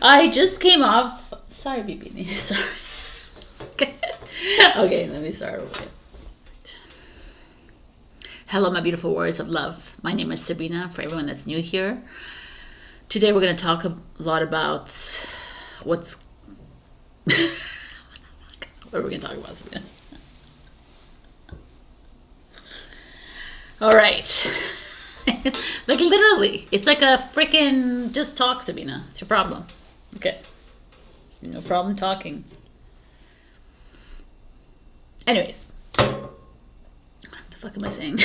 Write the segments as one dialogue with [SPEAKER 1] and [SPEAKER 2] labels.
[SPEAKER 1] I just came off. Sorry, BB. Sorry. Okay. Okay, let me start over. Hello, my beautiful warriors of love. My name is Sabrina. For everyone that's new here, today we're going to talk a lot about what's. What are we going to talk about, Sabrina? All right. Like literally, it's like a freaking just talk, Sabrina. It's your problem. Okay. No problem talking. Anyways. What the fuck am I saying?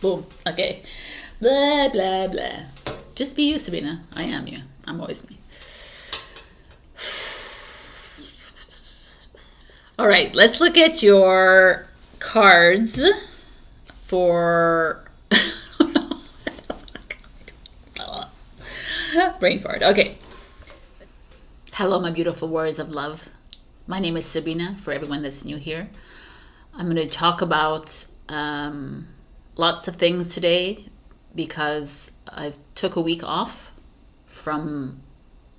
[SPEAKER 1] Boom. Okay. Blah, blah, blah. Just be you, Sabrina. I am you. I'm always me. All right. Let's look at your cards for brain fart. Okay. Hello, my beautiful warriors of love. My name is Sabrina. For everyone that's new here, I'm going to talk about lots of things today because I took a week off from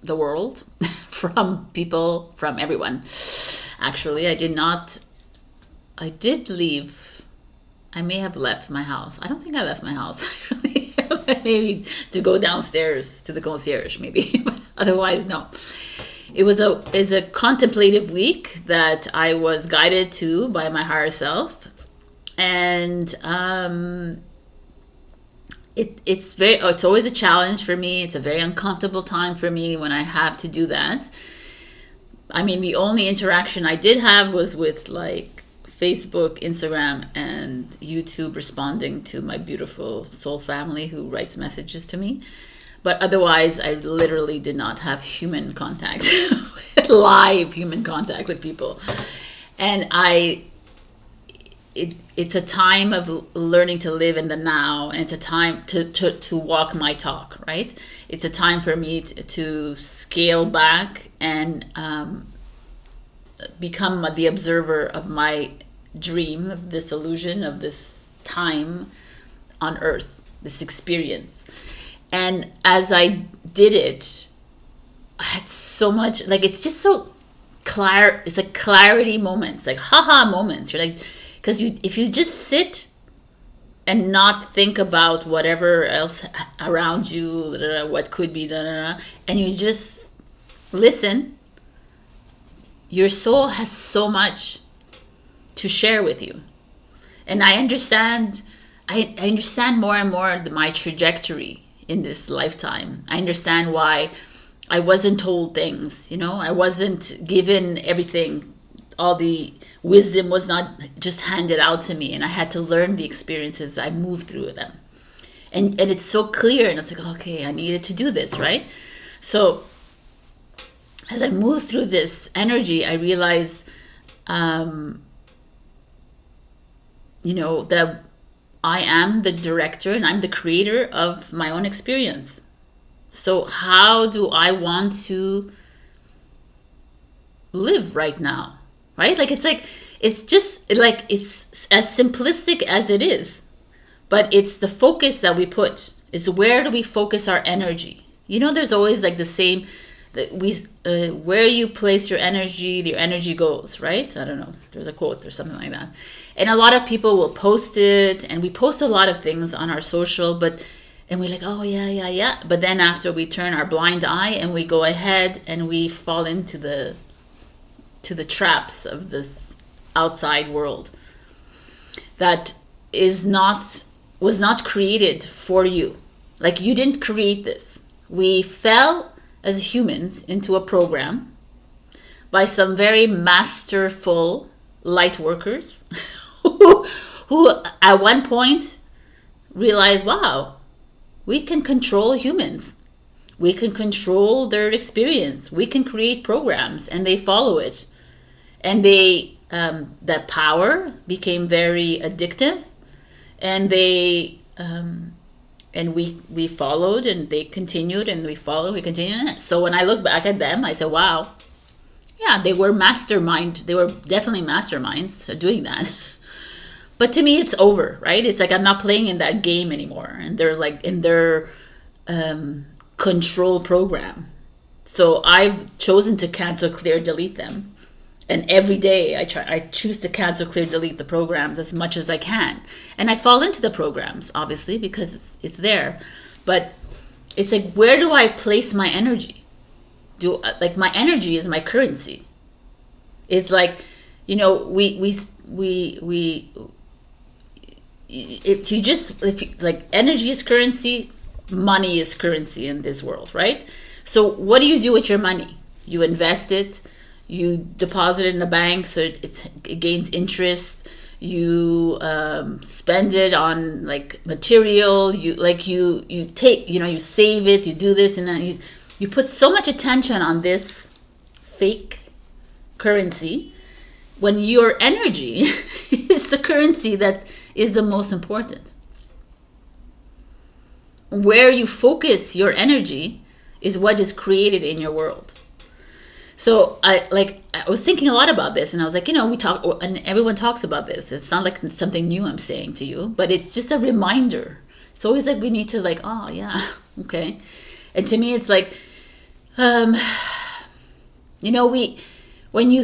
[SPEAKER 1] the world, from people, from everyone. Actually, I did leave. I may have left my house. I don't think I left my house. Maybe to go downstairs to the concierge, maybe. But otherwise, no. It was a contemplative week that I was guided to by my higher self, and it's always a challenge for me. It's a very uncomfortable time for me when I have to do that. I mean, the only interaction I did have was with like Facebook, Instagram, and YouTube responding to my beautiful soul family who writes messages to me. But otherwise, I literally did not have human contact, live human contact with people. And it's a time of learning to live in the now, and it's a time to walk my talk, right? It's a time for me to scale back and become the observer of my dream, of this illusion, of this time on earth, this experience. And as I did it, I had so much, like, it's just so clear. It's like clarity moments, like haha moments. You're like, because if you just sit and not think about whatever else around you, what could be, and you just listen, your soul has so much to share with you. And I understand more and more my trajectory in this lifetime. I understand why I wasn't told things, I wasn't given everything. All the wisdom was not just handed out to me, and I had to learn the experiences. I moved through them. And it's so clear, and it's like, okay, I needed to do this, right? So as I moved through this energy, I realized that I am the director and I'm the creator of my own experience. So how do I want to live right now? Right? It's just like, it's as simplistic as it is, but it's the focus that we put. It's where do we focus our energy? There's always like the same, where you place your energy goes, right? I don't know. There's a quote or something like that. And a lot of people will post it, and we post a lot of things on our social, and we're like, oh yeah. But then after we turn our blind eye and we go ahead and we fall into the traps of this outside world that was not created for you. Like, you didn't create this. We fell as humans into a program by some very masterful light workers who at one point realized, wow, we can control humans. We can control their experience. We can create programs, and they follow it. And that power became very addictive, and we followed, and they continued, and we continued. So when I look back at them, I said, wow, yeah, they were definitely masterminds doing that. But to me, it's over, right? It's like, I'm not playing in that game anymore. And they're like in their control program. So I've chosen to cancel, clear, delete them. And every day I choose to cancel, clear, delete the programs as much as I can. And I fall into the programs, obviously, because it's there. But it's like, where do I place my energy? Like, my energy is my currency. It's like, you know, like, energy is currency, money is currency in this world, right? So what do you do with your money? You invest it, you deposit it in the bank so it gains interest. You spend it on like material. You take, you know, you save it. You do this, and then you put so much attention on this fake currency when your energy is the currency that is the most important. Where you focus your energy is what is created in your world. So I was thinking a lot about this, and I was like, you know, we talk, and everyone talks about this. It's not like something new I'm saying to you, but it's just a reminder. It's always like we need to, like, oh yeah, okay. And to me, it's like, you know, when you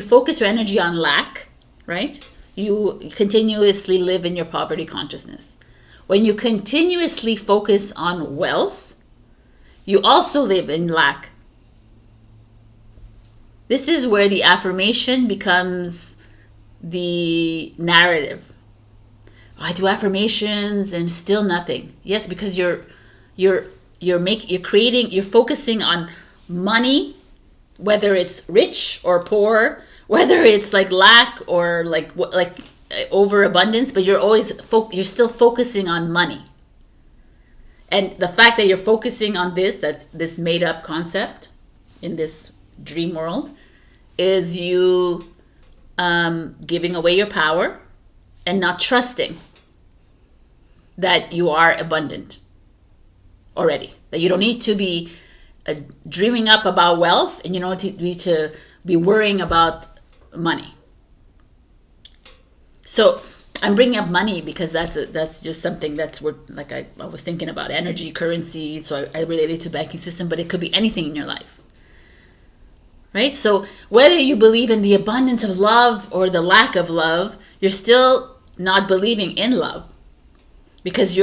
[SPEAKER 1] focus your energy on lack, right? You continuously live in your poverty consciousness. When you continuously focus on wealth, you also live in lack. This is where the affirmation becomes the narrative. I do affirmations and still nothing. Yes, because you're focusing on money, whether it's rich or poor, whether it's like lack or like overabundance, but you're still focusing on money. And the fact that you're focusing on this made up concept in this dream world is you giving away your power and not trusting that you are abundant already. That you don't need to be dreaming up about wealth, and you don't need to be worrying about money. So I'm bringing up money because that's just something that's like I was thinking about energy, currency. So I related to banking system, but it could be anything in your life, right? So whether you believe in the abundance of love or the lack of love, you're still not believing in love because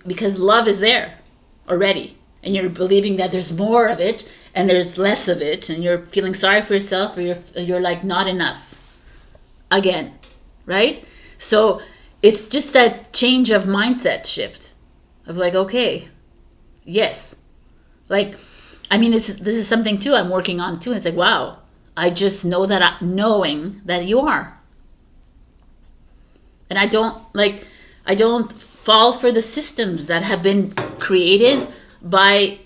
[SPEAKER 1] because love is there already, and you're believing that there's more of it and there's less of it, and you're feeling sorry for yourself, or you're like not enough again, right? So it's just that change of mindset shift of like, okay, yes. Like, I mean, this is something too I'm working on too. It's like, wow, I just know that knowing that you are. And I don't fall for the systems that have been created by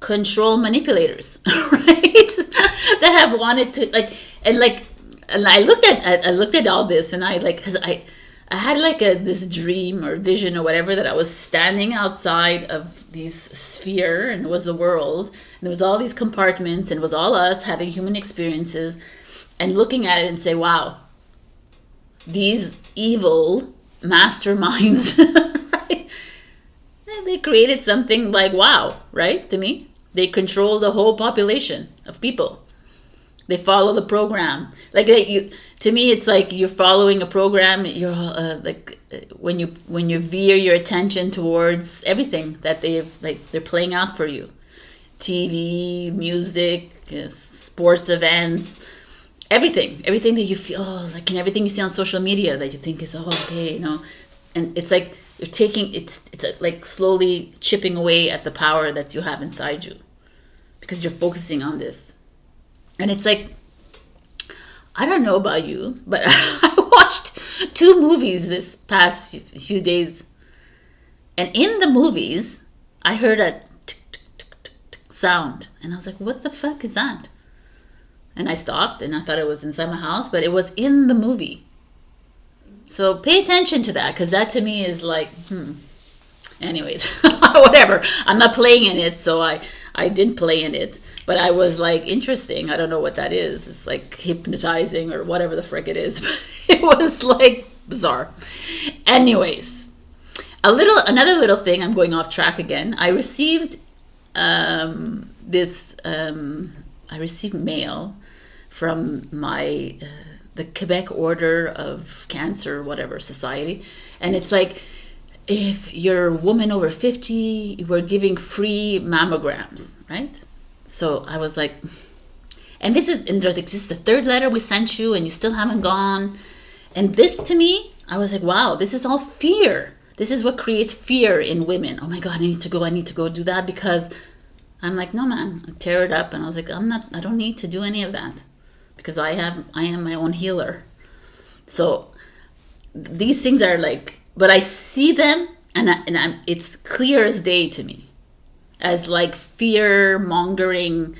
[SPEAKER 1] control manipulators, right? That have wanted to and I looked at all this, and because I had like this dream or vision or whatever, that I was standing outside of these sphere, and it was the world, and there was all these compartments, and it was all us having human experiences, and looking at it and say, wow, these evil masterminds, right? They created something like, wow, right? To me, they control the whole population of people. They follow the program. To me, it's like you're following a program. You're when you veer your attention towards everything that they're playing out for you, TV, music, sports events, everything that you feel, and everything you see on social media that you think is okay, you know, and it's like you're taking it's like slowly chipping away at the power that you have inside you because you're focusing on this. And it's like, I don't know about you, but I watched 2 movies this past few days. And in the movies, I heard a tick, tick, tick, tick, tick sound. And I was like, what the fuck is that? And I stopped, and I thought it was inside my house, but it was in the movie. So pay attention to that, because that to me is like, Anyways, whatever. I'm not playing in it, so I didn't play in it. But I was like, interesting. I don't know what that is. It's like hypnotizing or whatever the frick it is. But it was like bizarre. Anyways, Another little thing, I'm going off track again. I received I received mail from my the Quebec Order of Cancer, whatever society, and it's like, if you're a woman over 50, we're giving free mammograms, right? So I was like, and this is the third letter we sent you, and you still haven't gone. And this, to me, I was like, wow, this is all fear. This is what creates fear in women. Oh my God, I need to go do that, because I'm like, no, man, I tear it up. And I was like, I don't need to do any of that, because I am my own healer. So these things are like, but I see them, and it's clear as day to me, as like fear mongering,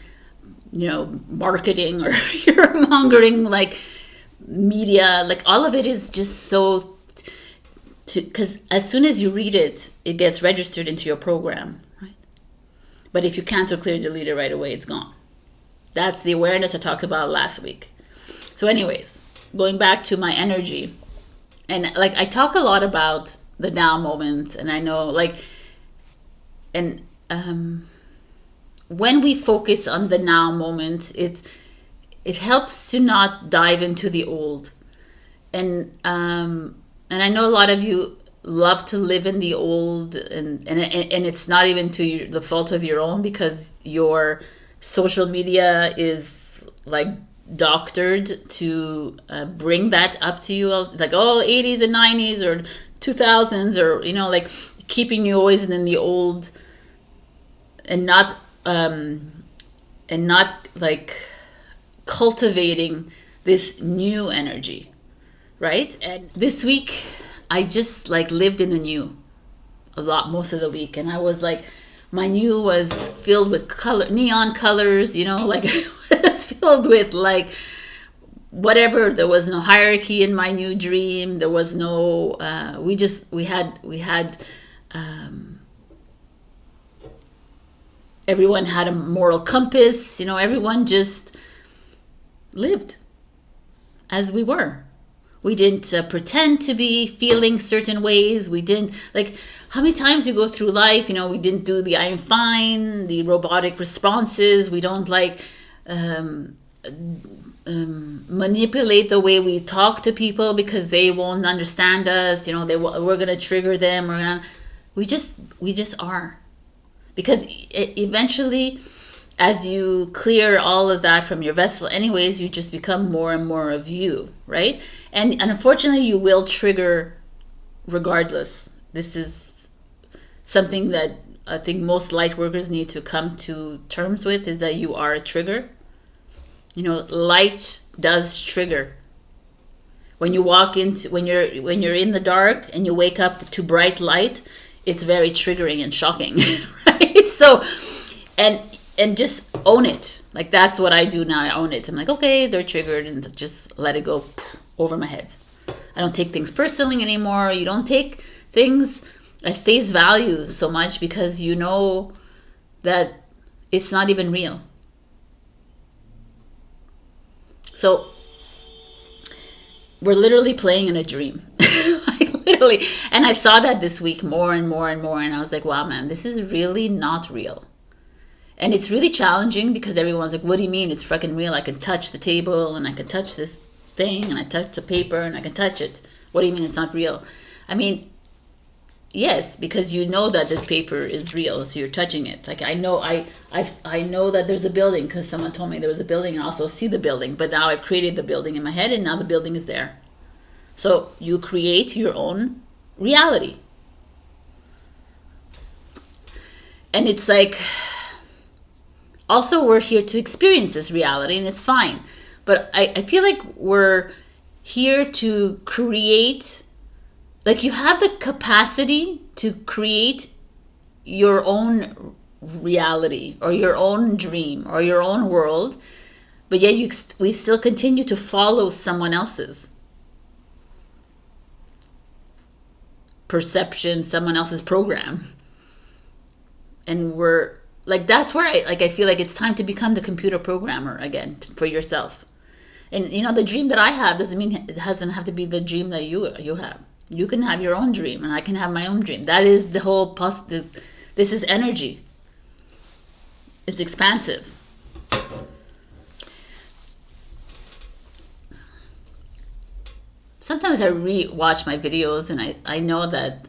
[SPEAKER 1] marketing, or fear mongering, like media, like all of it is just so, because as soon as you read it, it gets registered into your program, right? But if you cancel, clear, delete it right away, it's gone. That's the awareness I talked about last week. So anyways, going back to my energy, and like I talk a lot about the now moment, and I know when we focus on the now moment, it helps to not dive into the old. And I know a lot of you love to live in the old, and it's not even to the fault of your own, because your social media is like doctored to bring that up to you, like, oh, 80s and 90s or 2000s, or like keeping you always in the old, and not like cultivating this new energy, right? And this week I just like lived in the new a lot, most of the week, and I was like, my new was filled with neon colors, like it was filled with like whatever. There was no hierarchy in my new dream. There was no we had everyone had a moral compass, everyone just lived as we were. We didn't pretend to be feeling certain ways. We didn't, like, how many times you go through life, we didn't do the I'm fine, the robotic responses. We don't like manipulate the way we talk to people, because they won't understand us. We're going to trigger them. We just are. Because eventually, as you clear all of that from your vessel anyways, you just become more and more of you, right? And unfortunately, you will trigger regardless. This is something that I think most light workers need to come to terms with, is that you are a trigger. Light does trigger. When you walk into, when you're in the dark and you wake up to bright light, it's very triggering and shocking, right? So, and just own it. Like, that's what I do now. I own it. I'm like, okay, they're triggered, and just let it go over my head. I don't take things personally anymore. You don't take things at face value so much, because you know that it's not even real. So we're literally playing in a dream. Like, literally. And I saw that this week more and more and more, and I was like, wow, man, this is really not real. And it's really challenging, because everyone's like, what do you mean it's freaking real? I can touch the table, and I can touch this thing, and I touch the paper, and I can touch it. What do you mean it's not real? I mean, yes, because you know that this paper is real, so you're touching it. Like, I know that there's a building, because someone told me there was a building, and I also see the building. But now I've created the building in my head, and now the building is there. So you create your own reality. And it's like, also, we're here to experience this reality, and it's fine. But I feel like we're here to create, like, you have the capacity to create your own reality, or your own dream, or your own world, but yet we still continue to follow someone else's perception, someone else's program. And we're like, that's where I feel like it's time to become the computer programmer again for yourself. And the dream that I have doesn't mean it doesn't have to be the dream that you have. You can have your own dream, and I can have my own dream. That is the whole this is energy. It's expansive. Sometimes I re-watch my videos, and I know that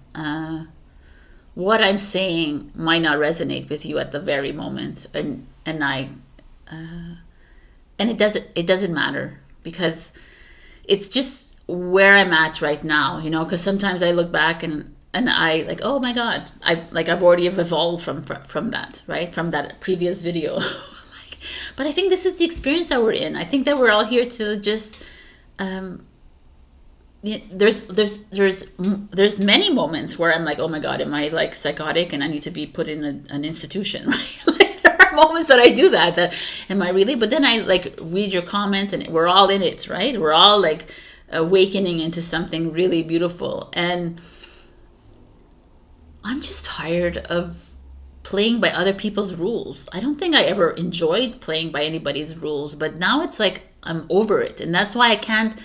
[SPEAKER 1] what I'm saying might not resonate with you at the very moment, and it doesn't matter, because it's just where I'm at right now, you know. Because sometimes I look back and I like, oh my God, I've already evolved from that, right, from that previous video. But I think this is the experience that we're in. I think that we're all here to just there's many moments where I'm like, oh my God, am I like psychotic and I need to be put in an institution, right? Like, there are moments that I do that am I really? But then I like read your comments, and we're all in it, right? We're all like awakening into something really beautiful. And I'm just tired of playing by other people's rules. I don't think I ever enjoyed playing by anybody's rules, but now it's like I'm over it. And that's why I can't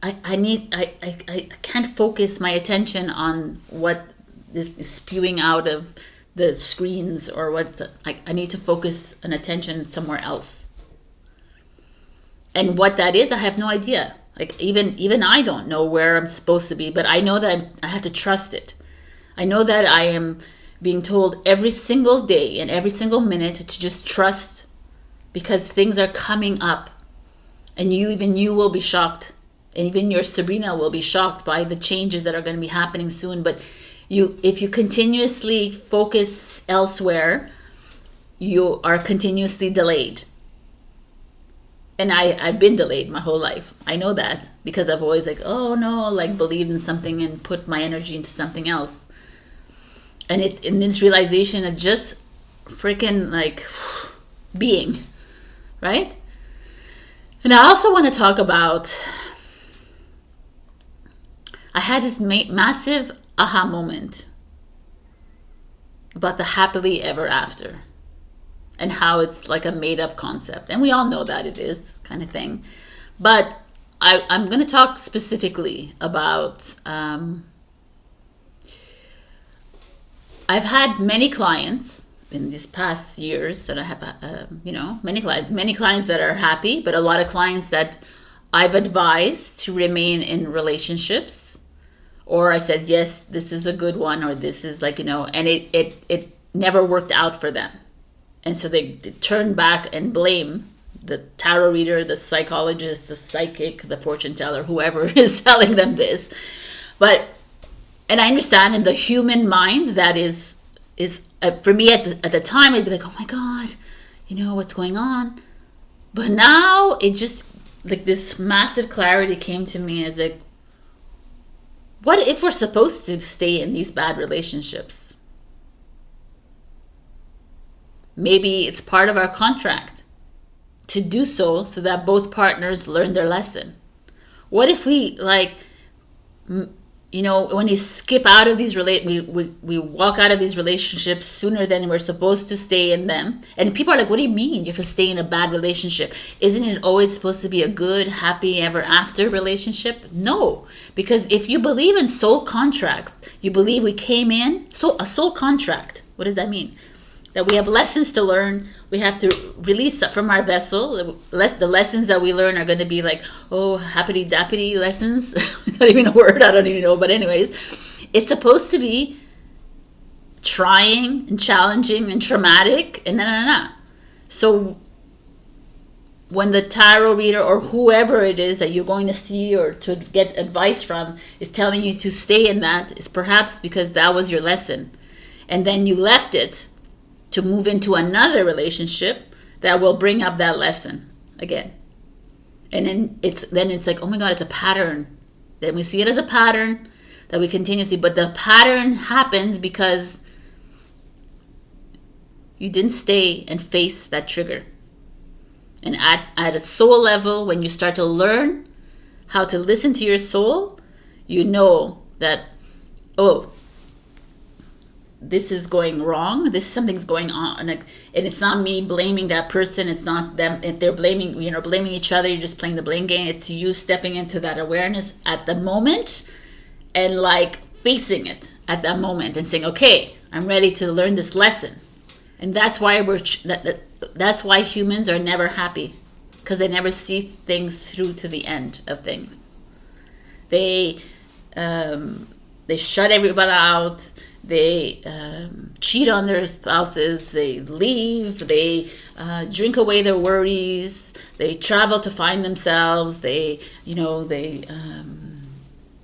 [SPEAKER 1] I can't focus my attention on what is spewing out of the screens, or what I need to focus an attention somewhere else. And what that is, I have no idea. Like even I don't know where I'm supposed to be, but I know that I have to trust it. I know that I am being told every single day and every single minute to just trust, because things are coming up. And you will be shocked. And even your Sabrina will be shocked by the changes that are going to be happening soon. But if you continuously focus elsewhere, you are continuously delayed. And I've been delayed my whole life. I know that, because I've always like, oh no, like believed in something and put my energy into something else. And in this realization of just freaking like being, right? And I also want to talk about, I had this massive aha moment about the happily ever after, and how it's like a made up concept. And we all know that it is, kind of thing. But I'm going to talk specifically about, I've had many clients in these past years that I have, many clients that are happy, but a lot of clients that I've advised to remain in relationships, or I said, yes, this is a good one, or this is like, and it never worked out for them. And so they turn back and blame the tarot reader, the psychologist, the psychic, the fortune teller, whoever is telling them this. And I understand in the human mind that is for me at the time, I'd be like, oh my God, what's going on? But now it just, like, this massive clarity came to me as like, what if we're supposed to stay in these bad relationships? Maybe it's part of our contract to do so that both partners learn their lesson. What if we, like, when you skip out of these we walk out of these relationships sooner than we're supposed to stay in them? And people are like, what do you mean you have to stay in a bad relationship? Isn't it always supposed to be a good, happy ever after relationship? No, because if you believe in soul contracts, you believe we came in, so a soul contract, what does that mean? That we have lessons to learn. We have to release from our vessel. The lessons that we learn are going to be like, oh, happity-dappity lessons. It's not even a word. I don't even know. But anyways, it's supposed to be trying and challenging and traumatic and So when the tarot reader or whoever it is that you're going to see or to get advice from is telling you to stay in that, it's perhaps because that was your lesson. And then you left it to move into another relationship that will bring up that lesson again. And then it's like, oh my God, it's a pattern. Then we see it as a pattern that we continue to, but the pattern happens because you didn't stay and face that trigger. And at a soul level, when you start to learn how to listen to your soul, you know that, oh, this is going wrong. Something's going on, and it's not me blaming that person. It's not them. If they're blaming, blaming each other, you're just playing the blame game. It's you stepping into that awareness at the moment, and like facing it at that moment and saying, okay, I'm ready to learn this lesson. And that's why that's why humans are never happy, because they never see things through to the end of things. They shut everybody out. They cheat on their spouses. They leave. They drink away their worries. They travel to find themselves. They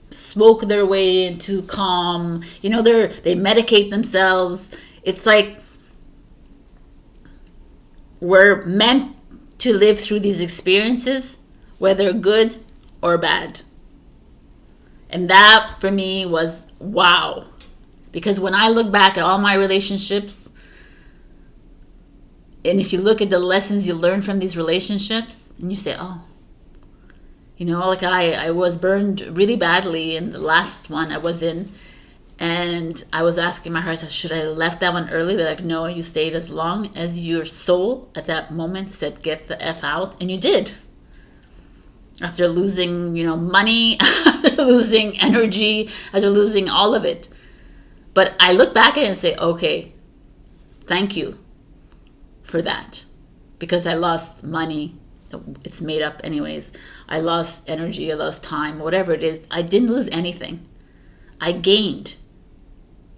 [SPEAKER 1] smoke their way into calm. They medicate themselves. It's like we're meant to live through these experiences, whether good or bad. And that for me was wow. Because when I look back at all my relationships, and if you look at the lessons you learn from these relationships, and you say, oh, like I was burned really badly in the last one I was in, and I was asking my heart, should I have left that one early? They're like, no, you stayed as long as your soul at that moment said, get the F out. And you did. After losing, money, after losing energy, after losing all of it. But I look back at it and say, okay, thank you for that. Because I lost money. It's made up anyways. I lost energy, I lost time, whatever it is. I didn't lose anything. I gained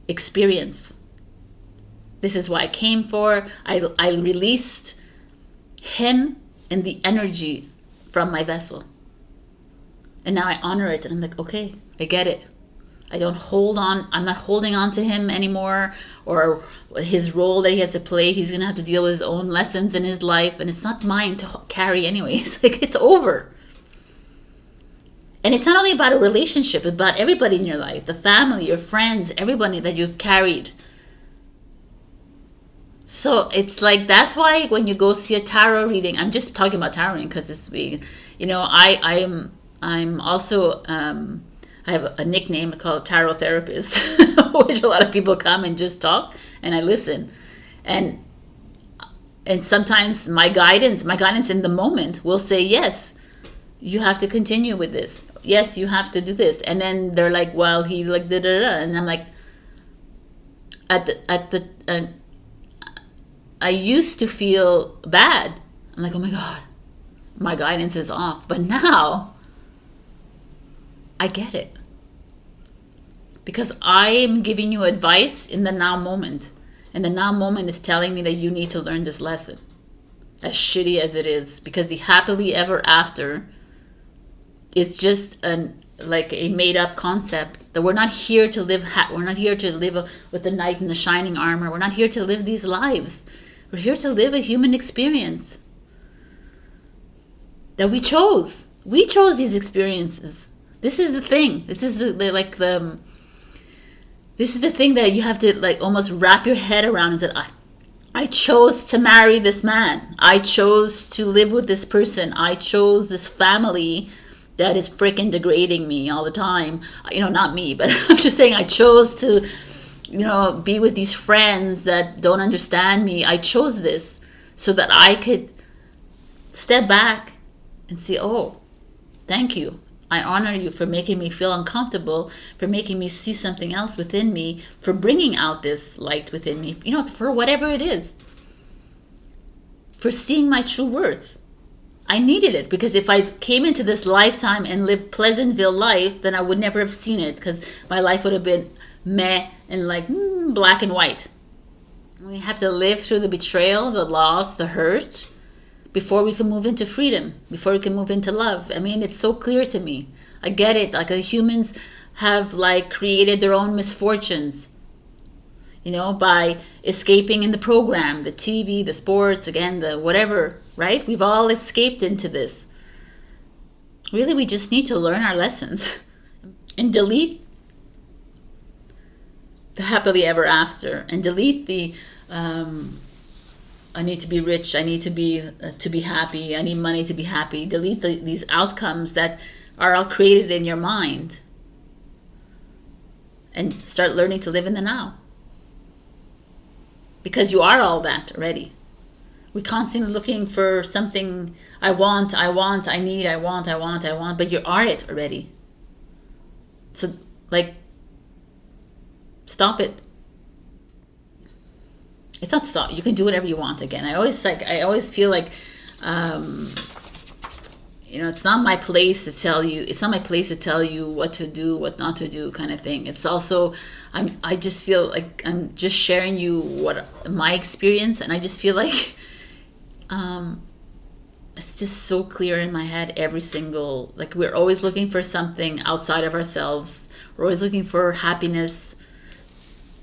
[SPEAKER 1] experience. This is what I came for. I released him and the energy from my vessel. And now I honor it, and I'm like, okay, I get it. I don't hold on. I'm not holding on to him anymore, or his role that he has to play. He's going to have to deal with his own lessons in his life, and it's not mine to carry anyways. Like, it's over. And it's not only about a relationship, it's about everybody in your life, the family, your friends, everybody that you've carried. So it's like, that's why when you go see a tarot reading, I'm just talking about tarot reading because it's, I'm also, I have a nickname called Tarot Therapist, which a lot of people come and just talk, and I listen. And sometimes my guidance in the moment will say, yes, you have to continue with this. Yes, you have to do this. And then they're like, well, he like da-da-da. And I'm like, I used to feel bad. I'm like, oh my God, my guidance is off. But now I get it. Because I am giving you advice in the now moment. And the now moment is telling me that you need to learn this lesson. As shitty as it is. Because the happily ever after is just like a made-up concept. That we're not here to live. We're not here to live with the knight in the shining armor. We're not here to live these lives. We're here to live a human experience that we chose. We chose these experiences. This is the thing. This is this is the thing that you have to like almost wrap your head around. Is that I chose to marry this man. I chose to live with this person. I chose this family that is freaking degrading me all the time. Not me, but I'm just saying I chose to, be with these friends that don't understand me. I chose this so that I could step back and say, oh, thank you. I honor you for making me feel uncomfortable, for making me see something else within me, for bringing out this light within me, for whatever it is, for seeing my true worth. I needed it, because if I came into this lifetime and lived Pleasantville life, then I would never have seen it, because my life would have been meh and like black and white. We have to live through the betrayal, the loss, the hurt, before we can move into freedom, before we can move into love. I mean, it's so clear to me. I get it. Like, the humans have like created their own misfortunes, by escaping in the program, the TV, the sports, again, the whatever, right? We've all escaped into this. Really, we just need to learn our lessons and delete the happily ever after, and delete the I need to be rich, I need to be happy, I need money to be happy. Delete these outcomes that are all created in your mind, and start learning to live in the now. because you are all that already. We're constantly looking for something. I want, I need, I want, but you are it already. So, like, stop it. It's not stop. You can do whatever you want again. I always feel like, you know, it's not my place to tell you. It's not my place to tell you what to do, what not to do, kind of thing. It's also, I just feel like I'm just sharing you what my experience, and I just feel like, it's just so clear in my head. Every single, like, we're always looking for something outside of ourselves. We're always looking for happiness.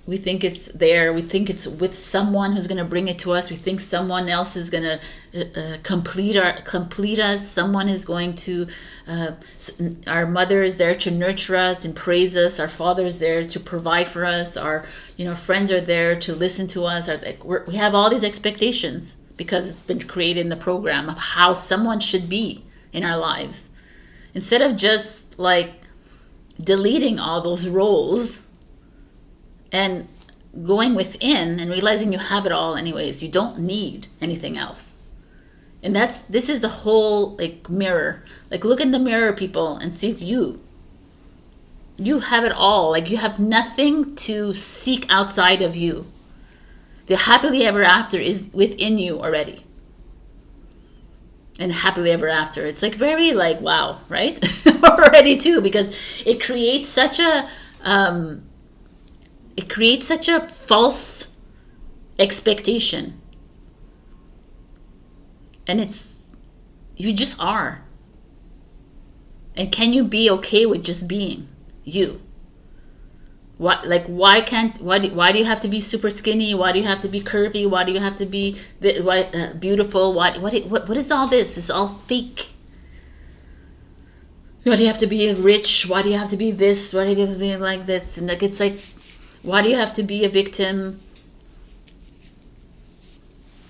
[SPEAKER 1] We think it's there. We think it's with someone who's going to bring it to us. We think someone else is going to complete us. Someone is going to, our mother is there to nurture us and praise us. Our father is there to provide for us. Our, you know, friends are there to listen to us. We have all these expectations because it's been created in the program of how someone should be in our lives. Instead of just like deleting all those roles and going within and realizing you have it all anyways. You don't need anything else. And this is the whole, like, mirror. Like, look in the mirror, people, and see you. You have it all. Like, you have nothing to seek outside of you. The happily ever after is within you already. And happily ever after. It's like very, like, wow, right? Already too, because it creates such a false expectation. And you just are. And can you be okay with just being you? Why do you have to be super skinny? Why do you have to be curvy? Why do you have to be beautiful? What is all this? It's all fake. Why do you have to be rich? Why do you have to be this? Why do you have to be like this? And like, it's like, why do you have to be a victim?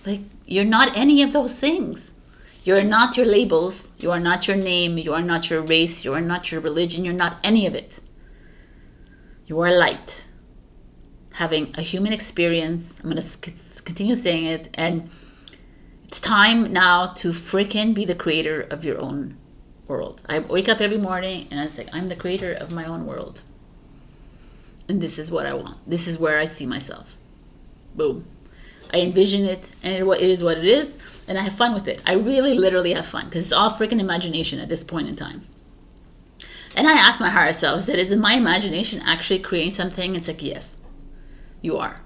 [SPEAKER 1] Like, you're not any of those things. You're not your labels. You are not your name. You are not your race. You are not your religion. You're not any of it. You are light. Having a human experience. I'm going to continue saying it. And it's time now to freaking be the creator of your own world. I wake up every morning and I say, I'm the creator of my own world. And this is what I want. This is where I see myself. Boom. I envision it, and it is what it is, and I have fun with it. I really, literally have fun, because it's all freaking imagination at this point in time. And I asked my higher self, I said, is it my imagination actually creating something? It's like, yes, you are.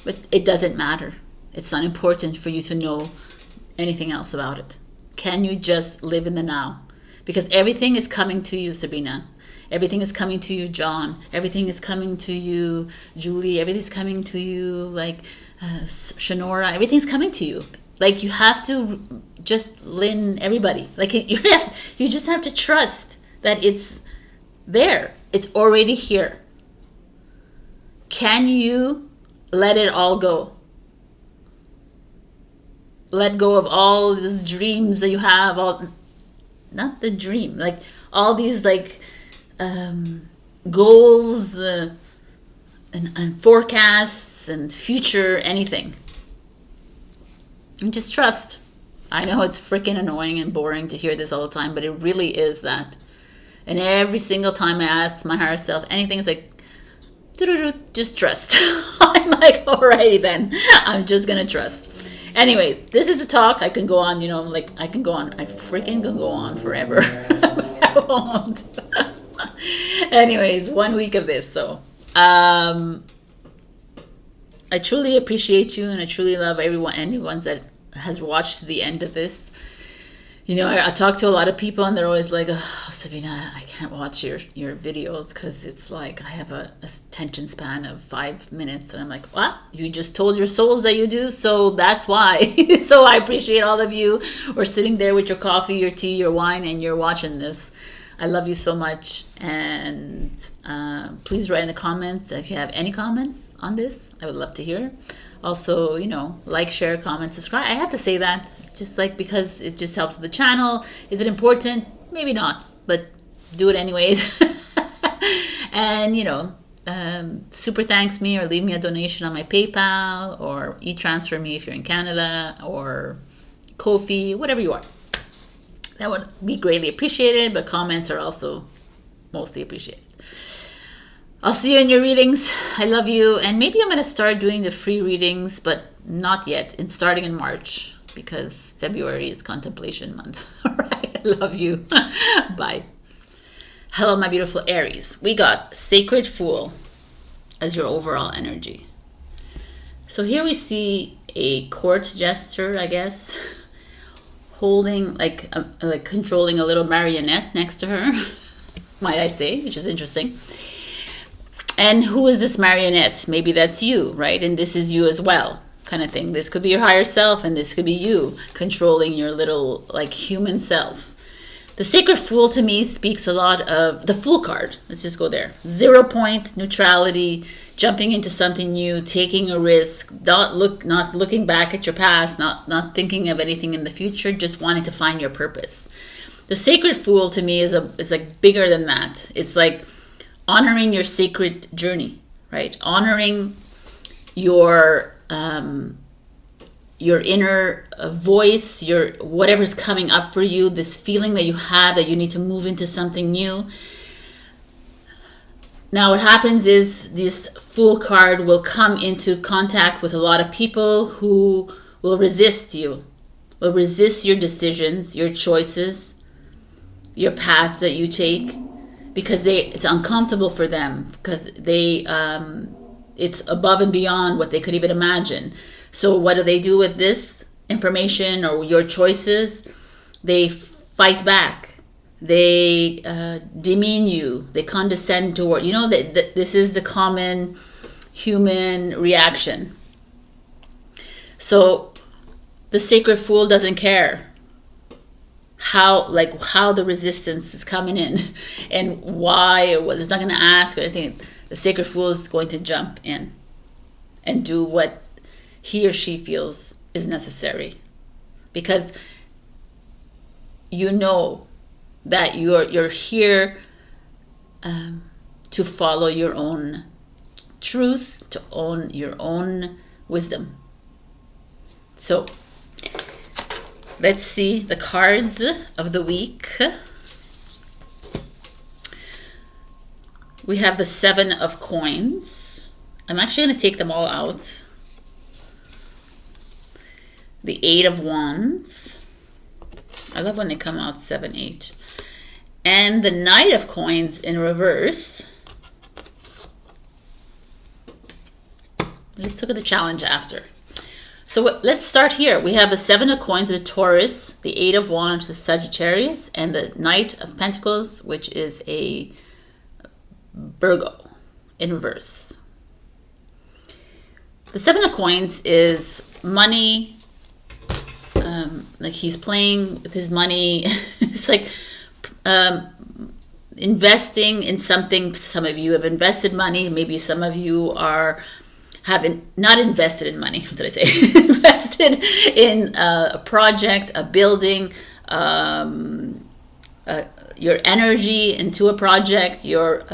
[SPEAKER 1] But it doesn't matter. It's not important for you to know anything else about it. Can you just live in the now? Because everything is coming to you, Sabrina. Everything is coming to you, John. Everything is coming to you, Julie. Everything's coming to you, like Shanora. Everything's coming to you. Like, you have to just Lynn, everybody. Like, you just have to trust that it's there. It's already here. Can you let it all go? Let go of all these dreams that you have. Not the dream. Like, all these, like, goals and forecasts and future anything. And just trust. I know it's freaking annoying and boring to hear this all the time, but it really is that. And every single time I ask my higher self anything, it's like, just trust. I'm like, alrighty then, I'm just gonna trust. Anyways, this is the talk. I can go on, you know, like, I can go on. I freaking can go on forever. I won't. Anyways, 1 week of this. So, I truly appreciate you, and I truly love anyone that has watched to the end of this. You know, I talk to a lot of people, and they're always like, oh, Sabrina, I can't watch your videos because it's like I have a attention span of 5 minutes. And I'm like, what? You just told your souls that you do, so that's why. So I appreciate all of you who are sitting there with your coffee, your tea, your wine, and you're watching this. I love you so much. And please write in the comments if you have any comments on this. I would love to hear. Also, you know, like, share, comment, subscribe. I have to say that. It's just like, because it just helps the channel. Is it important? Maybe not, but do it anyways. And, you know, super thanks me or leave me a donation on my PayPal, or e-transfer me if you're in Canada, or Ko-fi, whatever you are. That would be greatly appreciated, but comments are also mostly appreciated. I'll see you in your readings. I love you. And maybe I'm going to start doing the free readings, but not yet. It's starting in March, because February is contemplation month. All right. I love you. Bye. Hello, my beautiful Aries. We got Sacred Fool as your overall energy. So here we see a court jester, I guess, holding, like controlling a little marionette next to her, might I say, which is interesting. And who is this marionette? Maybe that's you, right? And this is you as well, kind of thing. This could be your higher self, and this could be you controlling your little, like, human self. The Sacred Fool to me speaks a lot of the Fool card. Let's just go there. 0 point, neutrality, jumping into something new, taking a risk, not looking back at your past, not thinking of anything in the future, just wanting to find your purpose. The Sacred Fool to me is like bigger than that. It's like honoring your sacred journey, right? Honoring your inner voice, your whatever's coming up for you, this feeling that you have that you need to move into something new. Now what happens is this Fool card will come into contact with a lot of people who will resist you, will resist your decisions, your choices, your path that you take, because it's uncomfortable for them, because it's above and beyond what they could even imagine. So what do they do with this information or your choices? They fight back. They demean you. They condescend toward, that this is the common human reaction. So the Sacred Fool doesn't care how the resistance is coming in and why, or what. It's not going to ask or anything. The Sacred Fool is going to jump in and do what he or she feels is necessary, because you know that you're here to follow your own truth, to own your own wisdom. So let's see the cards of the week. We have the 7 of Coins. I'm actually going to take them all out. The 8 of Wands. I love when they come out 7, 8. And the Knight of Coins in reverse. Let's look at the challenge after. So let's start here. We have the 7 of Coins, the Taurus, the 8 of Wands, the Sagittarius, and the Knight of Pentacles, which is a Virgo in reverse. The 7 of Coins is money. Like he's playing with his money. It's like investing in something. Some of you have invested money. Maybe some of you haven't not invested in money. What did I say? Invested in a project, a building, your energy into a project, your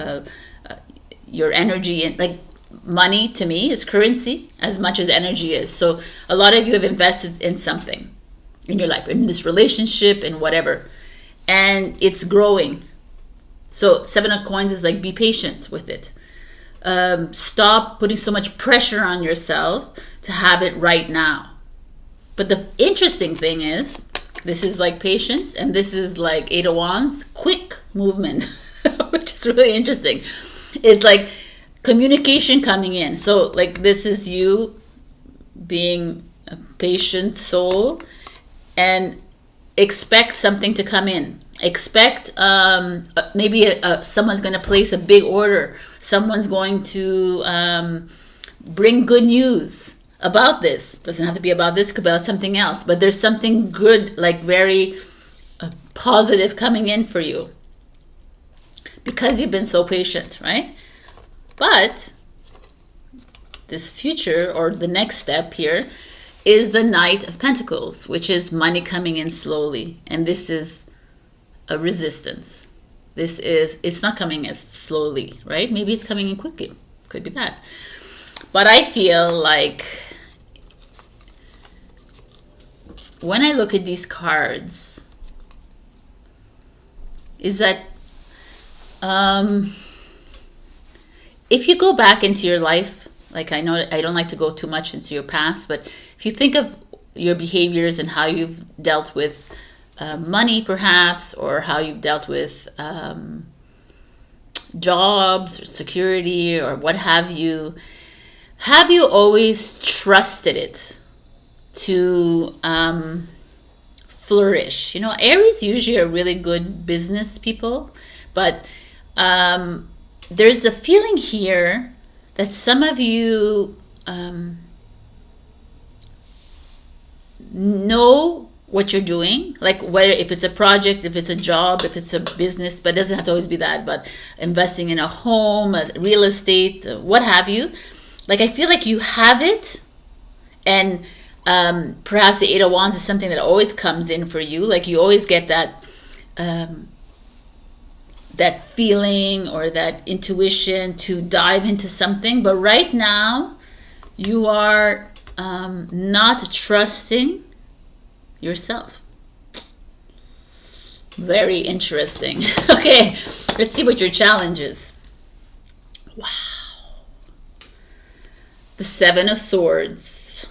[SPEAKER 1] energy, and like money to me is currency as much as energy is. So a lot of you have invested in something in your life, in this relationship, in whatever, and it's growing. So 7 of Coins is like, be patient with it. Stop putting so much pressure on yourself to have it right now. But the interesting thing is, this is like patience, and this is like 8 of Wands, quick movement, which is really interesting. It's like communication coming in. So like this is you being a patient soul, and expect something to come in. Expect maybe someone's going to place a big order. Someone's going to bring good news about this. Doesn't have to be about this, could be about something else. But there's something good, like very positive coming in for you, because you've been so patient, right? But this future, or the next step here, is the Knight of Pentacles, which is money coming in slowly. And this is a resistance. It's not coming as slowly, right? Maybe it's coming in quickly. Could be that. But I feel like when I look at these cards, is that if you go back into your life, like I know I don't like to go too much into your past, but if you think of your behaviors and how you've dealt with money perhaps, or how you've dealt with jobs or security or what have you always trusted it to flourish? You know, Aries usually are really good business people, but there's a feeling here that some of you know what you're doing, like whether if it's a project, if it's a job, if it's a business, but it doesn't have to always be that, but investing in a home, real estate, what have you. Like I feel like you have it, and perhaps the Eight of Wands is something that always comes in for you. Like you always get that that feeling or that intuition to dive into something. But right now, you are not trusting yourself. Very interesting. Okay, let's see what your challenge is. Wow. The Seven of Swords.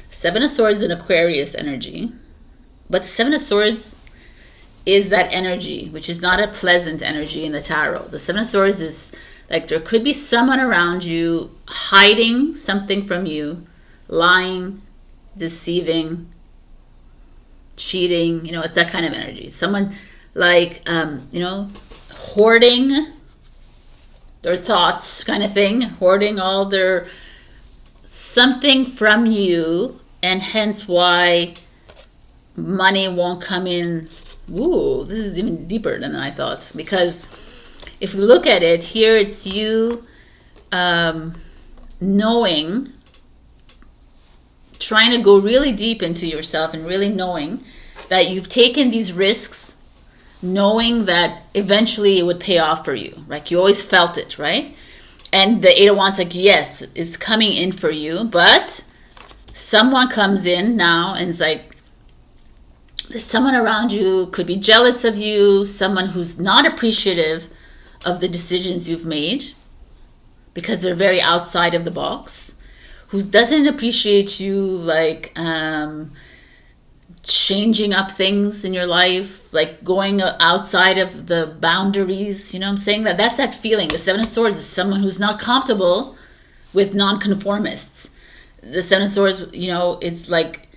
[SPEAKER 1] Seven of Swords in Aquarius energy. But the Seven of Swords is that energy, which is not a pleasant energy in the tarot. The Seven of Swords is like there could be someone around you hiding something from you, lying, deceiving, cheating. You know, it's that kind of energy. Someone like, you know, hoarding their thoughts kind of thing, hoarding all their something from you, and hence why money won't come in. Ooh, this is even deeper than I thought, because if we look at it here, it's you knowing, trying to go really deep into yourself and really knowing that you've taken these risks, knowing that eventually it would pay off for you. Like you always felt it, right? And the Eight of Wands, like, yes, it's coming in for you, but someone comes in now and it's like, there's someone around you, could be jealous of you, someone who's not appreciative of the decisions you've made because they're very outside of the box, who doesn't appreciate you, like changing up things in your life, like going outside of the boundaries. You know what I'm saying? That's that feeling. The Seven of Swords is someone who's not comfortable with nonconformists. The Seven of Swords, you know, it's like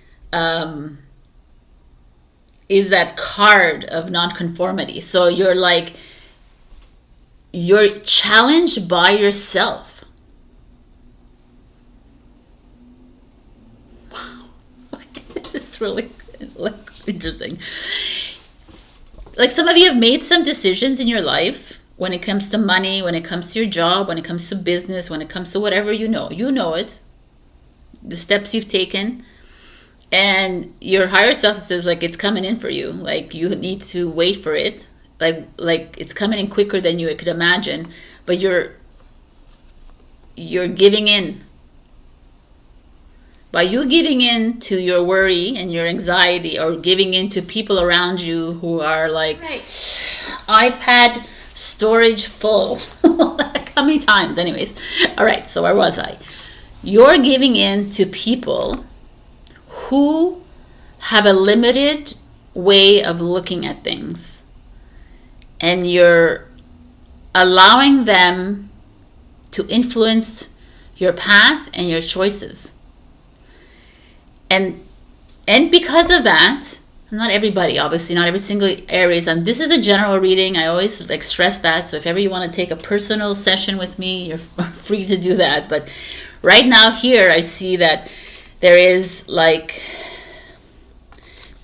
[SPEAKER 1] is that card of nonconformity. So you're like, you're challenged by yourself. Wow. It's really like interesting. Like some of you have made some decisions in your life when it comes to money, when it comes to your job, when it comes to business, when it comes to whatever you know it, the steps you've taken. And your higher self says, like, it's coming in for you. Like, you need to wait for it. Like it's coming in quicker than you could imagine. But you're giving in. By you giving in to your worry and your anxiety, or giving in to people around you who are like, right, iPad storage full. How many times? Anyways. All right, so where was I? You're giving in to people who have a limited way of looking at things, and you're allowing them to influence your path and your choices. And because of that, not everybody, obviously, not every single Aries, and this is a general reading. I always like stress that. So if ever you want to take a personal session with me, you're free to do that. But right now here, I see that there is like,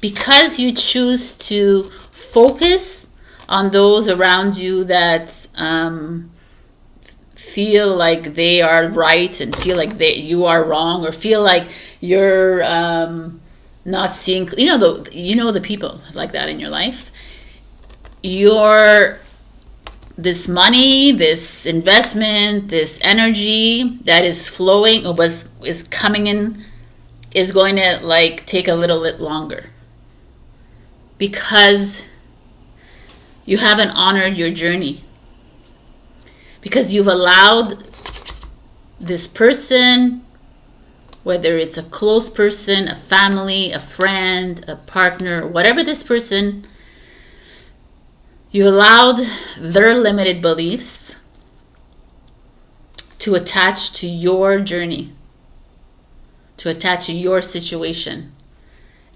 [SPEAKER 1] because you choose to focus on those around you that feel like they are right and feel like you are wrong, or feel like you're not seeing, the people like that in your life. this money, this investment, this energy that is flowing or is coming in is going to like take a little bit longer, because you haven't honored your journey, because you've allowed this person, whether it's a close person, a family, a friend, a partner, whatever this person, you allowed their limited beliefs to attach to your journey, to attach to your situation.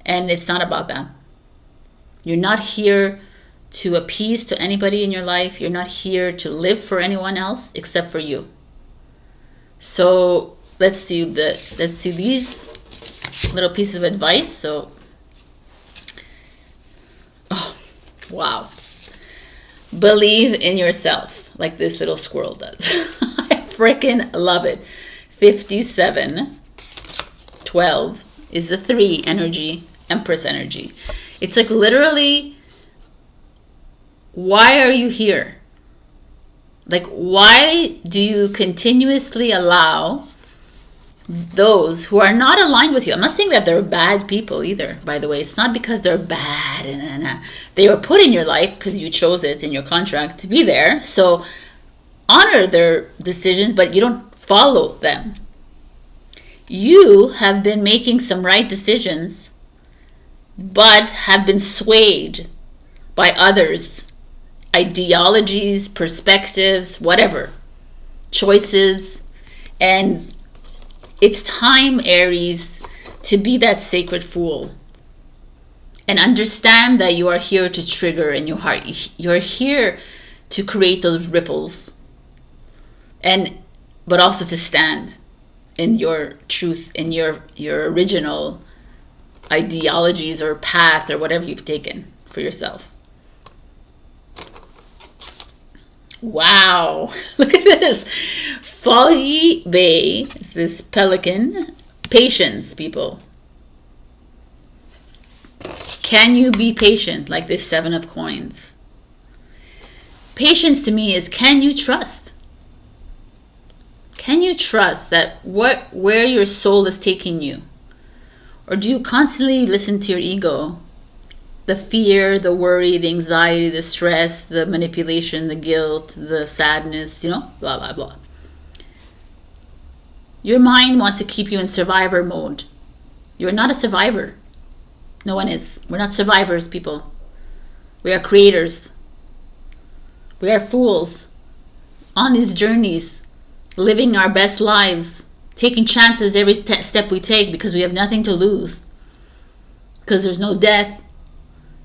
[SPEAKER 1] And it's not about that. You're not here to appease to anybody in your life. You're not here to live for anyone else except for you. So let's see these little pieces of advice. So, oh, wow. Believe in yourself, like this little squirrel does. I freaking love it. 5712 is the 3 energy, Empress energy. It's like literally, why are you here? Like, why do you continuously allow those who are not aligned with you? I'm not saying that they're bad people either, by the way. It's not because they're bad. They were put in your life because you chose it in your contract to be there. So honor their decisions, but you don't follow them. You have been making some right decisions, but have been swayed by others' ideologies, perspectives, whatever, choices. And it's time, Aries, to be that sacred fool and understand that you are here to trigger in your heart. You're here to create those ripples, but also to stand in your truth, in your original ideologies or path or whatever you've taken for yourself. Wow, look at this. Foggy Bay, it's this pelican. Patience, people. Can you be patient, like this 7 of coins? Patience to me is, can you trust? Can you trust that where your soul is taking you? Or do you constantly listen to your ego? The fear, the worry, the anxiety, the stress, the manipulation, the guilt, the sadness, blah, blah, blah. Your mind wants to keep you in survivor mode. You're not a survivor. No one is. We're not survivors, people. We are creators. We are fools on these journeys, living our best lives, taking chances every step we take because we have nothing to lose, because there's no death,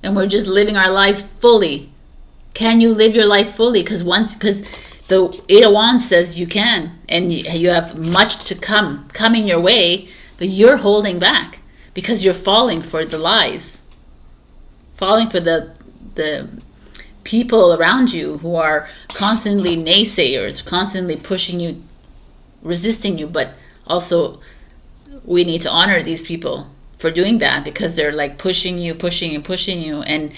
[SPEAKER 1] and we're just living our lives fully. Can you live your life fully? Because the 8 of Wands says you can, and you have much to coming your way, but you're holding back because you're falling for the lies, falling for the people around you who are constantly naysayers, constantly pushing you, resisting you. But also, we need to honor these people for doing that, because they're like pushing you, and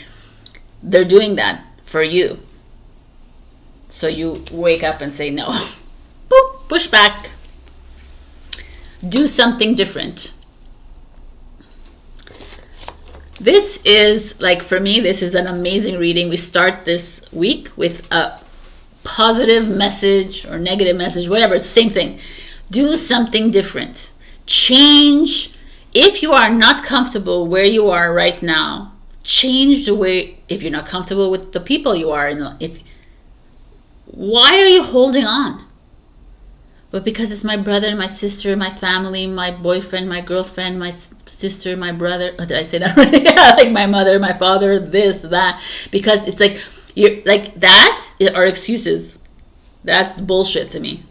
[SPEAKER 1] they're doing that for you. So you wake up and say no. Boop, push back. Do something different. This is, like, for me, this is an amazing reading. We start this week with a positive message or negative message, whatever, it's the same thing. Do something different. Change. If you are not comfortable where you are right now, change the way. If you're not comfortable with the people you are in, why are you holding on? But because it's my brother, my sister, my family, my boyfriend, my girlfriend, my sister, my brother. Oh, did I say that already? Like my mother, my father, this, that. Because it's like, you're like that are excuses. That's bullshit to me.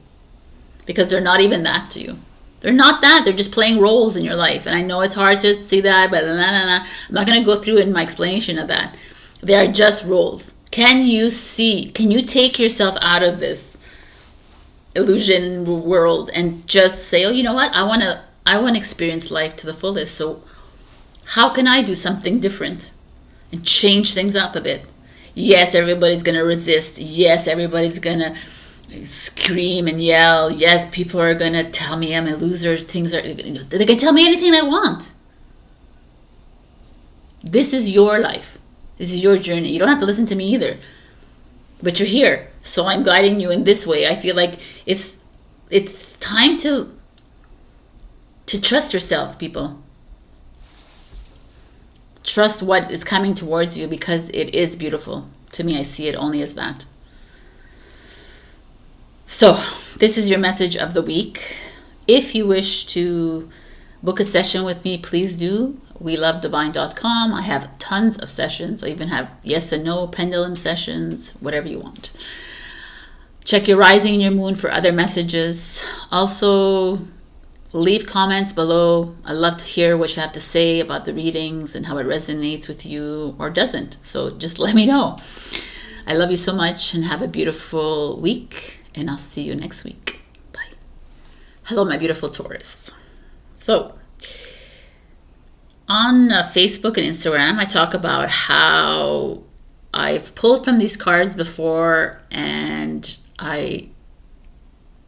[SPEAKER 1] Because they're not even that to you. They're not that. They're just playing roles in your life. And I know it's hard to see that, but I'm not going to go through in my explanation of that. They are just roles. Can you see? Can you take yourself out of this illusion world and just say, oh, you know what? I want to experience life to the fullest. So how can I do something different and change things up a bit? Yes, everybody's going to resist. Yes, everybody's going to scream and yell. Yes, people are going to tell me I'm a loser. They can tell me anything they want. This is your life. This is your journey. You don't have to listen to me either. But you're here. So I'm guiding you in this way. I feel like it's time to trust yourself, people. Trust what is coming towards you, because it is beautiful. To me, I see it only as that. So, this is your message of the week. If you wish to book a session with me, please do. WeLoveDivine.com. I have tons of sessions. I even have yes and no pendulum sessions, whatever you want. Check your rising and your moon for other messages. Also, leave comments below. I love to hear what you have to say about the readings and how it resonates with you or doesn't. So just let me know. I love you so much and have a beautiful week. And I'll see you next week. Bye. Hello, my beautiful Taurus. So, on Facebook and Instagram, I talk about how I've pulled from these cards before and I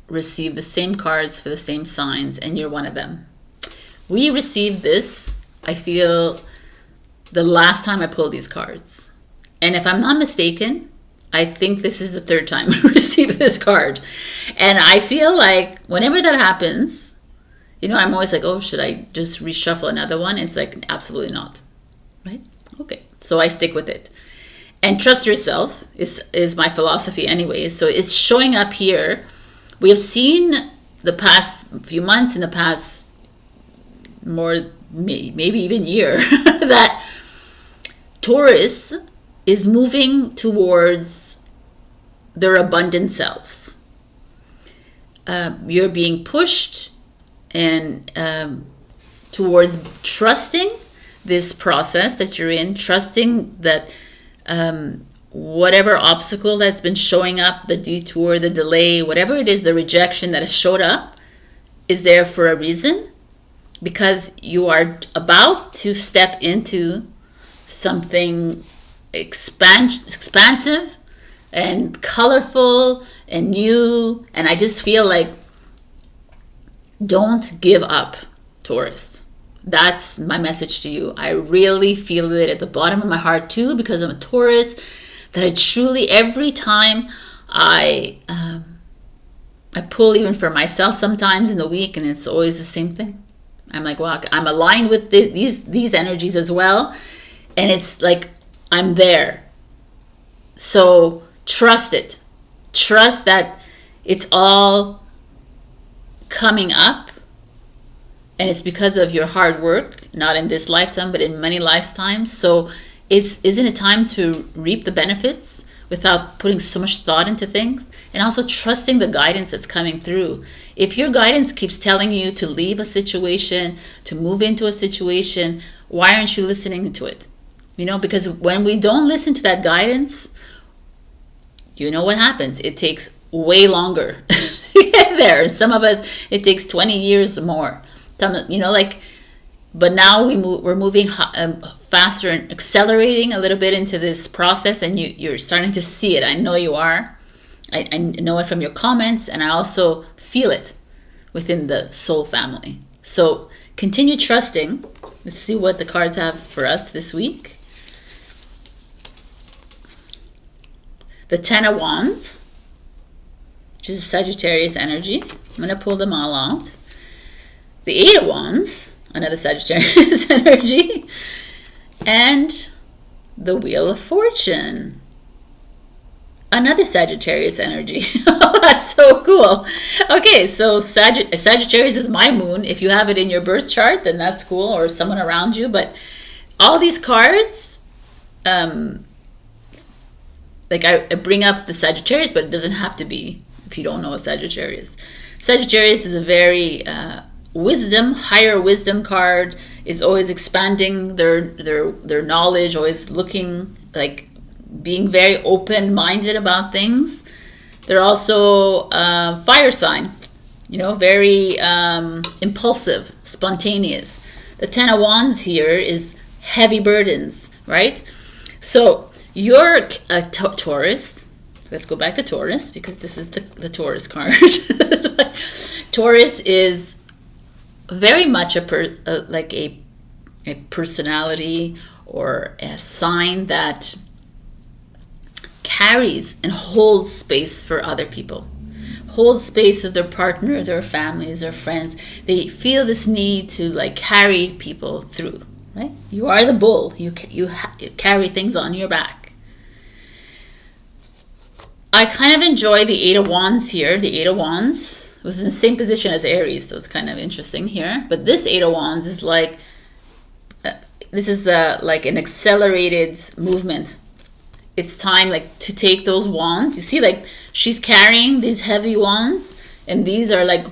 [SPEAKER 1] receive the same cards for the same signs, and you're one of them. We received this, I feel, the last time I pulled these cards. And if I'm not mistaken, I think this is the third time we received this card. And I feel like whenever that happens, you know, I'm always like, oh, should I just reshuffle another one? It's like, absolutely not. Right? Okay. So I stick with it. And trust yourself is my philosophy anyway. So it's showing up here. We have seen the past few months, in the past more, maybe even year, that Taurus is moving towards their abundant selves. You're being pushed and towards trusting this process that you're in, trusting that whatever obstacle that's been showing up, the detour, the delay, whatever it is, the rejection that has showed up is there for a reason, because you are about to step into something expansive and colorful and new. And I just feel like, don't give up, Taurus. That's my message to you. I really feel it at the bottom of my heart too, because I'm a Taurus, that I truly, every time I pull even for myself sometimes in the week, and it's always the same thing. I'm like, wow, I'm aligned with these energies as well. And it's like, I'm there. So trust it. Trust that it's all coming up, and it's because of your hard work, not in this lifetime but in many lifetimes. So isn't it time to reap the benefits without putting so much thought into things, and also trusting the guidance that's coming through? If your guidance keeps telling you to leave a situation, to move into a situation, why aren't you listening to it? You know, because when we don't listen to that guidance, you know what happens? It takes way longer to get there. And some of us, it takes 20 years or more. You know, like, but now we're moving faster and accelerating a little bit into this process, and you're starting to see it. I know you are. I know it from your comments, and I also feel it within the soul family. So continue trusting. Let's see what the cards have for us this week. The Ten of Wands, which is Sagittarius energy. I'm going to pull them all out. The Eight of Wands, another Sagittarius energy. And the Wheel of Fortune, another Sagittarius energy. Oh, that's so cool. Okay, so Sagittarius is my moon. If you have it in your birth chart, then that's cool, or someone around you. But all these cards, like I bring up the Sagittarius, but it doesn't have to be if you don't know a Sagittarius. Sagittarius is a very higher wisdom card. Is always expanding their knowledge, always looking, like being very open-minded about things. They're also fire sign, you know, very impulsive, spontaneous. The Ten of Wands here is heavy burdens, right? So You're a Taurus. Let's go back to Taurus because this is the Taurus card. Taurus is very much like a personality or a sign that carries and holds space for other people, holds space with their partner, their families, their friends. They feel this need to like carry people through, right? You are the bull. You carry things on your back. I kind of enjoy the Eight of Wands here. The Eight of Wands was in the same position as Aries, so it's kind of interesting here. But this Eight of Wands is like, this is like an accelerated movement. It's time like to take those wands. You see, like she's carrying these heavy wands, and these are like,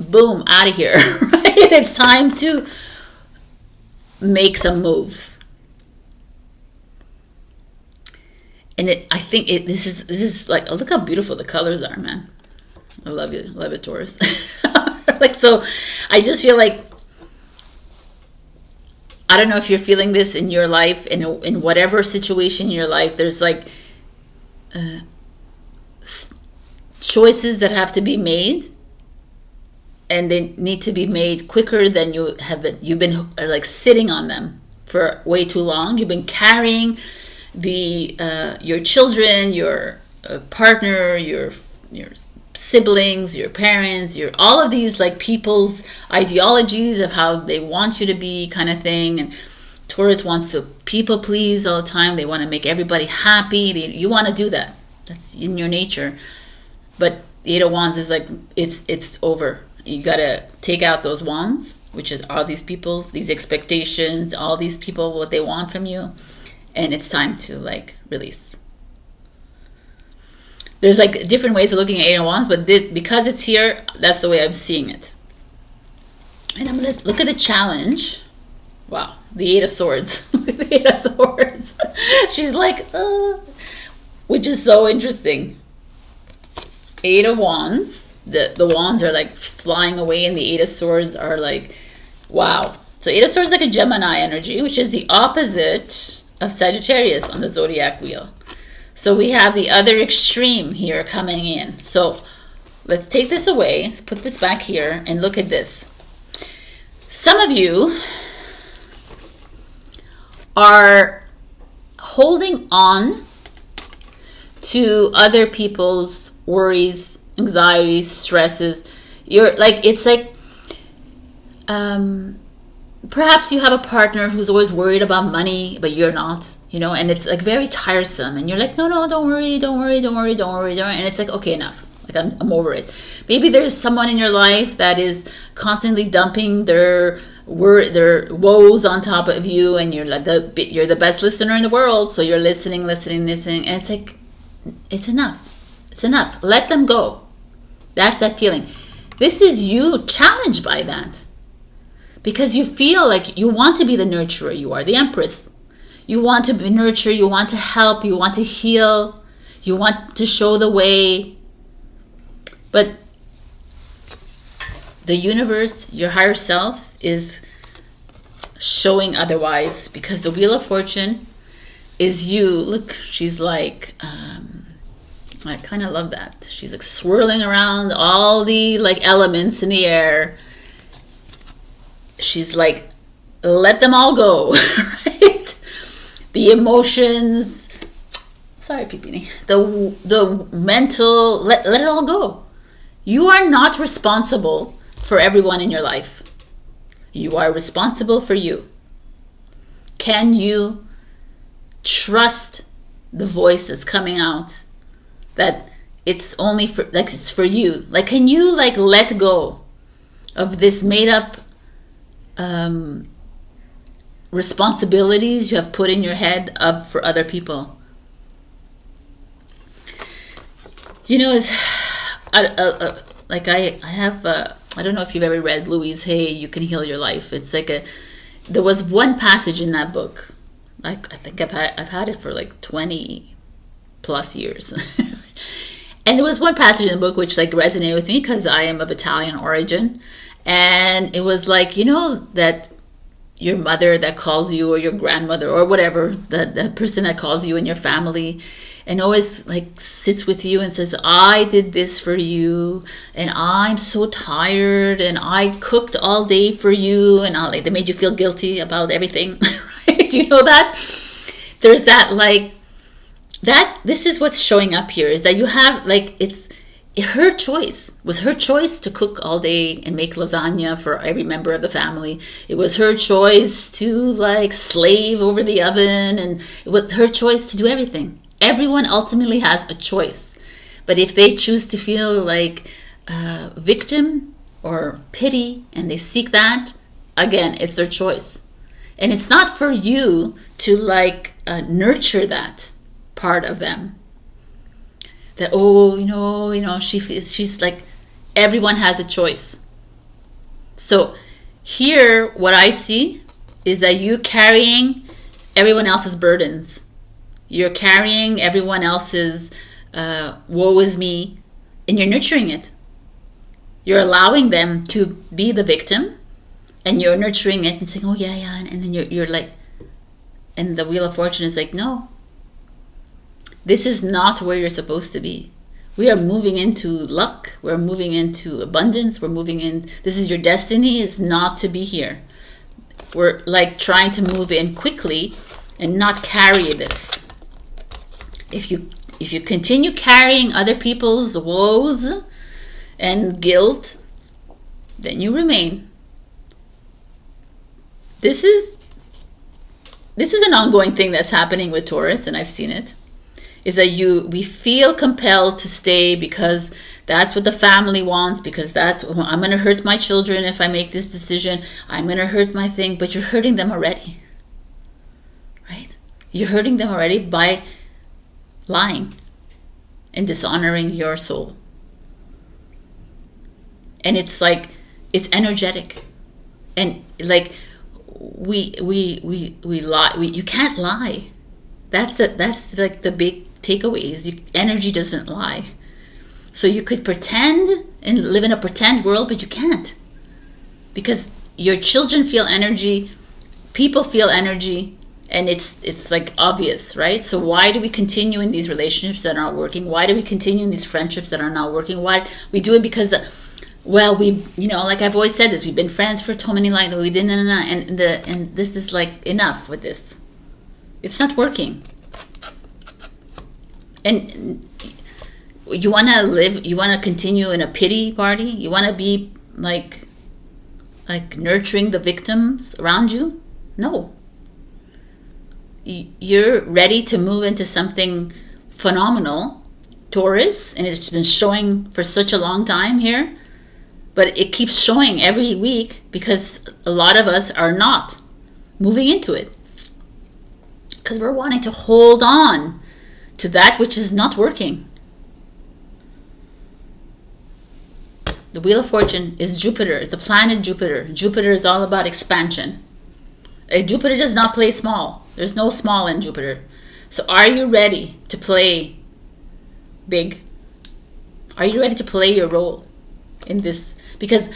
[SPEAKER 1] boom, out of here. Right? It's time to make some moves. And I think this is like, oh, look how beautiful the colors are, man. I love it, Taurus. Like, so I just feel like, I don't know if you're feeling this in your life, in whatever situation in your life, there's like choices that have to be made, and they need to be made quicker than you have been. You've been like sitting on them for way too long. You've been carrying your children, your partner, your siblings, your parents, all of these like people's ideologies of how they want you to be, kind of thing. And Taurus wants to people please all the time. They want to make everybody happy. You want to do that. That's in your nature. But the Eight of Wands is like, it's over. You got to take out those wands, which is all these people's, these expectations, all these people, what they want from you. And it's time to like release. There's like different ways of looking at Eight of Wands, but because it's here, that's the way I'm seeing it. And I'm going to look at the challenge. Wow, the Eight of Swords. The Eight of Swords. She's like, which is so interesting. Eight of Wands. The wands are like flying away, and the Eight of Swords are like, wow. So Eight of Swords is like a Gemini energy, which is the opposite of Sagittarius on the zodiac wheel. So we have the other extreme here coming in. So let's take this away. Let's put this back here and look at this. Some of you are holding on to other people's worries, anxieties, stresses. You're like, it's like, perhaps you have a partner who's always worried about money, but you're not, and it's like very tiresome. And you're like, no, don't worry. And it's like, okay, enough. Like, I'm over it. Maybe there's someone in your life that is constantly dumping their woes on top of you, and you're like you're the best listener in the world. So you're listening. And it's like, it's enough. Let them go. That's that feeling. This is you challenged by that. Because you feel like you want to be the nurturer. You are the Empress. You want to nurture. You want to help. You want to heal. You want to show the way. But the universe, your higher self, is showing otherwise. Because the Wheel of Fortune is you. Look, she's like, I kind of love that. She's like swirling around all the like elements in the air. She's like, let them all go, right? The emotions, sorry, Pipini, the mental, let it all go. You are not responsible for everyone in your life. You are responsible for you. Can you trust the voice that's coming out, that it's only for, like, it's for you? Like, can you like let go of this made up responsibilities you have put in your head for other people? It's like I have I don't know if you've ever read Louise Hay, You Can Heal Your Life. It's like there was one passage in that book, I think I've had it for like 20 plus years. And there was one passage in the book which like resonated with me because I am of Italian origin. And it was like, that your mother that calls you, or your grandmother, or whatever, the person that calls you in your family, and always like sits with you and says, I did this for you, and I'm so tired, and I cooked all day for you, and all, like, they made you feel guilty about everything. Right? Do you know that? There's that, like, that, this is what's showing up here, is that you have, like, it's her choice. It was her choice to cook all day and make lasagna for every member of the family. It was her choice to, like, slave over the oven, and it was her choice to do everything. Everyone ultimately has a choice. But if they choose to feel like victim or pity, and they seek that, again, it's their choice. And it's not for you to, like, nurture that part of them. That, oh, she's like, everyone has a choice. So here, what I see is that you carrying everyone else's burdens. You're carrying everyone else's woe is me, and you're nurturing it. You're allowing them to be the victim, and you're nurturing it and saying, oh, yeah, and then you're like, and the Wheel of Fortune is like, no. This is not where you're supposed to be. We are moving into luck. We're moving into abundance. We're moving in. This is your destiny, is not to be here. We're like trying to move in quickly and not carry this. If you continue carrying other people's woes and guilt, then you remain. This is an ongoing thing that's happening with Taurus, and I've seen it. Is that we feel compelled to stay because that's what the family wants, because I'm going to hurt my children if I make this decision. I'm going to hurt my thing, but you're hurting them already. Right? You're hurting them already by lying and dishonoring your soul. And it's like, it's energetic. And like, we lie. You can't lie. That's like the big takeaways. Energy doesn't lie. So you could pretend and live in a pretend world, but you can't, because your children feel energy, people feel energy, and it's like obvious, right? So why do we continue in these relationships that aren't working? Why do we continue in these friendships that are not working? Why we do it? Because like I've always said this, we've been friends for so many lives, we didn't, and this is like, enough with this. It's not working. And you want to continue in a pity party? You want to be like nurturing the victims around you? No. You're ready to move into something phenomenal, Taurus, and it's been showing for such a long time here, but it keeps showing every week because a lot of us are not moving into it. Because we're wanting to hold on to that which is not working. The Wheel of Fortune is Jupiter. It's the planet Jupiter. Jupiter is all about expansion. Jupiter does not play small. There's no small in Jupiter. So are you ready to play big? Are you ready to play your role in this? Because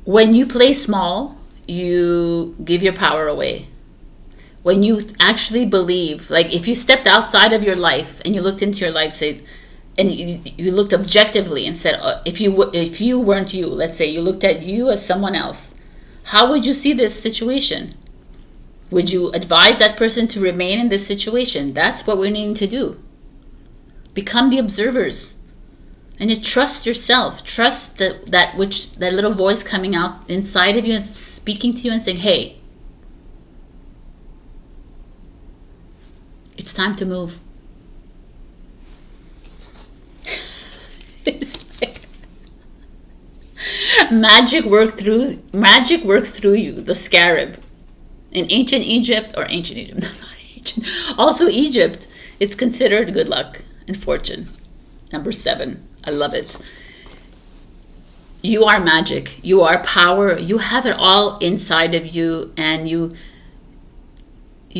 [SPEAKER 1] when you play small, you give your power away. When you actually believe, like if you stepped outside of your life and you looked into your life, and you looked objectively and said, if you weren't you, let's say you looked at you as someone else, how would you see this situation? Would you advise that person to remain in this situation? That's what we're needing to do. Become the observers. And you trust yourself. Trust that little voice coming out inside of you and speaking to you and saying, hey, it's time to move. Magic works through you, the scarab. In ancient Egypt, also Egypt, it's considered good luck and fortune. Number 7. I love it. You are magic. You are power. You have it all inside of you, and you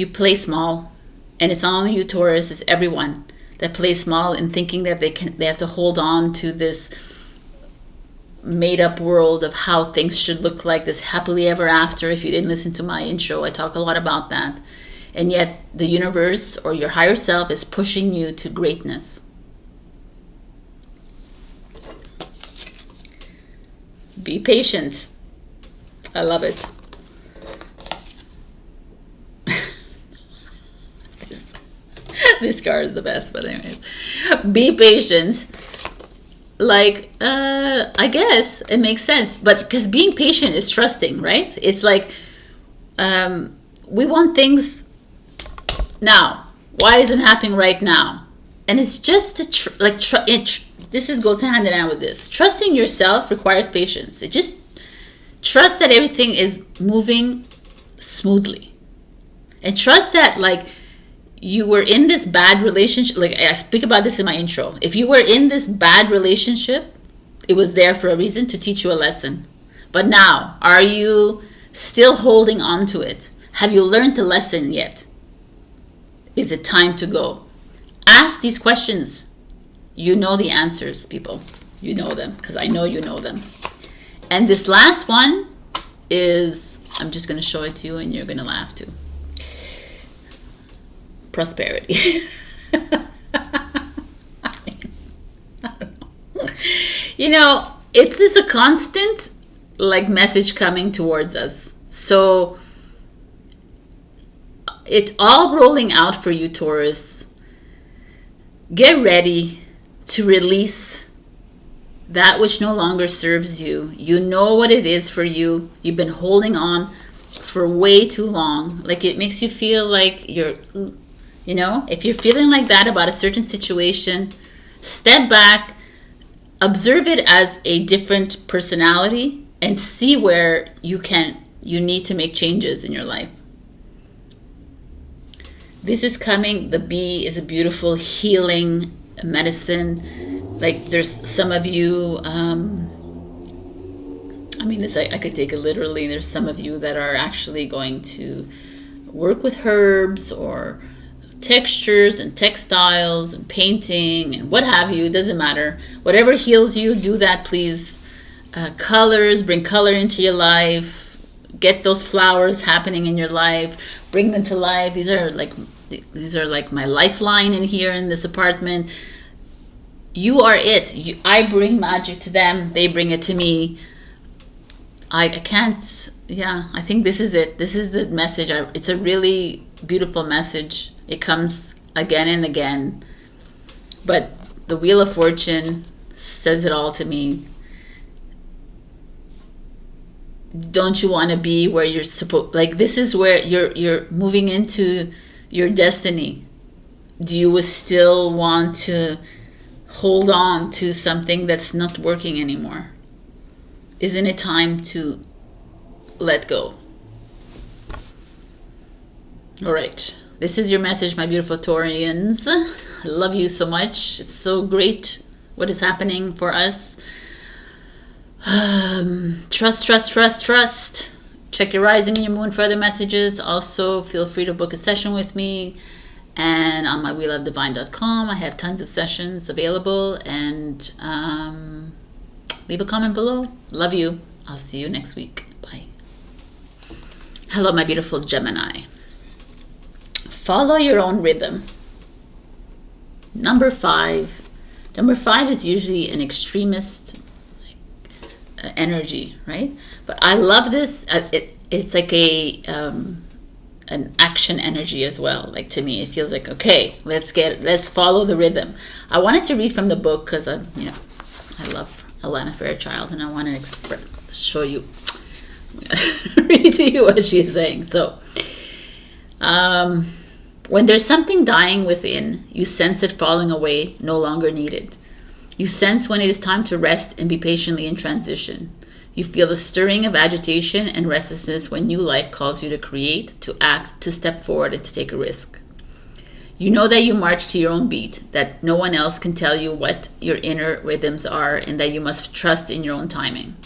[SPEAKER 1] play small. And it's not only you, Taurus, it's everyone that plays small and thinking that they have to hold on to this made up world of how things should look like, this happily ever after. If you didn't listen to my intro, I talk a lot about that. And yet the universe or your higher self is pushing you to greatness. Be patient. I love it. This card is the best, but anyways. Be patient. Like, I guess it makes sense. But because being patient is trusting, right? It's like, we want things now. Why isn't it happening right now? And it's just goes hand in hand with this. Trusting yourself requires patience. It just trust that everything is moving smoothly. And trust that, like, you were in this bad relationship, like I speak about this in my intro. If you were in this bad relationship, it was there for a reason, to teach you a lesson. But now, are you still holding on to it? Have you learned the lesson yet? Is it time to go? Ask these questions. You know the answers, people. You know them, because I know you know them. And this last one is, I'm just going to show it to you and you're going to laugh too. Prosperity. I don't know. You know, it is a constant like message coming towards us. So it's all rolling out for you, Taurus. Get ready to release that which no longer serves you. You know what it is for you. You've been holding on for way too long. Like, it makes you feel like you're, you know, if you're feeling like that about a certain situation, step back, observe it as a different personality, and see where you need to make changes in your life. This is coming. The bee is a beautiful healing medicine. Like, there's some of you, I mean, this I could take it literally. There's some of you that are actually going to work with herbs or textures and textiles and painting and what have you. It doesn't matter. Whatever heals you, do that, please. Colors, bring color into your life. Get those flowers happening in your life. Bring them to life. These are like my lifeline in here in this apartment. You are it. I bring magic to them. They bring it to me. I can't. Yeah, I think this is it. This is the message. It's a really beautiful message. It comes again and again. But the Wheel of Fortune says it all to me. Don't you want to be where you're supposed? Like, this is where you're moving into your destiny. Do you still want to hold on to something that's not working anymore? Isn't it time to let go? All right. This is your message, my beautiful Taurians. I love you so much. It's so great what is happening for us. Trust, trust, trust, trust. Check your rising and your moon for other messages. Also, feel free to book a session with me. And on my wheelofdivine.com, I have tons of sessions available. And leave a comment below. Love you. I'll see you next week. Bye. Hello, my beautiful Gemini. Follow your own rhythm. Number 5. Number 5 is usually an extremist energy, right? But I love this. It's like an action energy as well. Like, to me, it feels like, okay, let's follow the rhythm. I wanted to read from the book because I love Alana Fairchild, and I want to show you, read to you what she's saying. So, when there's something dying within, you sense it falling away, no longer needed. You sense when it is time to rest and be patiently in transition. You feel the stirring of agitation and restlessness when new life calls you to create, to act, to step forward, and to take a risk. You know that you march to your own beat, that no one else can tell you what your inner rhythms are, and that you must trust in your own timing.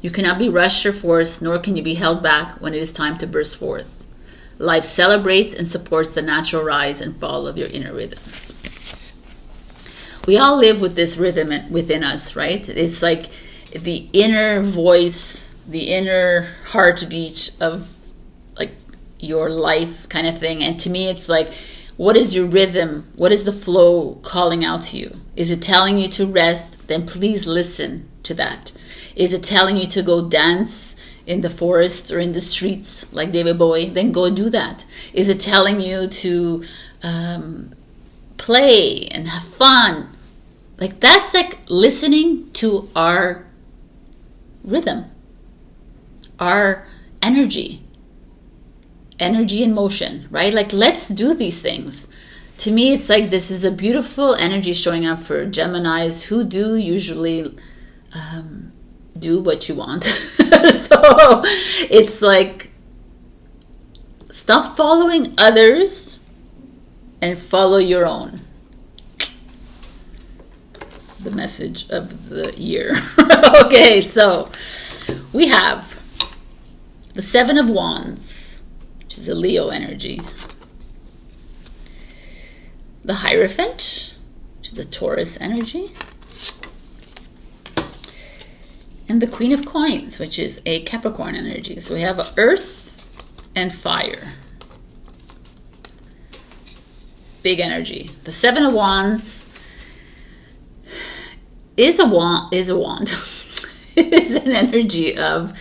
[SPEAKER 1] You cannot be rushed or forced, nor can you be held back when it is time to burst forth. Life celebrates and supports the natural rise and fall of your inner rhythms. We all live with this rhythm within us, right? It's like, the inner voice, the inner heartbeat of like your life kind of thing. And to me, it's like, what is your rhythm? What is the flow calling out to you? Is it telling you to rest? Then please listen to that. Is it telling you to go dance in the forest or in the streets like David Bowie? Then go do that. Is it telling you to play and have fun? Like, that's like listening to our rhythm, our energy in motion, right? Like, let's do these things. To me, it's like this is a beautiful energy showing up for Geminis who do usually do what you want. So it's like, stop following others and follow your own. The message of the year. Okay, so we have the Seven of Wands, which is a Leo energy. The Hierophant, which is a Taurus energy. And the Queen of Coins, which is a Capricorn energy. So we have Earth and Fire. Big energy. The Seven of Wands is a wand. It's an energy of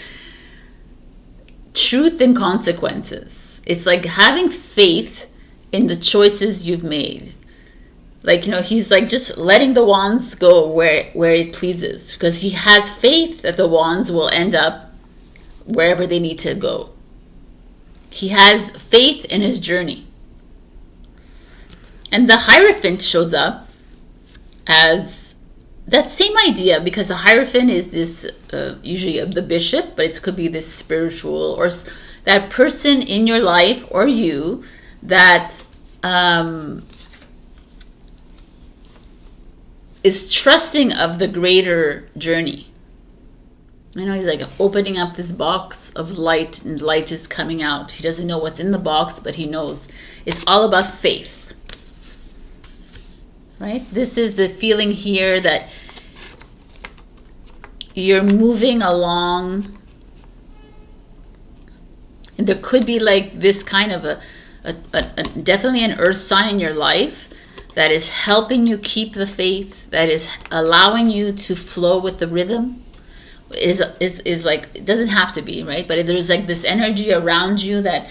[SPEAKER 1] truth and consequences. It's like having faith in the choices you've made. Like, you know, he's like just letting the wands go where it pleases, because he has faith that the wands will end up wherever they need to go. He has faith in his journey. And the Hierophant shows up as that same idea, because the Hierophant is this usually of the bishop, but it could be this spiritual or that person in your life or you that is trusting of the greater journey. You know, he's like opening up this box of light, and light is coming out. He doesn't know what's in the box, but he knows. It's all about faith. Right? This is the feeling here that you're moving along. And there could be like this kind of a definitely an earth sign in your life that is helping you keep the faith, that is allowing you to flow with the rhythm. Is like, it doesn't have to be, right? But there's like this energy around you that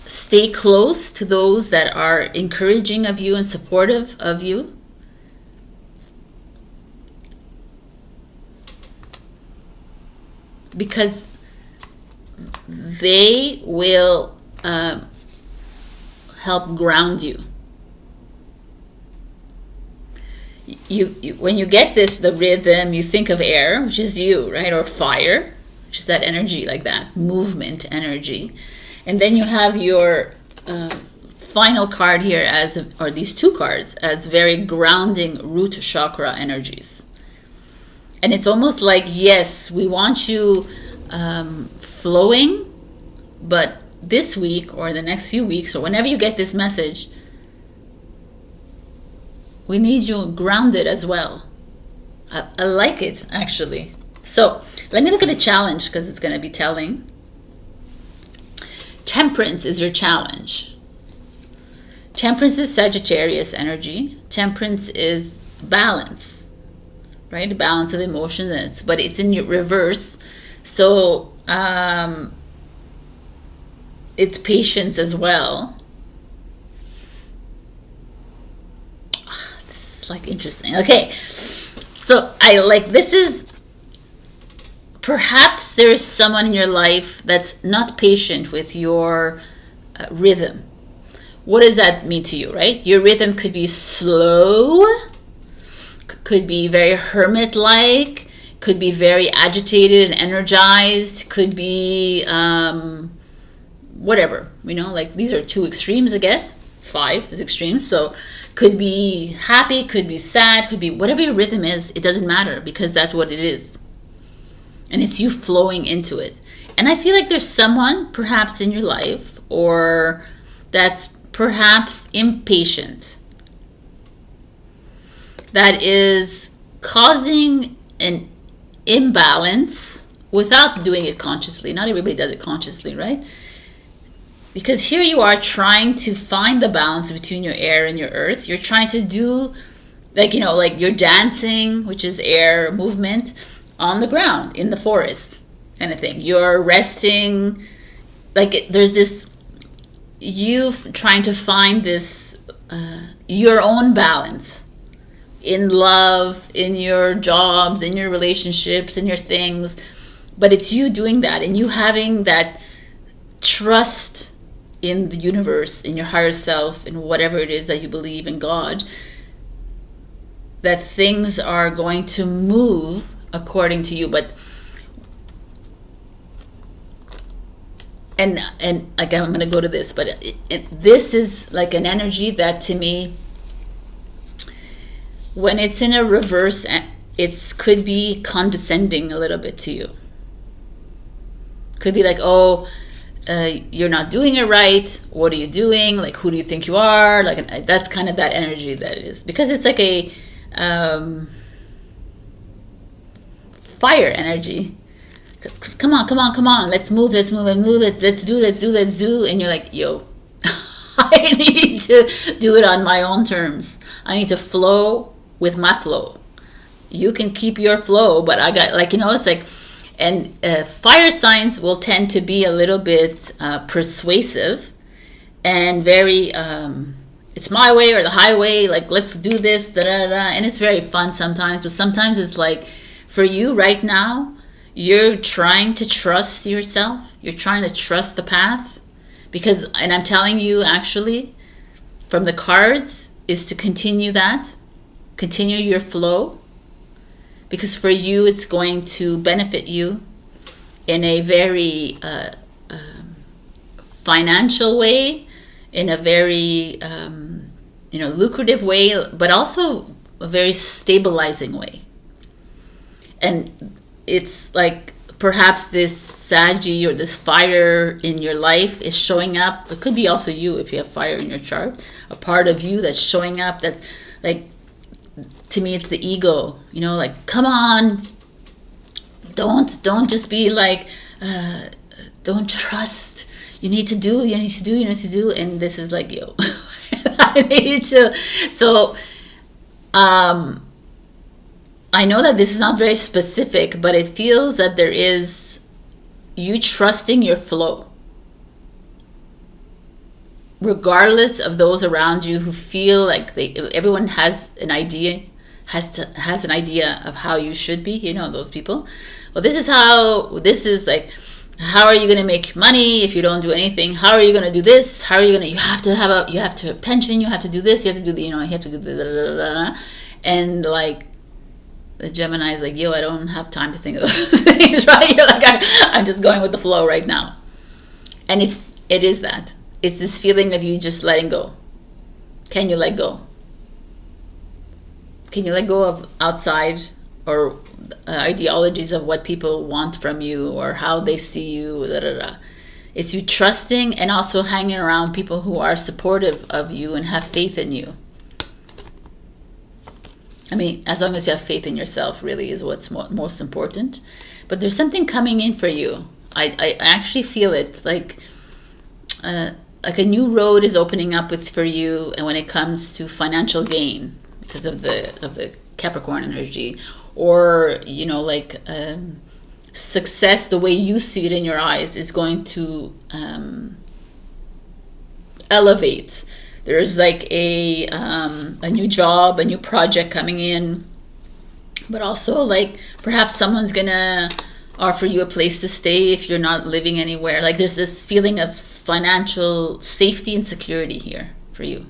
[SPEAKER 1] stay close to those that are encouraging of you and supportive of you. Because they will help ground you. You when you get this, the rhythm, you think of air, which is you, right? Or fire, which is that energy, like that movement energy. And then you have your final card here or these two cards as very grounding root chakra energies. And it's almost like, yes, we want you flowing, but this week or the next few weeks or whenever you get this message, we need you grounded as well. I like it, actually. So let me look at the challenge, because it's going to be telling. Temperance is your challenge. Temperance is Sagittarius energy. Temperance is balance, right? The balance of emotions, but it's in your reverse. So it's patience as well. This is like interesting. Okay, so I like, this is, perhaps there is someone in your life that's not patient with your rhythm. What does that mean to you, right? Your rhythm could be slow, could be very hermit-like, could be very agitated and energized, could be whatever, you know, like these are two extremes, I guess. 5 is extremes. So could be happy, could be sad, could be whatever your rhythm is. It doesn't matter, because that's what it is. And it's you flowing into it. And I feel like there's someone perhaps in your life or that's perhaps impatient, that is causing an imbalance without doing it consciously. Not everybody does it consciously, right? Because here you are trying to find the balance between your air and your earth. You're trying to do, like, you know, like you're dancing, which is air movement, on the ground, in the forest, kind of thing. You're resting, like there's this, you trying to find this, your own balance in love, in your jobs, in your relationships, in your things. But it's you doing that, and you having that trust in the universe, in your higher self, in whatever it is that you believe in, God, that things are going to move according to you. But and like, I'm going to go to this, but this is like an energy that, to me, when it's in a reverse, it could be condescending a little bit to you. Could be like, oh, you're not doing it right. What are you doing? Like, who do you think you are? Like, that's kind of that energy that it is, because it's like a fire energy. Come on, let's move, let's do, and you're like, yo, I need to do it on my own terms. I need to flow with my flow. You can keep your flow, but I got, like, you know, it's like, and fire signs will tend to be a little bit persuasive and very, it's my way or the highway, like, let's do this, and it's very fun sometimes, but sometimes it's like, for you right now, you're trying to trust yourself, you're trying to trust the path, because, and I'm telling you, actually, from the cards, is to continue your flow, because for you, it's going to benefit you in a very financial way, in a very lucrative way, but also a very stabilizing way. And it's like, perhaps this Saggy or this fire in your life is showing up. It could be also you, if you have fire in your chart, a part of you that's showing up, that's like, to me, it's the ego, you know, like, come on, don't just be like, don't trust, you need to do, and this is like, yo, I need to, so, I know that this is not very specific, but it feels that there is you trusting your flow, regardless of those around you who feel like everyone has an idea, has an idea of how you should be, you know, those people. Well, this is like, how are you going to make money if you don't do anything? How are you going to do this? How are you going to, you have to have pension, you have to do this, you have to do the, you have to do the, and like, the Gemini is like, yo, I don't have time to think of those things, right? You're like, I'm just going with the flow right now. And it is that. It's this feeling of you just letting go. Can you let go? Can you let go of outside or ideologies of what people want from you or how they see you? It's you trusting and also hanging around people who are supportive of you and have faith in you. I mean, as long as you have faith in yourself, really, is what's most important. But there's something coming in for you. I actually feel it, like a new road is opening up for you, and when it comes to financial gain, because of the Capricorn energy, or like success, the way you see it in your eyes, is going to elevate. There's like a new job, a new project coming in, but also like perhaps someone's gonna offer you a place to stay if you're not living anywhere. Like there's this feeling of financial safety and security here for you.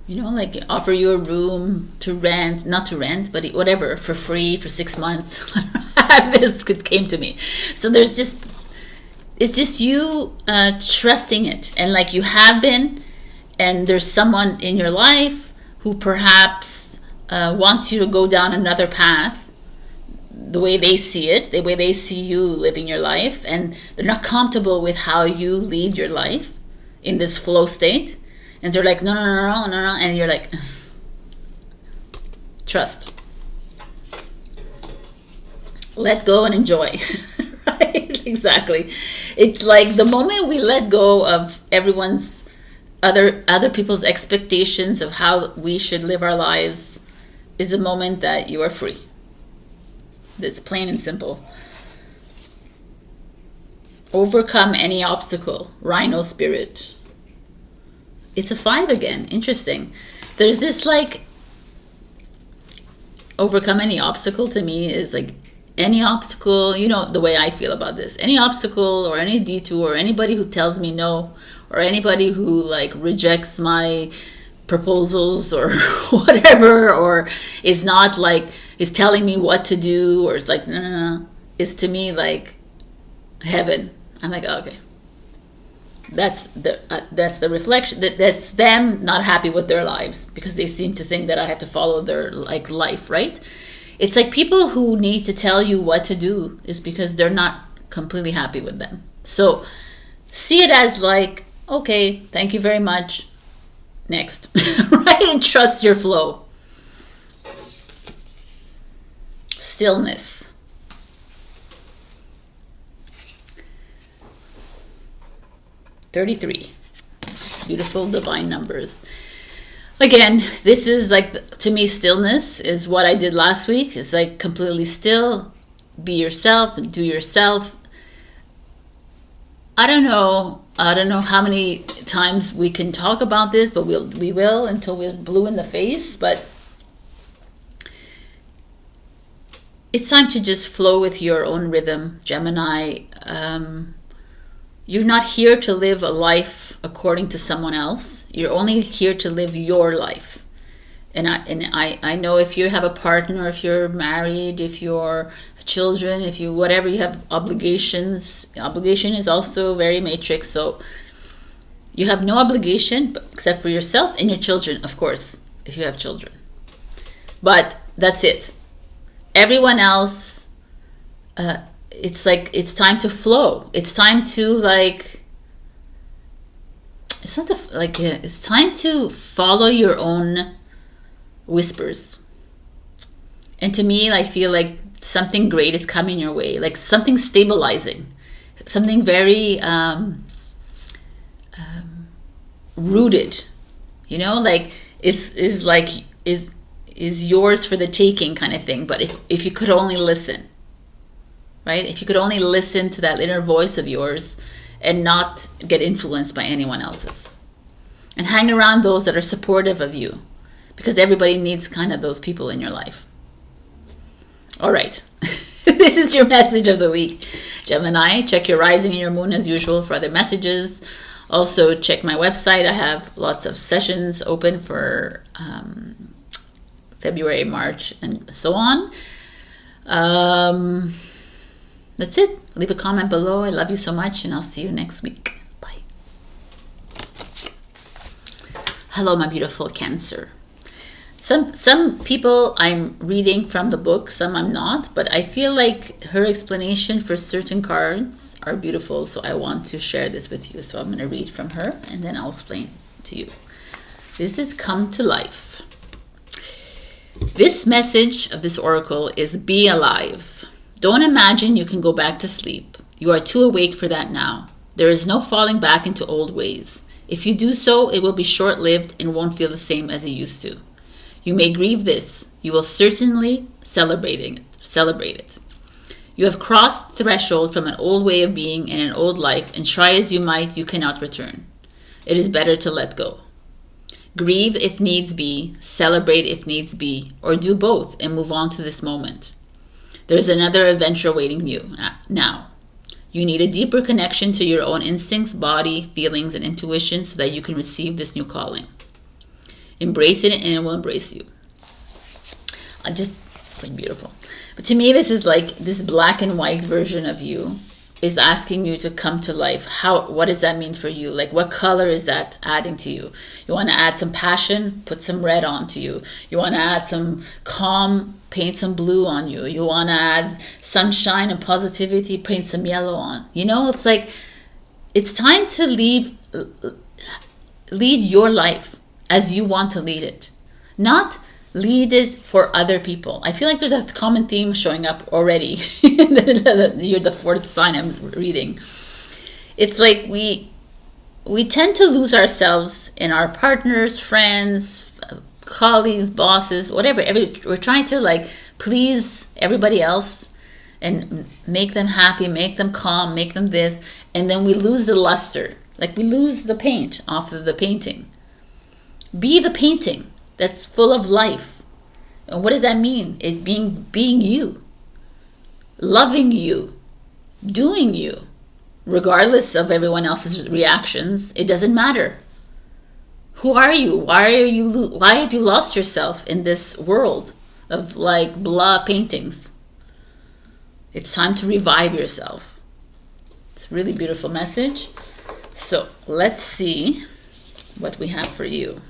[SPEAKER 1] Like offer you a room to rent, not to rent, but whatever, for free for 6 months. This came to me. So it's just you trusting it, and like you have been. And there's someone in your life who perhaps wants you to go down another path, the way they see it, the way they see you living your life, and they're not comfortable with how you lead your life in this flow state, and they're like, no, and you're like, trust. let go and enjoy. Right? Exactly. It's like the moment we let go of everyone's other people's expectations of how we should live our lives is the moment that you are free. It's plain and simple. Overcome any obstacle. Rhino spirit. It's a 5 again. Interesting. There's this like overcome any obstacle to me is like any obstacle, you know the way I feel about this. Any obstacle or any detour or anybody who tells me no or anybody who like rejects my proposals or whatever, or is not like, is telling me what to do, or is like, no, is to me like heaven. I'm like, oh, okay. That's the reflection. That's them not happy with their lives because they seem to think that I have to follow their like life, right? It's like people who need to tell you what to do is because they're not completely happy with them. So see it as like, okay, thank you very much. Next, right? And trust your flow. Stillness. $33. Beautiful divine numbers. Again, this is like, to me, stillness is what I did last week. It's like completely still, be yourself, do yourself. I don't know how many times we can talk about this, but we will until we're blue in the face. But it's time to just flow with your own rhythm, Gemini. You're not here to live a life according to someone else. You're only here to live your life. And I know if you have a partner, if you're married, if you're children, if you whatever, you have obligations. Obligation is also very matrix. So you have no obligation except for yourself and your children, of course, if you have children. But that's it. Everyone else, it's like, it's time to flow. It's time to like, it's not like, it's time to follow your own whispers. And to me, I feel like something great is coming your way, like something stabilizing, something very rooted, you know, like is yours for the taking kind of thing. But if you could only listen, right? If you could only listen to that inner voice of yours and not get influenced by anyone else's, and hang around those that are supportive of you, because everybody needs kind of those people in your life. All right. This is your message of the week, Gemini. Check your rising and your moon as usual for other messages. Also, check my website. I have lots of sessions open for February, March, and so on. That's it. Leave a comment below. I love you so much, and I'll see you next week. Bye. Hello, my beautiful Cancer. Some people I'm reading from the book, some I'm not, but I feel like her explanation for certain cards are beautiful, so I want to share this with you. So I'm going to read from her, and then I'll explain to you. This is Come to Life. This message of this oracle is be alive. Don't imagine you can go back to sleep. You are too awake for that now. There is no falling back into old ways. If you do so, it will be short-lived and won't feel the same as it used to. You may grieve this. You will certainly celebrate it. You have crossed the threshold from an old way of being and an old life, and try as you might, you cannot return. It is better to let go. Grieve if needs be, celebrate if needs be, or do both and move on to this moment. There is another adventure awaiting you now. You need a deeper connection to your own instincts, body, feelings, and intuition so that you can receive this new calling. Embrace it and it will embrace you. It's like beautiful. But to me, this is like this black and white version of you is asking you to come to life. What does that mean for you? Like, what color is that adding to you? You want to add some passion? Put some red onto you. You want to add some calm? Paint some blue on you. You want to add sunshine and positivity? Paint some yellow on. You know, it's like, it's time to lead your life as you want to lead it. Not Lead it for other people. I feel like there's a common theme showing up already. You're the fourth sign I'm reading. It's like we tend to lose ourselves in our partners, friends, colleagues, bosses, whatever. We're trying to like please everybody else and make them happy, make them calm, make them this, and then we lose the luster. Like we lose the paint off of the painting. Be the painting that's full of life. And what does that mean? It's being you, loving you, doing you, regardless of everyone else's reactions. It doesn't matter. Who are you? Why have you lost yourself in this world of like blah paintings? It's time to revive yourself. It's a really beautiful message. So let's see what we have for you.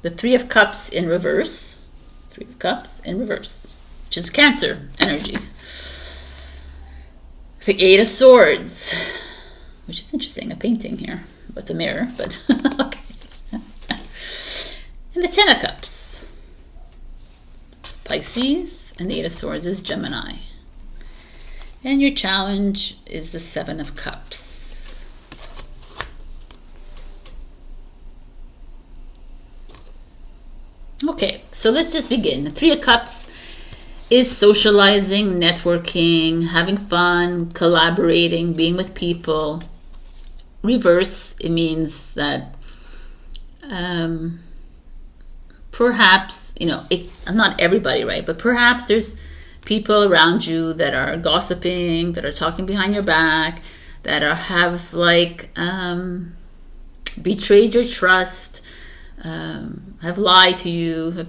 [SPEAKER 1] The Three of Cups in reverse. Three of Cups in reverse, which is Cancer energy. The Eight of Swords, which is interesting, a painting here. It's a mirror, but okay. And the Ten of Cups. It's Pisces, and the Eight of Swords is Gemini. And your challenge is the Seven of Cups. Okay, so let's just begin. The Three of Cups is socializing, networking, having fun, collaborating, being with people. Reverse, it means that perhaps, not everybody, right? But perhaps there's people around you that are gossiping, that are talking behind your back, that have betrayed your trust, have lied to you, have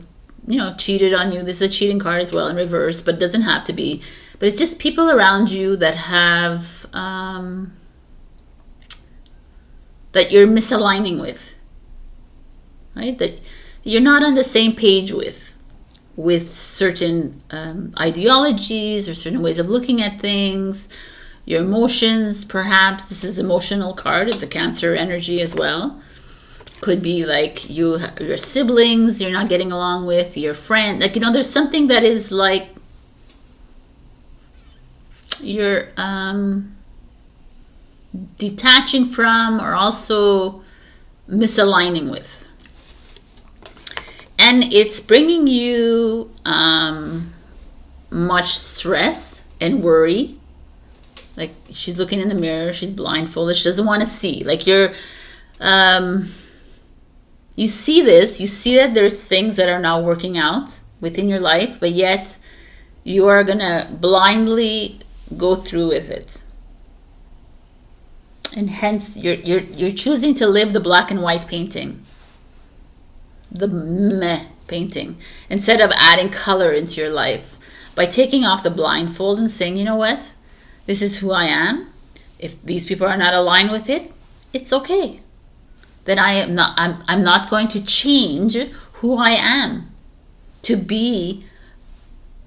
[SPEAKER 1] cheated on you. This is a cheating card as well in reverse, but it doesn't have to be. But it's just people around you that have that you're misaligning with, right? That you're not on the same page with certain ideologies or certain ways of looking at things. Your emotions, perhaps. This is emotional card. It's a Cancer energy as well. Could be like your siblings you're not getting along with, your friend. There's something that is like you're detaching from or also misaligning with. And it's bringing you much stress and worry. Like she's looking in the mirror, she's blindfolded, she doesn't want to see. Like you're you see this, you see that there's things that are not working out within your life, but yet you are going to blindly go through with it. And hence you're choosing to live the black and white painting. The meh painting. Instead of adding color into your life. By taking off the blindfold and saying, you know what? This is who I am. If these people are not aligned with it, it's okay. Then I'm not going to change who I am to be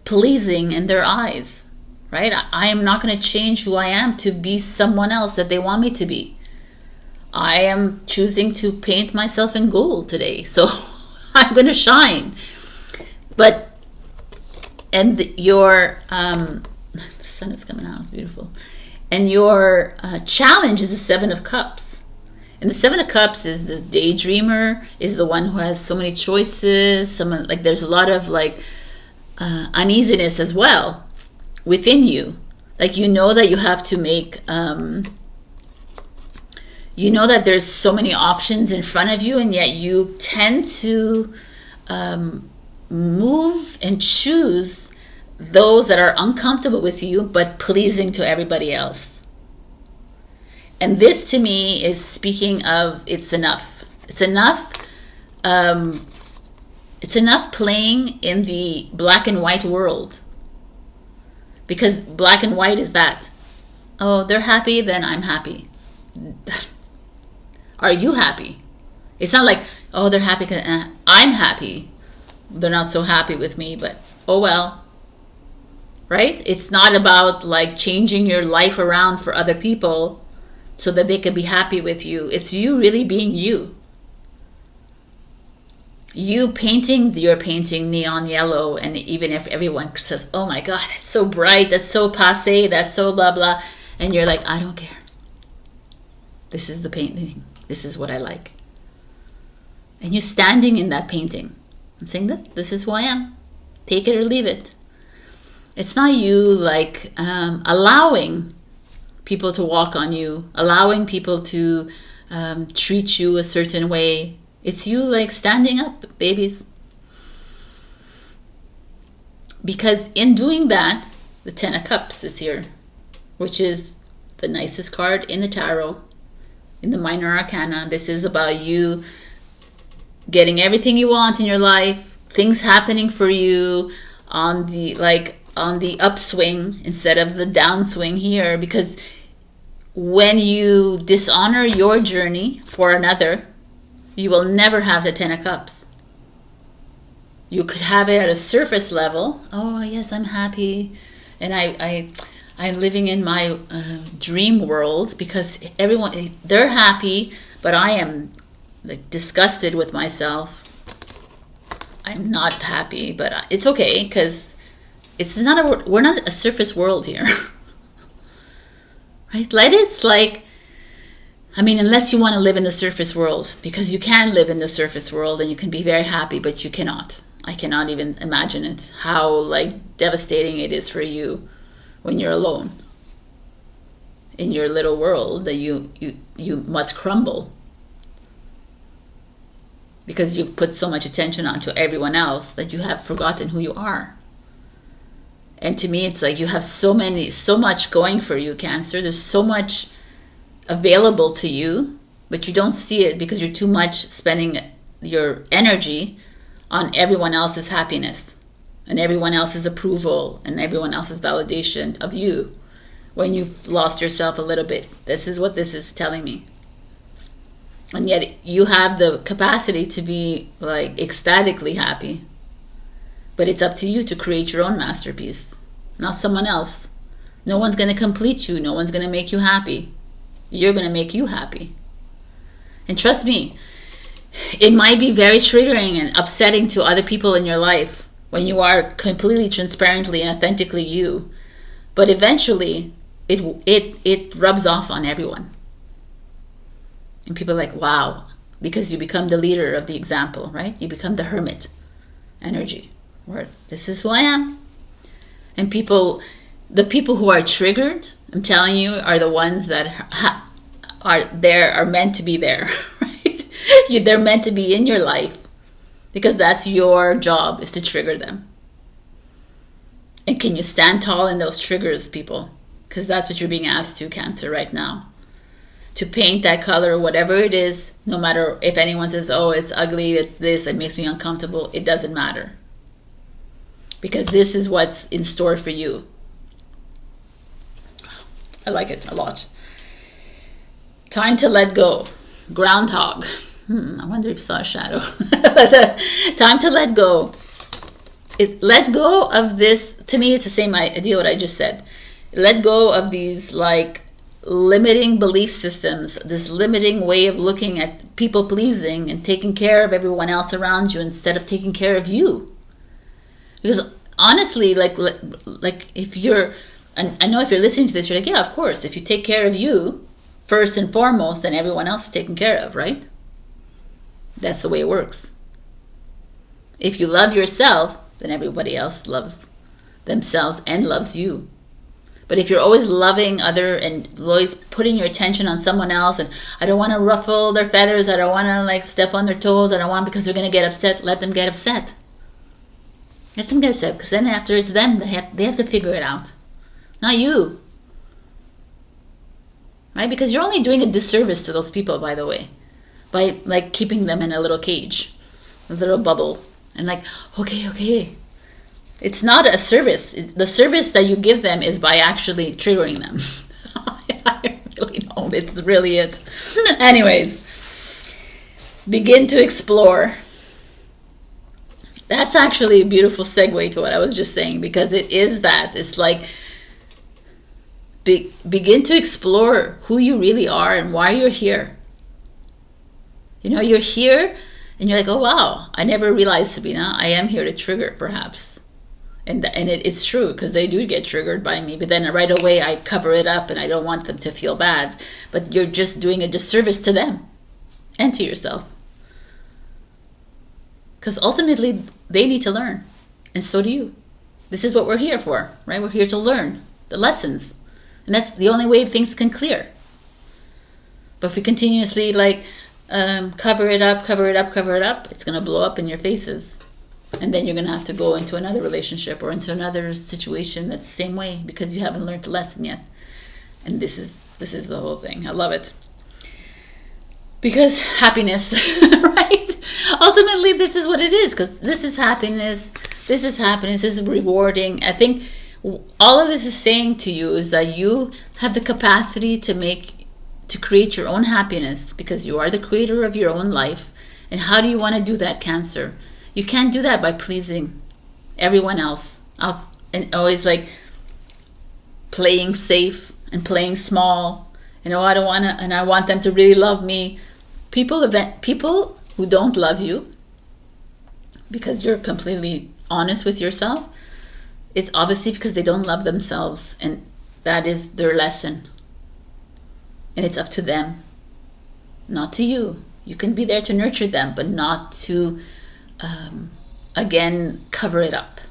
[SPEAKER 1] pleasing in their eyes, right? I am not going to change who I am to be someone else that they want me to be. I am choosing to paint myself in gold today, so I'm going to shine. The sun is coming out, it's beautiful. And your challenge is the Seven of Cups. And the Seven of Cups is the daydreamer, is the one who has so many choices. There's a lot of uneasiness as well within you. Like that you have to make, that there's so many options in front of you, and yet you tend to move and choose those that are uncomfortable with you, but pleasing to everybody else. And this to me is speaking of it's enough. It's enough. It's enough playing in the black and white world. Because black and white is that. Oh, they're happy, then I'm happy. Are you happy? It's not like, oh, they're happy because I'm happy. They're not so happy with me, but oh well. Right? It's not about changing your life around for other people so that they can be happy with you. It's you really being you. you painting your painting neon yellow, and even if everyone says, oh my god, that's so bright, that's so passé, that's so blah blah, and you're like, I don't care, this is the painting, this is what I like, and you're standing in that painting and saying, this is who I am, take it or leave it. It's not you like allowing people to walk on you, allowing people to treat you a certain way. It's you like standing up, babies. Because in doing that, the Ten of Cups is here, which is the nicest card in the tarot, in the minor arcana. This is about you getting everything you want in your life, things happening for you on the upswing instead of the downswing here. Because when you dishonor your journey for another, you will never have the Ten of Cups. You could have it at a surface level. Oh yes, I'm happy, and I'm living in my dream world because everyone, they're happy, but I am like disgusted with myself. I'm not happy, but it's okay because it's not we're not a surface world here. Right? Let us like, I mean, unless you want to live in the surface world, because you can live in the surface world and you can be very happy, but you cannot. I cannot even imagine it, how like devastating it is for you when you're alone in your little world that you must crumble because you've put so much attention onto everyone else that you have forgotten who you are. And to me, it's like you have so much going for you, Cancer. There's so much available to you, but you don't see it because you're too much spending your energy on everyone else's happiness and everyone else's approval and everyone else's validation of you when you've lost yourself a little bit. This is what this is telling me. And yet you have the capacity to be like ecstatically happy, but it's up to you to create your own masterpiece, not someone else. No one's going to complete you. No one's going to make you happy. You're going to make you happy. And trust me, it might be very triggering and upsetting to other people in your life when you are completely transparently and authentically you. But eventually, it rubs off on everyone. And people are like, wow, because you become the leader of the example, right? You become the hermit energy, where this is who I am. And the people who are triggered, I'm telling you, are the ones that are meant to be there, right? They're meant to be in your life because that's your job, is to trigger them. And can you stand tall in those triggers, people? Because that's what you're being asked to, Cancer, right now. To paint that color, whatever it is, no matter if anyone says, oh, it's ugly, it's this, it makes me uncomfortable, it doesn't matter. Because this is what's in store for you. I like it a lot. Time to let go. Groundhog. I wonder if you saw a shadow. Time to let go. Let go of this. To me, it's the same idea what I just said. Let go of these like limiting belief systems, this limiting way of looking at people pleasing and taking care of everyone else around you instead of taking care of you. Because honestly, like if you're, and I know if you're listening to this, you're like, yeah, of course. If you take care of you first and foremost, then everyone else is taken care of, right? That's the way it works. If you love yourself, then everybody else loves themselves and loves you. But if you're always loving other and always putting your attention on someone else, and I don't want to ruffle their feathers, I don't want to like step on their toes, I don't want because they're going to get upset, let them get upset. Let them get upset, because then after it's them, they have to figure it out. Not you. Right? Because you're only doing a disservice to those people, by the way. By like keeping them in a little cage, a little bubble. And like, okay. It's not a service. The service that you give them is by actually triggering them. I really know. It's really it. Anyways, begin to explore. That's actually a beautiful segue to what I was just saying, because it is that. It's like, begin to explore who you really are and why you're here. You know, you're here And you're like, oh wow, I never realized, Sabrina, I am here to trigger perhaps. And it's true, because they do get triggered by me, but then right away I cover it up and I don't want them to feel bad. But you're just doing a disservice to them and to yourself. Because ultimately they need to learn, and so do you. This is what we're here for, right? We're here to learn the lessons, and that's the only way things can clear. But if we continuously cover it up, it's going to blow up in your faces. And then you're going to have to go into another relationship or into another situation that's the same way, because you haven't learned the lesson yet. And this is the whole thing. I love it. Because happiness, right? Ultimately, this is what it is, because this is happiness. This is rewarding. I think all of this is saying to you is that you have the capacity to create your own happiness, because you are the creator of your own life. And how do you want to do that, Cancer? You can't do that by pleasing everyone else and always playing safe and playing small. I don't want to, and I want them to really love me. People who don't love you because you're completely honest with yourself, it's obviously because they don't love themselves, and that is their lesson. And it's up to them, not to you. You can be there to nurture them, but not to again cover it up.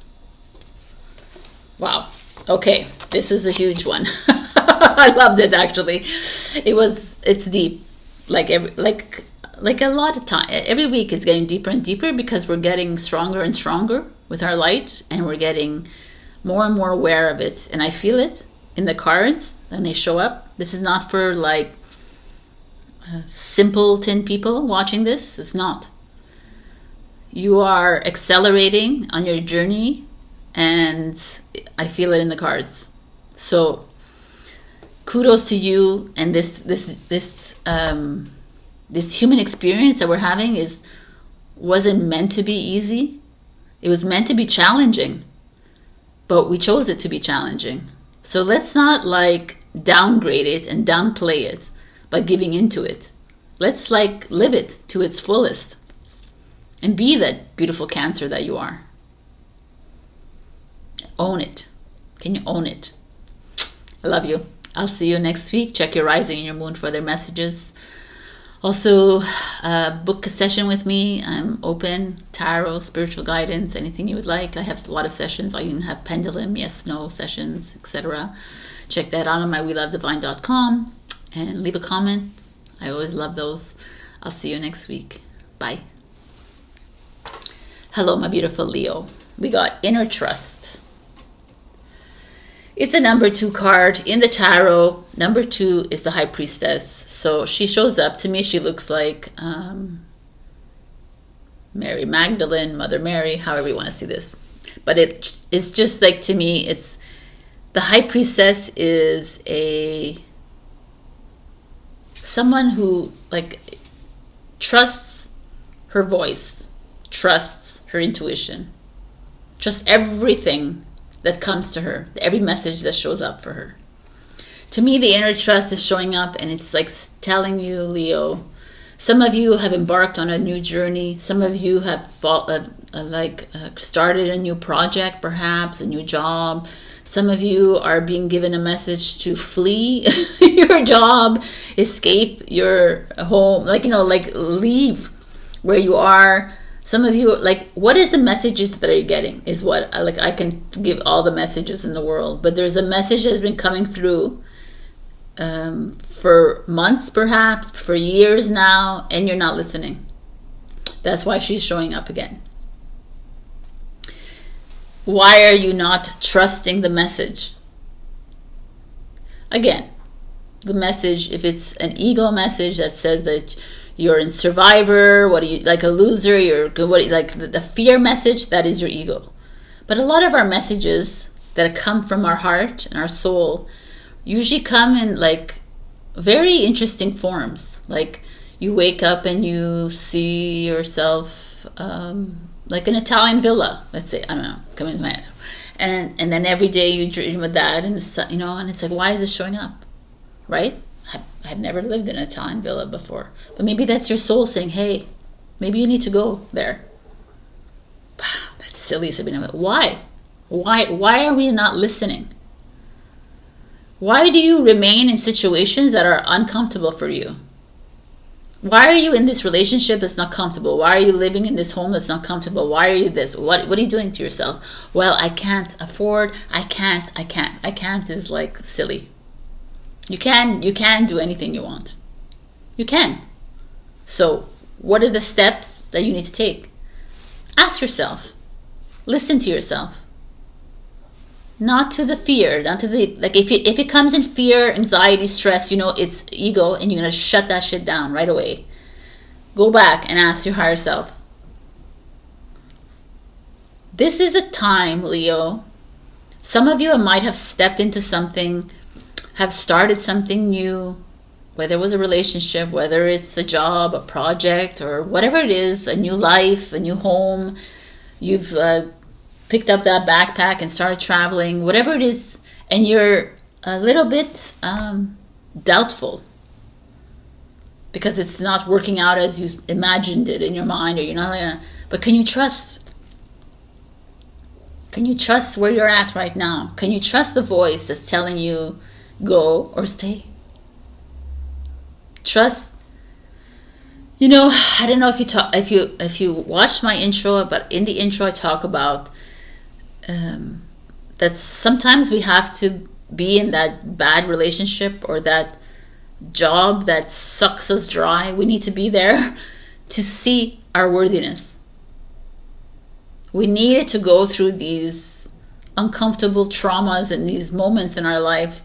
[SPEAKER 1] Wow. Okay, this is a huge one. I loved it, actually. It's deep. Like a lot of time, every week it's getting deeper and deeper, because we're getting stronger and stronger with our light, and we're getting more and more aware of it. And I feel it in the cards when they show up. This is not for simpleton people watching this. It's not. You are accelerating on your journey, and I feel it in the cards. So kudos to you. And this human experience that we're having wasn't meant to be easy. It was meant to be challenging, but we chose it to be challenging. So let's not downgrade it and downplay it by giving into it. Let's live it to its fullest and be that beautiful Cancer that you are. Own it. Can you own it? I love you. I'll see you next week. Check your rising and your moon for their messages. Also, book a session with me. I'm open. Tarot, spiritual guidance, anything you would like. I have a lot of sessions. I even have pendulum, yes, no sessions, etc. Check that out on my WeLoveDivine.com and leave a comment. I always love those. I'll see you next week. Bye. Hello, my beautiful Leo. We got Inner Trust. It's a number 2 card in the tarot. Number 2 is the High Priestess. So she shows up. To me, she looks like Mary Magdalene, Mother Mary, however you want to see this. But it's just to me, it's the High Priestess is someone who trusts her voice, trusts her intuition, trusts everything that comes to her, every message that shows up for her. To me, the inner trust is showing up, and it's telling you, Leo, some of you have embarked on a new journey. Some of you have started a new project, perhaps a new job. Some of you are being given a message to flee your job, escape your home, leave where you are. Some of you, what is the messages that you're getting is what, I can give all the messages in the world, but there's a message that's been coming through for months, perhaps, for years now, and you're not listening. That's why she's showing up again. Why are you not trusting the message? Again, the message, if it's an ego message that says that you're in survivor, what are you, a loser, the fear message, that is your ego. But a lot of our messages that come from our heart and our soul usually come in very interesting forms. You wake up and you see yourself an Italian villa, let's say, I don't know, it's coming to my head. And then every day you dream of that, and and it's why is this showing up, right? I've never lived in an Italian villa before, but maybe that's your soul saying, hey, Maybe you need to go there. That's silly, Sabrina. Why? Why are we not listening? Why do you remain in situations that are uncomfortable for you? Why are you in this relationship that's not comfortable? Why are you living in this home that's not comfortable? Why are you this? What are you doing to yourself? Well, I can't afford. I can't is like silly. You can do anything you want. You can. So what are the steps that you need to take? Ask yourself. Listen to yourself. Not to the fear, not to the, like, if it comes in fear, anxiety, stress, you know, it's ego, and you're going to shut that shit down right away. Go back and ask your higher self. This is a time, Leo. Some of you might have stepped into something, have started something new, whether it was a relationship, whether it's a job, a project, or whatever it is, a new life, a new home. You've picked up that backpack and started traveling, whatever it is, and you're a little bit doubtful because it's not working out as you imagined it in your mind, or you're not. But can you trust? Can you trust where you're at right now? Can you trust the voice that's telling you go or stay? Trust. You know, I don't know if you watched my intro, but in the intro I talk about that sometimes we have to be in that bad relationship or that job that sucks us dry. We need to be there to see our worthiness. We needed to go through these uncomfortable traumas and these moments in our life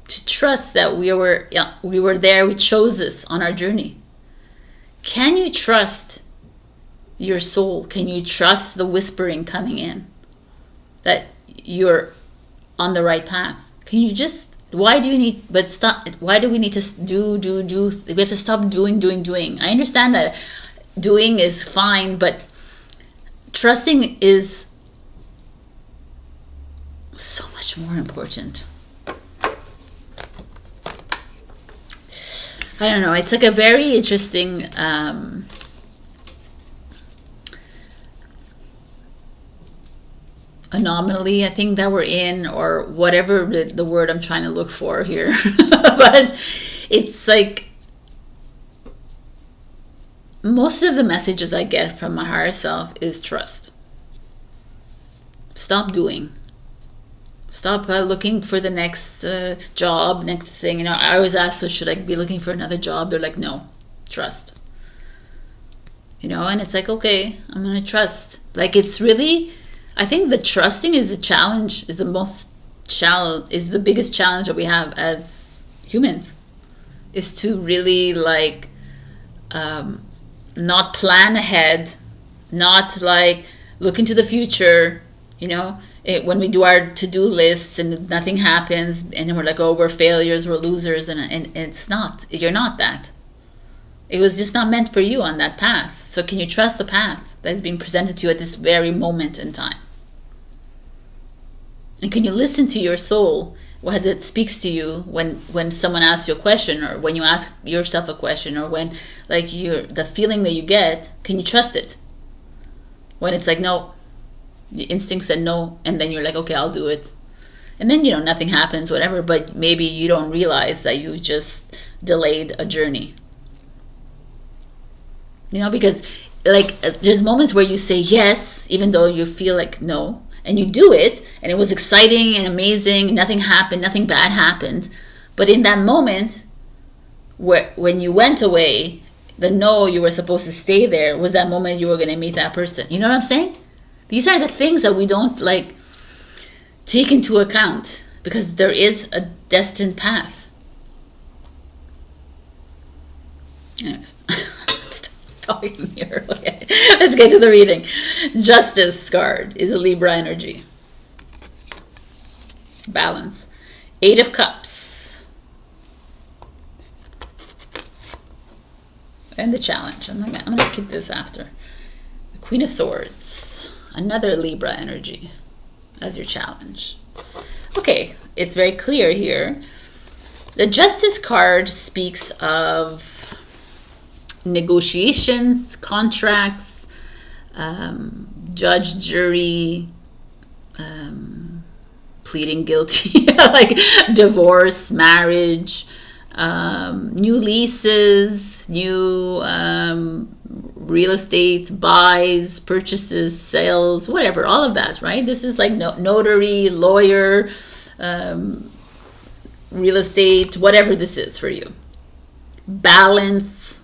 [SPEAKER 1] to trust that we were there, we chose this on our journey. Can you trust your soul? Can you trust the whispering coming in that you're on the right path? Can you just, why do we need to do? We have to stop doing. I understand that doing is fine, but trusting is so much more important. I don't know. It's like a very interesting anomaly, I think, that we're in, or whatever the word I'm trying to look for here. But it's like most of the messages I get from my higher self is trust. Stop doing. Stop looking for the next job, next thing. You know, I always ask, so should I be looking for another job? They're like, no, trust. You know, and it's like, okay, I'm going to trust. Like, it's really, I think the trusting is the challenge, is the biggest challenge that we have as humans, is to really like not plan ahead, not like look into the future, you know. When we do our to-do lists and nothing happens, and then we're like, oh, we're failures, we're losers, and it's not. You're not that. It was just not meant for you on that path. So can you trust the path that is being presented to you at this very moment in time? And can you listen to your soul as it speaks to you when someone asks you a question, or when you ask yourself a question, or when like the feeling that you get, can you trust it? When it's like, no, the instinct said no, and then you're like, okay, I'll do it. And then, you know, nothing happens, whatever, but maybe you don't realize that you just delayed a journey. You know, because like there's moments where you say yes, even though you feel like no, and you do it, and it was exciting and amazing, nothing happened, nothing bad happened. But in that moment, when you went away, the no, you were supposed to stay there, was that moment you were going to meet that person. You know what I'm saying? These are the things that we don't like take into account, because there is a destined path. Anyways, I'm still talking here. Okay, let's get to the reading. Justice card is a Libra energy. Balance. 8 of Cups. And the challenge. I'm gonna keep this after. The Queen of Swords. Another Libra energy as your challenge. Okay, it's very clear here. The Justice card speaks of negotiations, contracts, judge, jury, pleading guilty, like divorce, marriage, new leases, new real estate buys, purchases, sales, whatever, all of that, right? This is like notary, lawyer, real estate, whatever this is for you. Balance,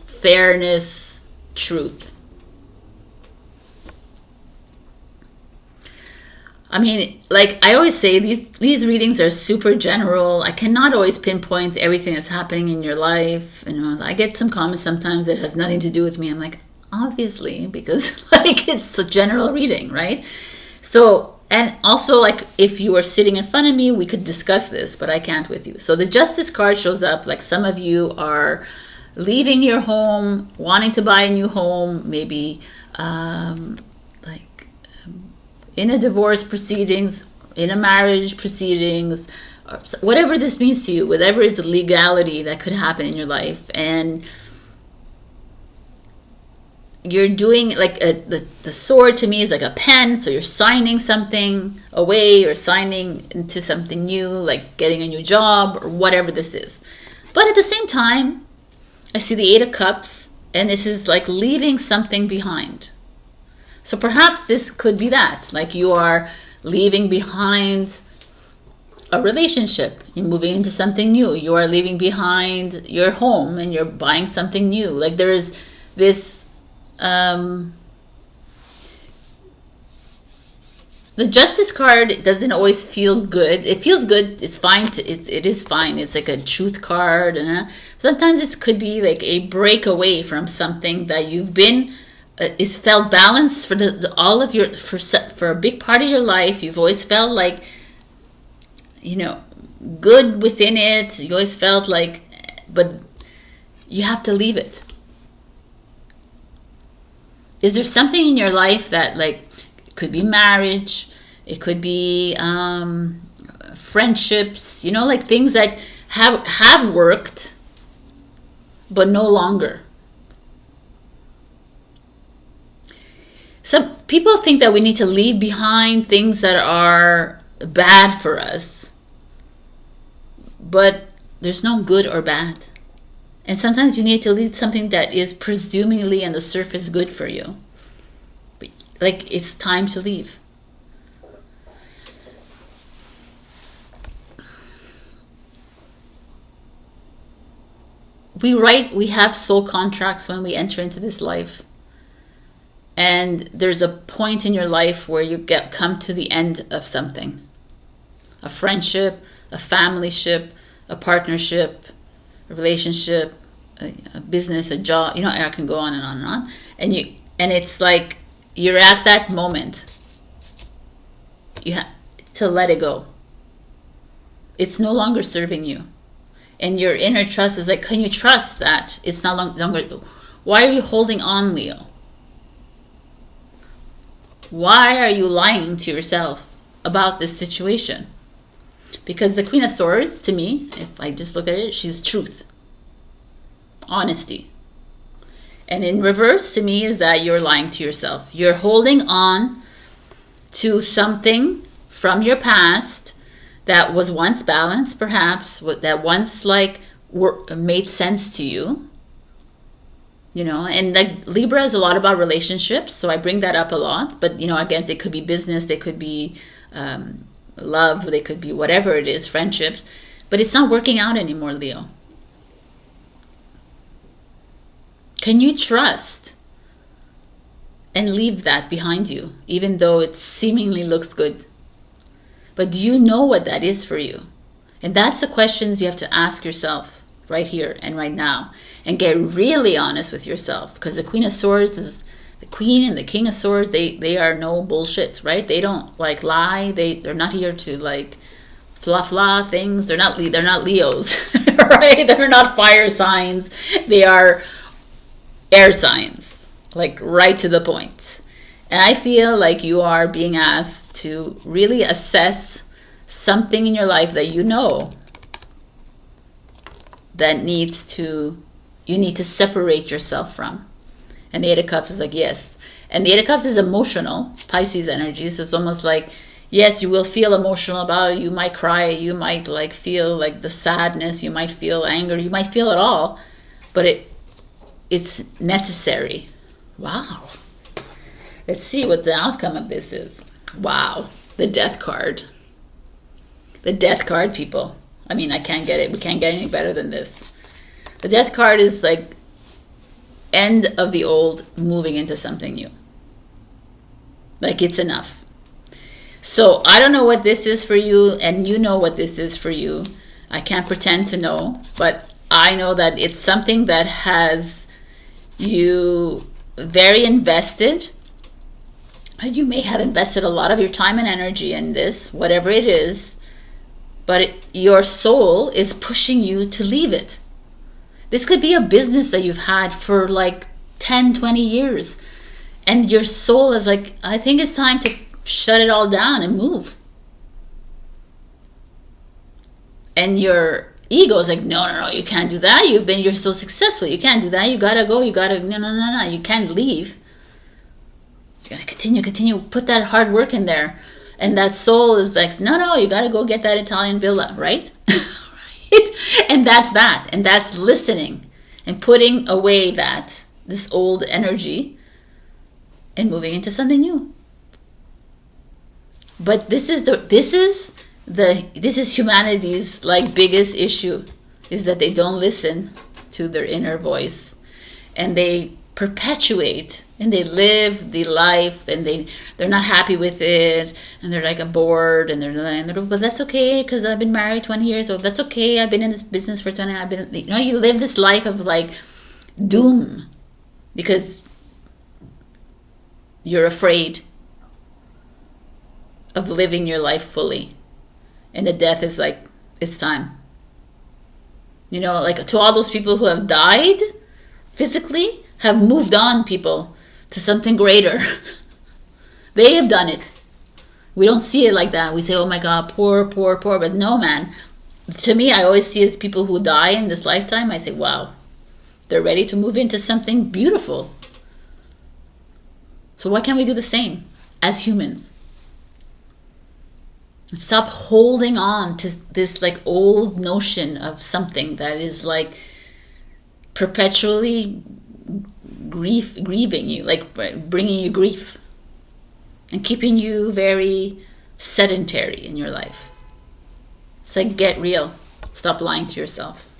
[SPEAKER 1] fairness, truth. I mean, like I always say, these readings are super general. I cannot always pinpoint everything that's happening in your life. You know, I get some comments sometimes that has nothing to do with me. I'm like, obviously, because like it's a general reading, right? So, and also like if you were sitting in front of me, we could discuss this, but I can't with you. So the Justice card shows up, like some of you are leaving your home, wanting to buy a new home, maybe in a divorce proceedings, in a marriage proceedings, or whatever this means to you, whatever is the legality that could happen in your life. And you're doing like the sword to me is like a pen, so you're signing something away or signing into something new, like getting a new job or whatever this is. But at the same time, I see the 8 of Cups, and this is like leaving something behind. So perhaps this could be that, like you are leaving behind a relationship, you're moving into something new, you are leaving behind your home and you're buying something new. Like there is this, the Justice card doesn't always feel good. It feels good, it's fine, it is fine. It's like a truth card, and sometimes it could be like a breakaway from something that you've been. It's felt balanced for all of your for a big part of your life. You've always felt like, you know, good within it. You always felt like, but you have to leave it. Is there something in your life that, like, it could be marriage, it could be friendships, you know, like things that have worked, but no longer. Some people think that we need to leave behind things that are bad for us. But there's no good or bad. And sometimes you need to leave something that is presumably on the surface good for you. But, like, it's time to leave. We have soul contracts when we enter into this life. And there's a point in your life where you come to the end of something. A friendship, a familyship, a partnership, a relationship, a business, a job. You know, I can go on and on and on. And it's like you're at that moment. You have to let it go. It's no longer serving you. And your inner trust is like, can you trust that it's no longer... Why are you holding on, Leo? Why are you lying to yourself about this situation? Because the Queen of Swords, to me, if I just look at it, she's truth. Honesty. And in reverse, to me, is that you're lying to yourself. You're holding on to something from your past that was once balanced, perhaps, that once like made sense to you. You know, and like Libra is a lot about relationships, so I bring that up a lot. But, you know, again, they could be business, they could be love, they could be whatever it is, friendships. But it's not working out anymore, Leo. Can you trust and leave that behind you, even though it seemingly looks good? But do you know what that is for you? And that's the questions you have to ask yourself right here and right now. And get really honest with yourself, because the Queen of Swords is the Queen, and the King of Swords, they are no bullshit, right? They don't like lie. They're not here to like fluff things. They're not Leos, right? They're not fire signs. They are air signs, like right to the point. And I feel like you are being asked to really assess something in your life that you know that needs to you need to separate yourself from. And the Eight of Cups is like, yes. And the Eight of Cups is emotional, Pisces energy. So it's almost like, yes, you will feel emotional about it. You might cry. You might like feel like the sadness. You might feel anger. You might feel it all. But it's necessary. Wow. Let's see what the outcome of this is. Wow. The Death card. The Death card, people. I mean, I can't get it. We can't get any better than this. The Death card is like end of the old, moving into something new. Like it's enough. So I don't know what this is for you, and you know what this is for you. I can't pretend to know, but I know that it's something that has you very invested. You may have invested a lot of your time and energy in this, whatever it is, but your soul is pushing you to leave it. This could be a business that you've had for like 10, 20 years. And your soul is like, I think it's time to shut it all down and move. And your ego is like, no, you can't do that. You're so successful. You can't do that. You gotta go. No. You can't leave. You gotta continue. Put that hard work in there. And that soul is like, no, you gotta go get that Italian villa, right? Right? And that's that. And that's listening and putting away this old energy and moving into something new. But this is humanity's like biggest issue, is that they don't listen to their inner voice, and they perpetuate and they live the life, and they're not happy with it, and they're like bored, and they're but that's okay because I've been married 20 years, or that's okay, I've been in this business for 20 years. You live this life of like doom because you're afraid of living your life fully. And the death is like, it's time. Like to all those people who have died physically, have moved on, people, to something greater. They have done it. We don't see it like that. We say, oh my God, poor. But no, man. To me, I always see as people who die in this lifetime, I say, wow, they're ready to move into something beautiful. So why can't we do the same as humans? Stop holding on to this like old notion of something that is like perpetually grieving you, like bringing you grief and keeping you very sedentary in your life. It's like, get real. Stop lying to yourself.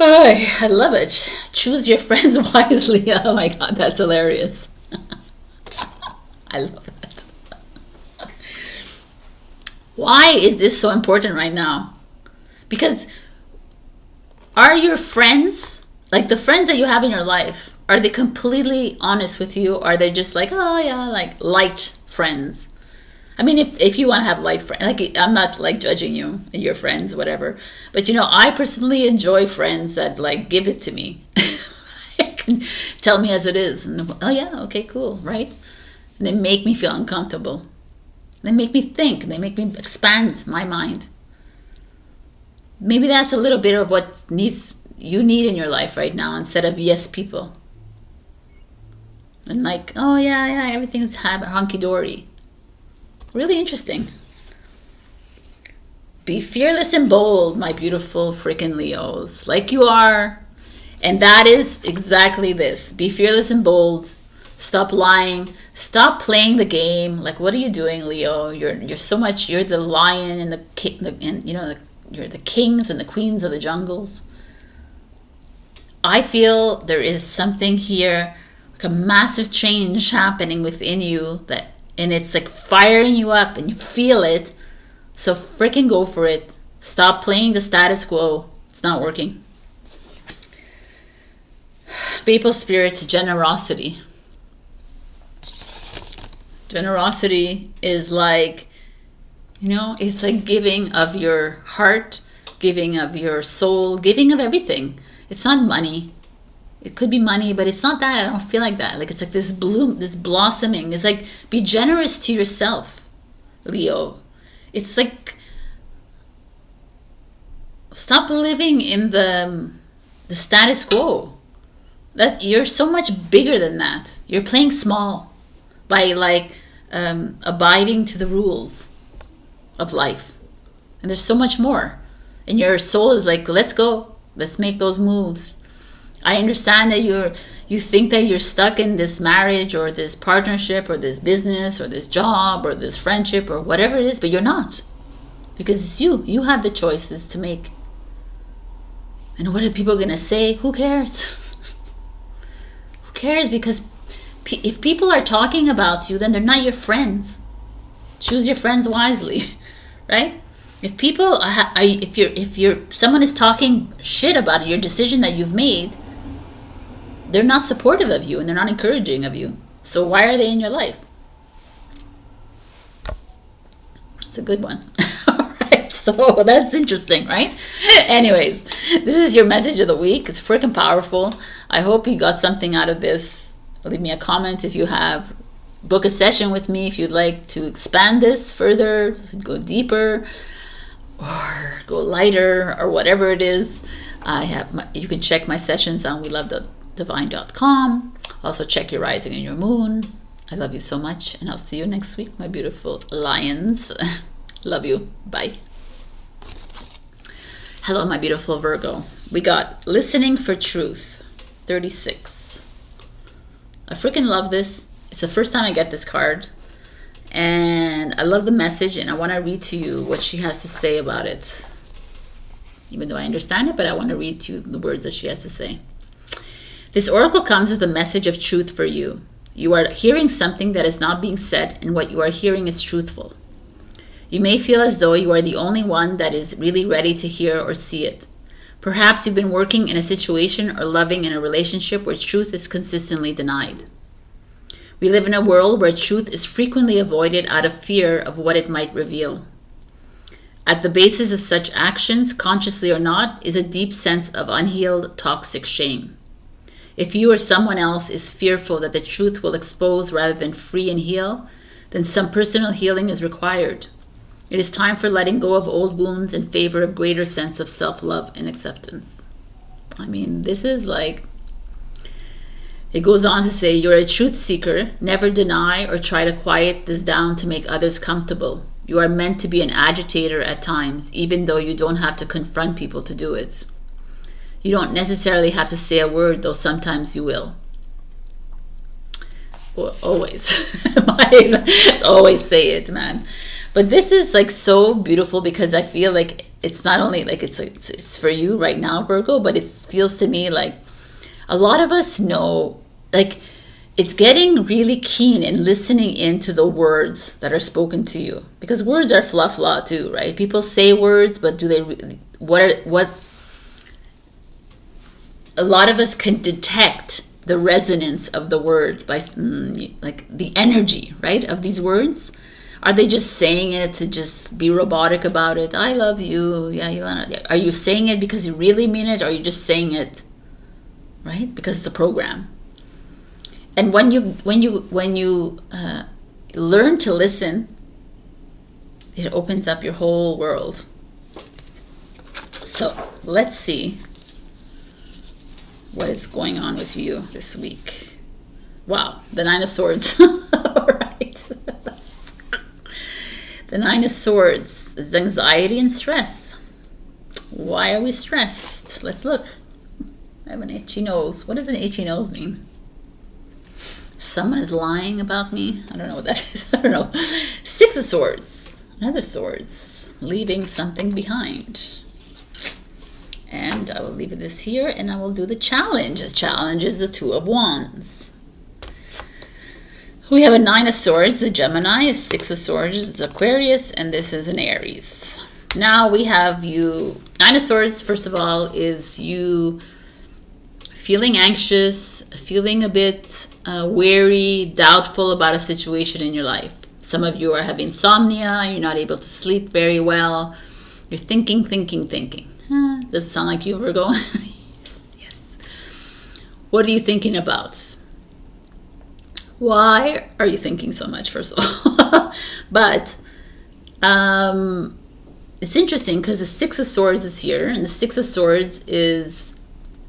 [SPEAKER 1] Oh, I love it. Choose your friends wisely. Oh my God, that's hilarious. I love it. Why is this so important right now? Because are your friends, like the friends that you have in your life, are they completely honest with you? Or are they just like, oh yeah, like light friends? I mean, if you want to have light friends, like I'm not like judging you, your friends, whatever. But I personally enjoy friends that like give it to me. Can tell me as it is. And, oh yeah, okay, cool, right? And they make me feel uncomfortable. They make me think. They make me expand my mind. Maybe that's a little bit of what you need in your life right now, instead of yes people. And like, oh yeah, everything's hunky-dory. Really interesting. Be fearless and bold, my beautiful freaking Leos. Like you are. And that is exactly this. Be fearless and bold. Stop lying. Stop playing the game. Like, what are you doing, Leo? You're so much. You're the lion and the king, you're the kings and the queens of the jungles. I feel there is something here, like a massive change happening within you, and it's like firing you up, and you feel it. So freaking go for it. Stop playing the status quo. It's not working. Maple spirit, generosity. Generosity is like, it's like giving of your heart, giving of your soul, giving of everything. It's not money. It could be money, but it's not that. I don't feel like that. Like it's like this bloom, this blossoming. It's like, be generous to yourself, Leo. It's like, stop living in the the status quo. That you're so much bigger than that. You're playing small by like abiding to the rules of life. And there's so much more. And your soul is like, let's go. Let's make those moves. I understand that you think that you're stuck in this marriage or this partnership or this business or this job or this friendship or whatever it is, but you're not. Because it's you. You have the choices to make. And what are people going to say? Who cares? Who cares? Because if people are talking about you, then they're not your friends. Choose your friends wisely, right? If people, if someone is talking shit about your decision that you've made, they're not supportive of you and they're not encouraging of you. So why are they in your life? It's a good one. All right, so that's interesting, right? Anyways, this is your message of the week. It's freaking powerful. I hope you got something out of this. Leave me a comment if you have. Book a session with me if you'd like to expand this further, go deeper, or go lighter, or whatever it is. You can check my sessions on welovedivine.com. Also check your rising and your moon. I love you so much, and I'll see you next week, my beautiful lions. Love you. Bye. Hello, my beautiful Virgo. We got listening for truth, 36. I freaking love this. It's the first time I get this card. And I love the message, and I want to read to you what she has to say about it. Even though I understand it, but I want to read to you the words that she has to say. This oracle comes with a message of truth for you. You are hearing something that is not being said, and what you are hearing is truthful. You may feel as though you are the only one that is really ready to hear or see it. Perhaps you've been working in a situation or loving in a relationship where truth is consistently denied. We live in a world where truth is frequently avoided out of fear of what it might reveal. At the basis of such actions, consciously or not, is a deep sense of unhealed, toxic shame. If you or someone else is fearful that the truth will expose rather than free and heal, then some personal healing is required. It is time for letting go of old wounds in favor of greater sense of self-love and acceptance. I mean, this is like, it goes on to say, you're a truth seeker. Never deny or try to quiet this down to make others comfortable. You are meant to be an agitator at times, even though you don't have to confront people to do it. You don't necessarily have to say a word, though sometimes you will. Well, always. Always say it, man. But this is like so beautiful because I feel like it's not only like it's for you right now, Virgo, but it feels to me like a lot of us know, like it's getting really keen in listening into the words that are spoken to you, because words are fluff law too, right? People say words, but do they what a lot of us can detect the resonance of the word by like the energy, right, of these words. Are they just saying it to just be robotic about it? I love you, yeah, Alana. Are you saying it because you really mean it, or are you just saying it, right, because it's a program? And when you learn to listen, it opens up your whole world. So let's see what is going on with you this week. Wow, the Nine of Swords. All right. The Nine of Swords is anxiety and stress. Why are we stressed? Let's look. I have an itchy nose. What does an itchy nose mean? Someone is lying about me? I don't know what that is. I don't know. Six of Swords. Another Swords. Leaving something behind. And I will leave this here and I will do the challenge. The challenge is the Two of Wands. We have a Nine of Swords, the Gemini, a Six of Swords, it's Aquarius, and this is an Aries. Now we have you, Nine of Swords, first of all, is you feeling anxious, feeling a bit wary, doubtful about a situation in your life. Some of you are having insomnia, you're not able to sleep very well, you're thinking. Does it sound like you, Virgo? Yes. What are you thinking about? Why are you thinking so much, first of all? But it's interesting because the Six of Swords is here, and the Six of Swords is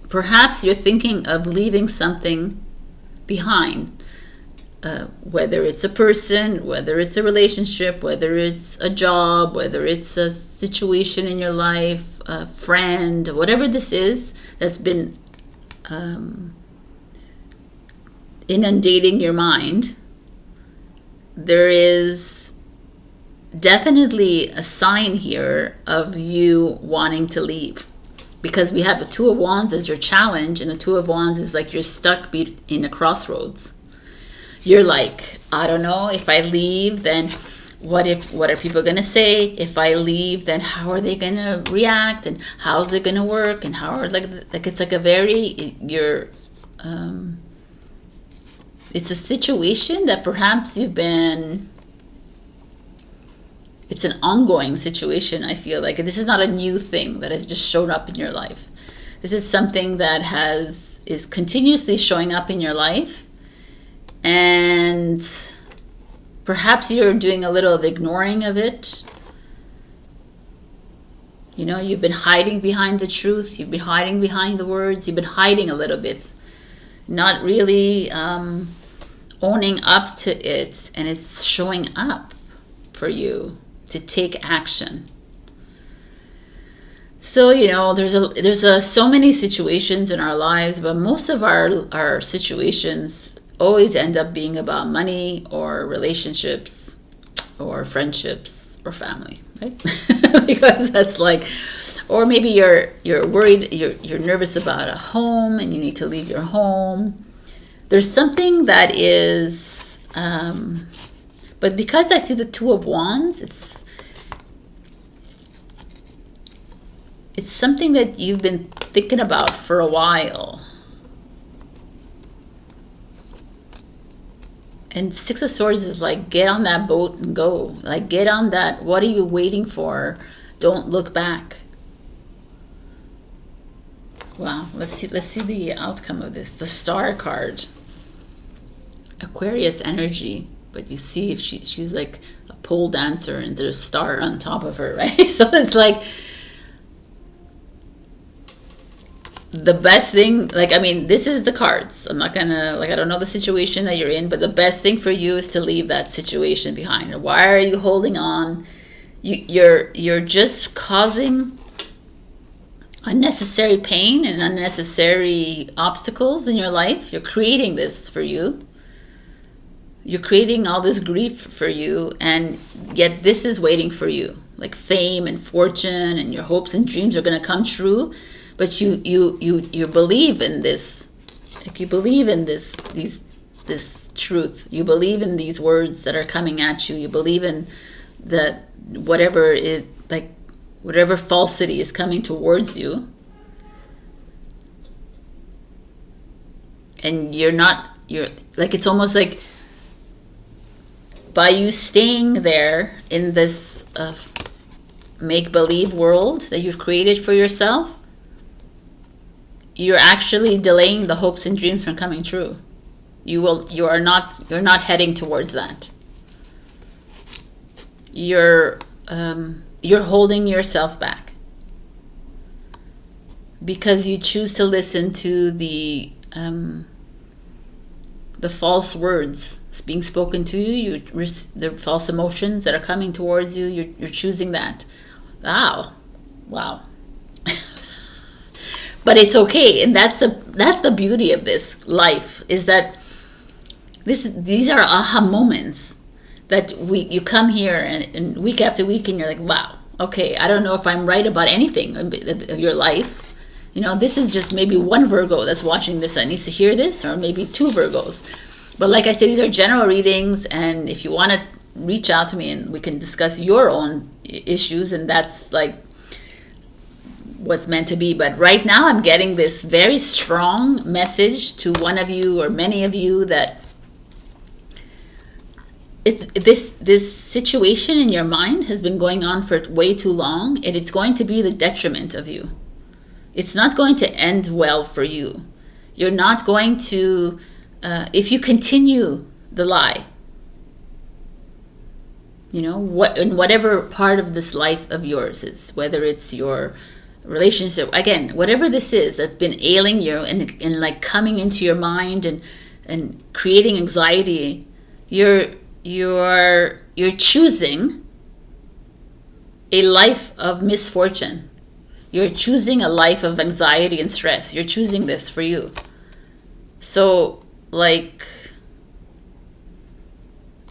[SPEAKER 1] perhaps you're thinking of leaving something behind. Whether it's a person, whether it's a relationship, whether it's a job, whether it's a situation in your life, a friend, whatever this is that's been inundating your mind, there is definitely a sign here of you wanting to leave. Because we have the Two of Wands as your challenge, and the Two of Wands is like you're stuck in a crossroads. You're like, I don't know, if I leave, then what are people going to say? If I leave, then how are they going to react? And how's it going to work? And how are, like it's like a very, it's a situation that perhaps you've been, it's an ongoing situation, I feel like. This is not a new thing that has just shown up in your life. This is something that is continuously showing up in your life. And perhaps you're doing a little of ignoring of it. You know, you've been hiding behind the truth. You've been hiding behind the words. You've been hiding a little bit. Not really owning up to it. And it's showing up for you to take action. So, you know, there's so many situations in our lives, but most of our situations always end up being about money or relationships or friendships or family, right? Because that's like, or maybe you're worried, you're nervous about a home and you need to leave your home. There's something that is, but because I see the Two of Wands, it's something that you've been thinking about for a while. And Six of Swords is like, get on that boat and go. Like, get on that. What are you waiting for? Don't look back. Wow. Let's see the outcome of this. The Star card. Aquarius energy. But you see if she's like a pole dancer and there's a star on top of her, right? So it's like the best thing, like, I mean, this is the cards. I'm not gonna, like, I don't know the situation that you're in, but the best thing for you is to leave that situation behind. Why are you holding on? You're just causing unnecessary pain and unnecessary obstacles in your life. You're creating this for you. You're creating all this grief for you, and yet this is waiting for you. Like fame and fortune and your hopes and dreams are gonna come true. But you believe in this, like you believe in this truth. You believe in these words that are coming at you. You believe in whatever falsity is coming towards you. And you're like, it's almost like by you staying there in this make-believe world that you've created for yourself, you're actually delaying the hopes and dreams from coming true. You're not heading towards that. You're holding yourself back because you choose to listen to the false words being spoken to you. The false emotions that are coming towards you. You're choosing that. Wow. But it's okay, and that's the beauty of this life, is that these are aha moments that you come here and week after week and you're like, wow, okay, I don't know if I'm right about anything of your life. You know, this is just maybe one Virgo that's watching this that needs to hear this, or maybe two Virgos. But like I said, these are general readings, and if you want to reach out to me and we can discuss your own issues, and that's like what's meant to be. But right now I'm getting this very strong message to one of you or many of you that this situation in your mind has been going on for way too long, and it's going to be the detriment of you. It's not going to end well for you. You're not going to, if you continue the lie, you know, in whatever part of this life of yours is, whether it's your relationship, again, whatever this is that's been ailing you and like coming into your mind and creating anxiety, you're choosing a life of misfortune. You're choosing a life of anxiety and stress. You're choosing this for you. So like,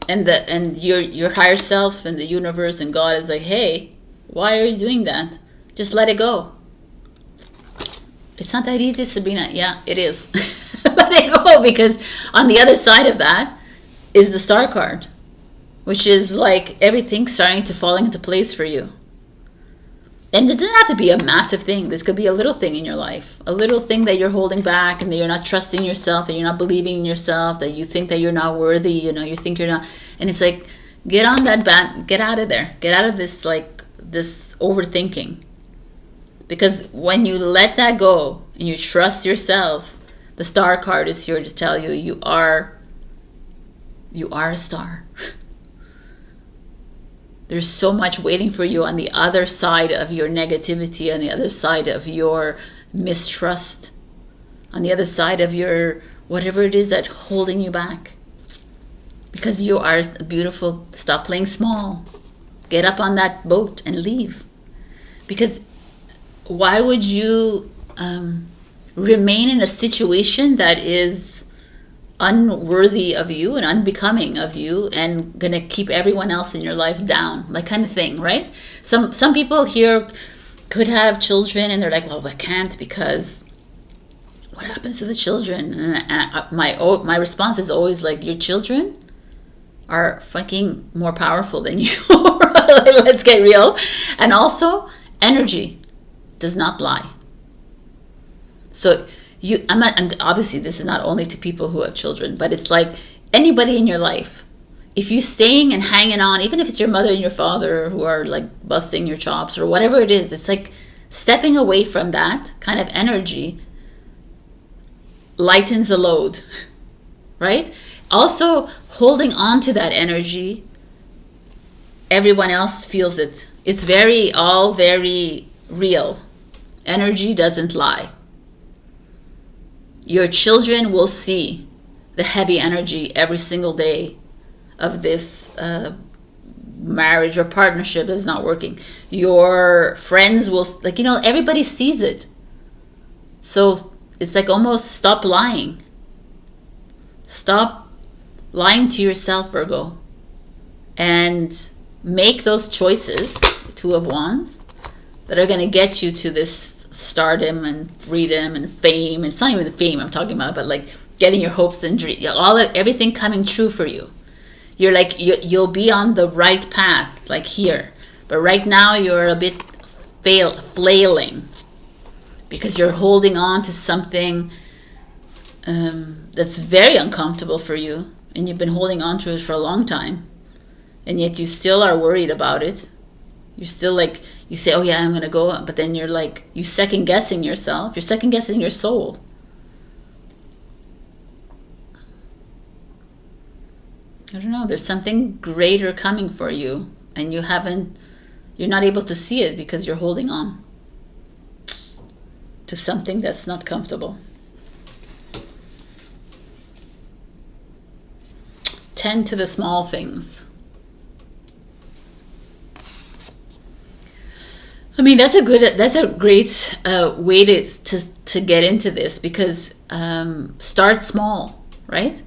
[SPEAKER 1] and your higher self and the universe and God is like, hey, why are you doing that? Just let it go. It's not that easy, Sabrina. Yeah, it is. Let it go, because on the other side of that is the Star card, which is like everything starting to fall into place for you. And it doesn't have to be a massive thing. This could be a little thing in your life. A little thing that you're holding back and that you're not trusting yourself and you're not believing in yourself, that you think that you're not worthy, you think you're not. And it's like, get on that get out of there. Get out of this, like, this overthinking. Because when you let that go and you trust yourself, the Star card is here to tell you you are a star. There's so much waiting for you on the other side of your negativity, on the other side of your mistrust, on the other side of your whatever it is that's holding you back. Because you are beautiful. Stop playing small. Get up on that boat and leave. Because why would you remain in a situation that is unworthy of you and unbecoming of you and gonna keep everyone else in your life down, like, kind of thing, right? Some people here could have children and they're like, well, I can't because what happens to the children? And my response is always like, your children are fucking more powerful than you. Let's get real. And also, energy does not lie. So I'm obviously this is not only to people who have children, but it's like anybody in your life. If you're staying and hanging on, even if it's your mother and your father who are like busting your chops or whatever it is, it's like stepping away from that kind of energy lightens the load, right? Also, holding on to that energy, everyone else feels it. It's all very real. Energy doesn't lie. Your children will see the heavy energy every single day of this marriage or partnership that's not working. Your friends will, like, everybody sees it. So it's like almost stop lying. Stop lying to yourself, Virgo. And make those choices, Two of Wands, that are going to get you to this stardom and freedom and fame. It's not even the fame I'm talking about, but like getting your hopes and dreams, everything coming true for you. You're like, you'll be on the right path, like here. But right now you're a bit flailing because you're holding on to something that's very uncomfortable for you, and you've been holding on to it for a long time, and yet you still are worried about it. You're still like, you say, oh yeah, I'm going to go. But then you're like, you second guessing yourself. You're second guessing your soul. I don't know. There's something greater coming for you. And you're not able to see it because you're holding on to something that's not comfortable. 10 to the small things. I mean, that's a great way to get into this, because start small, right?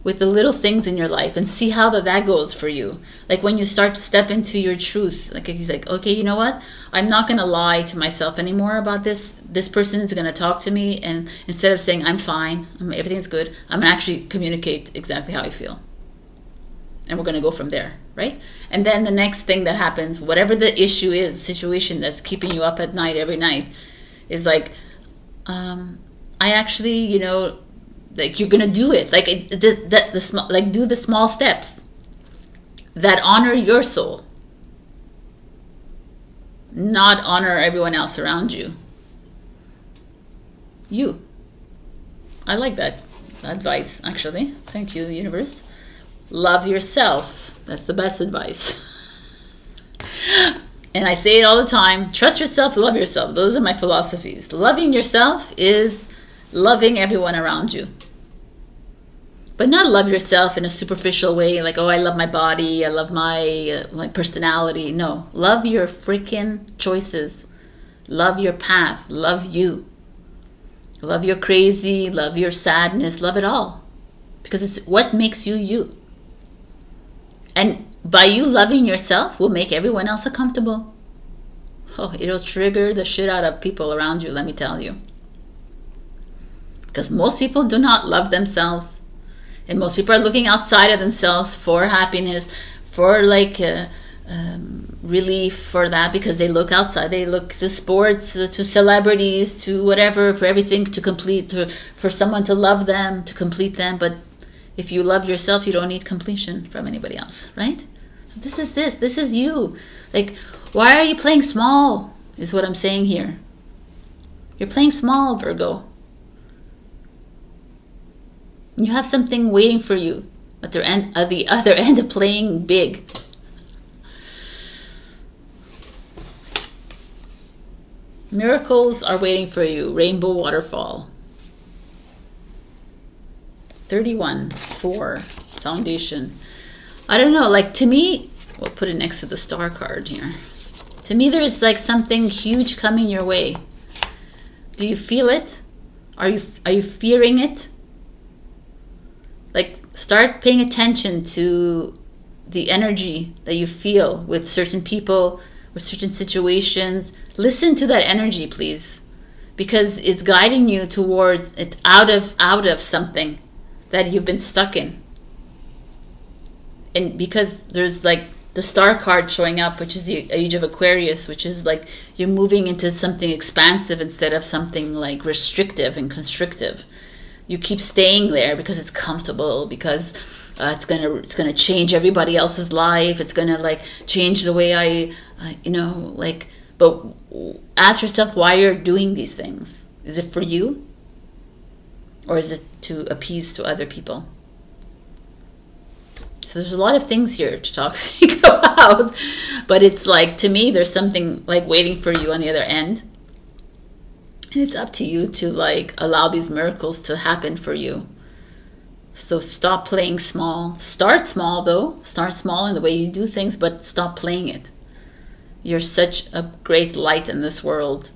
[SPEAKER 1] With the little things in your life and see how that goes for you. Like when you start to step into your truth, like he's like, okay, you know what? I'm not going to lie to myself anymore about this. This person is going to talk to me, and instead of saying I'm fine, everything's good, I'm going to actually communicate exactly how I feel. And we're going to go from there, right? And then the next thing that happens, whatever the issue is, the situation that's keeping you up at night every night, is like, I actually, like, you're going to do it. Like, like, do the small steps that honor your soul, not honor everyone else around you. You. I like that advice, actually. Thank you, universe. Love yourself. That's the best advice. And I say it all the time, trust yourself, love yourself. Those are my philosophies. Loving yourself is loving everyone around you. But not love yourself in a superficial way, like, oh, I love my body, I love my personality. No, love your freaking choices. Love your path, love you. Love your crazy, love your sadness, love it all. Because it's what makes you you. And by you loving yourself will make everyone else comfortable. Oh, it'll trigger the shit out of people around you, let me tell you. Because most people do not love themselves. And most people are looking outside of themselves for happiness, for like relief, for that, because they look outside. They look to sports, to celebrities, to whatever, for everything to complete, for someone to love them, to complete them. But if you love yourself, you don't need completion from anybody else, right? So this is you. Like, why are you playing small, is what I'm saying here. You're playing small, Virgo. You have something waiting for you at the other end of playing big. Miracles are waiting for you. Rainbow waterfall. 31-4 foundation. I don't know, like, to me, we'll put it next to the star card here. To me, there's like something huge coming your way. Do you feel it? Are you fearing it? Like, start paying attention to the energy that you feel with certain people, with certain situations. Listen to that energy, please, because it's guiding you towards it, out of something that you've been stuck in. And because there's like the star card showing up, which is the age of Aquarius, which is like you're moving into something expansive instead of something like restrictive and constrictive. You keep staying there because it's comfortable, because it's gonna change everybody else's life. It's gonna like change the way but ask yourself why you're doing these things. Is it for you? Or is it to appease to other people? So there's a lot of things here to think about. But it's like, to me, there's something like waiting for you on the other end. And it's up to you to like allow these miracles to happen for you. So stop playing small. Start small though. Start small in the way you do things, but stop playing it. You're such a great light in this world.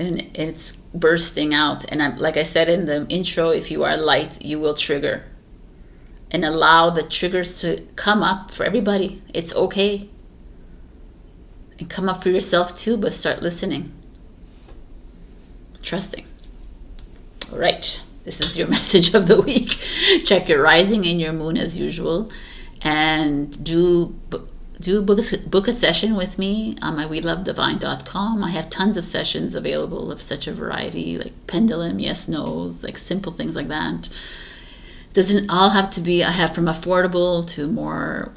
[SPEAKER 1] And it's bursting out. And like I said in the intro, if you are light, you will trigger. And allow the triggers to come up for everybody. It's okay. And come up for yourself too, but start listening. Trusting. All right. This is your message of the week. Check your rising and your moon as usual. And book a session with me on my WeLoveDivine.com. I have tons of sessions available of such a variety, like pendulum, yes, no, like simple things like that. Doesn't all have to be, I have from affordable to more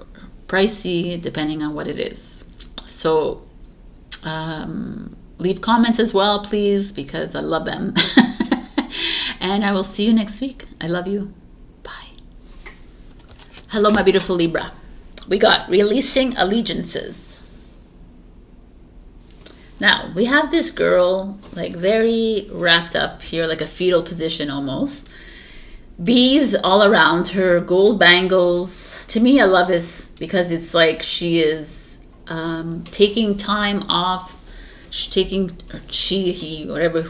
[SPEAKER 1] pricey, depending on what it is. So leave comments as well, please, because I love them. And I will see you next week. I love you. Bye. Hello, my beautiful Libra. We got releasing allegiances. Now, we have this girl, like very wrapped up here, like a fetal position almost. Bees all around her, gold bangles. To me, I love this because it's like she is taking time off.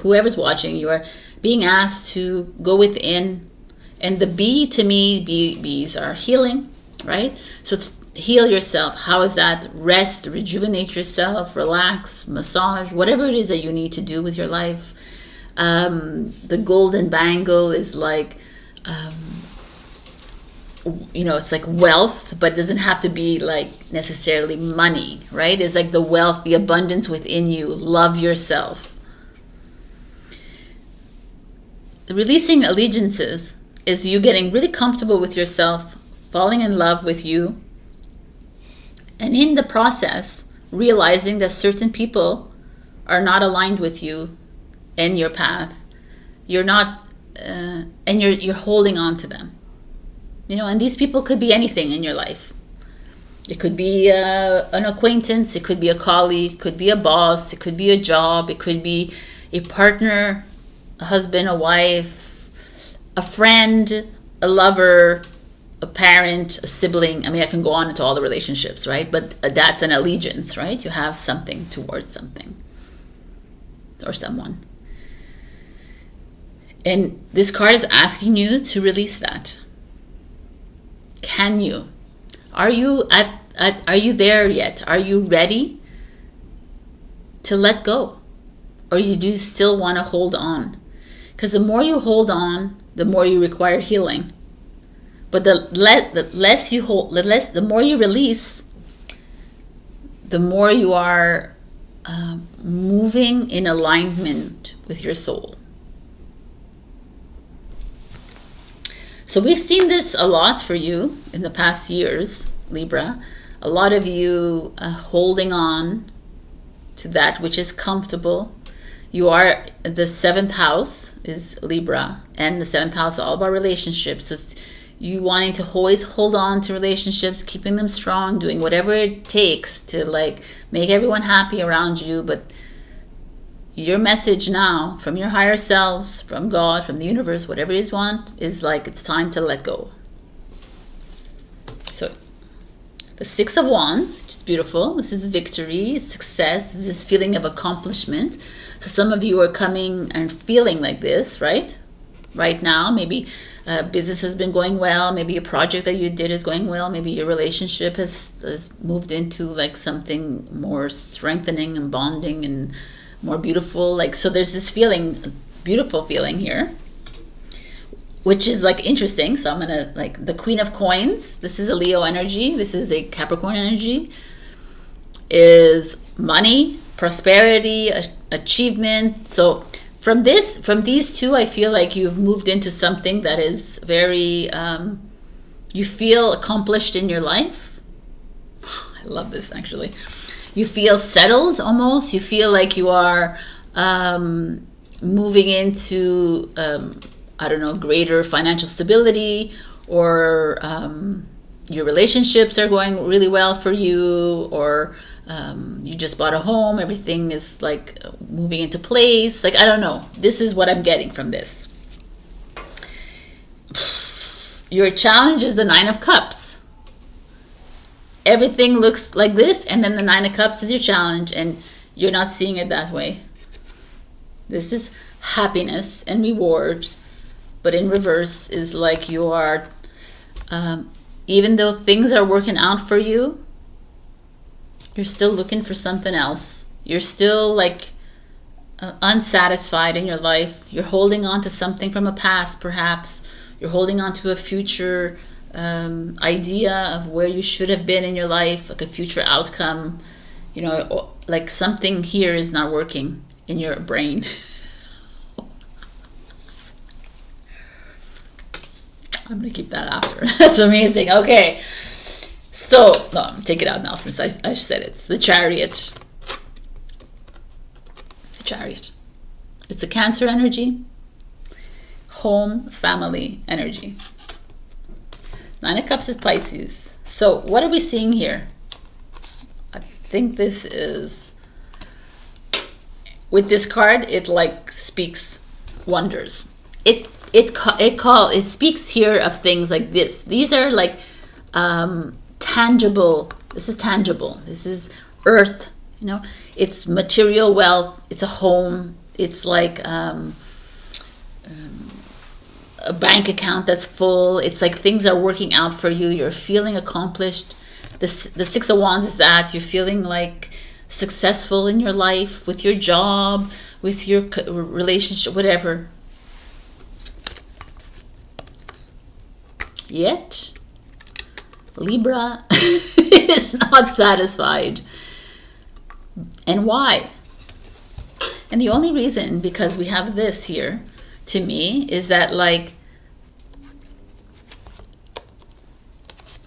[SPEAKER 1] Whoever's watching, you are being asked to go within. And the bee, to me, bees are healing, right? So it's heal yourself. How is that? Rest, rejuvenate yourself, relax, massage, whatever it is that you need to do with your life. The golden bangle is like, it's like wealth, but it doesn't have to be like necessarily money, right? It's like the wealth, the abundance within you. Love yourself. The releasing allegiances is you getting really comfortable with yourself, falling in love with you, and in the process, realizing that certain people are not aligned with you and your path. You're not, and you're holding on to them. And these people could be anything in your life. It could be an acquaintance, it could be a colleague, it could be a boss, it could be a job, it could be a partner, a husband, a wife, a friend, a lover, a parent, a sibling. I mean, I can go on into all the relationships, right? But that's an allegiance, right? You have something towards something or someone. And this card is asking you to release that. Can you? Are you are you there yet? Are you ready to let go? Or you do still want to hold on? Because the more you hold on, the more you require healing. But the less you hold, the more you release, the more you are moving in alignment with your soul. So we've seen this a lot for you in the past years, Libra. A lot of you holding on to that which is comfortable. You are, the 7th house is Libra, and the 7th house is all about relationships. So it's you wanting to always hold on to relationships, keeping them strong, doing whatever it takes to like make everyone happy around you. But your message now from your higher selves, from God, from the universe, whatever you want, is like it's time to let go. So the 6 of Wands, which is beautiful. This is victory, success, this is feeling of accomplishment. So some of you are coming and feeling like this, right? Right now, maybe business has been going well. Maybe a project that you did is going well. Maybe your relationship has moved into like something more strengthening and bonding and more beautiful. Like, so there's this feeling, beautiful feeling here, which is like interesting. So I'm gonna, like, the Queen of Coins, this is a Leo energy, this is a Capricorn energy, is money, prosperity, achievement. So from these two, I feel like you've moved into something that is very, you feel accomplished in your life. I love this, actually. You feel settled almost. You feel like you are moving into, I don't know, greater financial stability, or your relationships are going really well for you, or you just bought a home, everything is like moving into place. Like, I don't know. This is what I'm getting from this. Your challenge is the 9 of Cups. Everything looks like this, and then the 9 of Cups is your challenge, and you're not seeing it that way. This is happiness and reward, but in reverse is like you are, even though things are working out for you, you're still looking for something else. You're still like unsatisfied in your life. You're holding on to something from a past, perhaps. You're holding on to a future idea of where you should have been in your life, like a future outcome. You know, like something here is not working in your brain. I'm gonna keep that after. That's amazing. Okay. So, no, I'm gonna take it out now since I said it. The Chariot. The Chariot. It's a Cancer energy. Home, family energy. 9 of Cups is Pisces. So, what are we seeing here? I think this is, with this card, it like speaks wonders. It speaks here of things like this. These are like tangible. This is tangible. This is earth. You know, it's material wealth. It's a home. It's like a bank account that's full. It's like things are working out for you. You're feeling accomplished. The 6 of Wands is that you're feeling like successful in your life, with your job, with your relationship, whatever. Yet, Libra is not satisfied. And why? And the only reason, because we have this here, to me, is that like,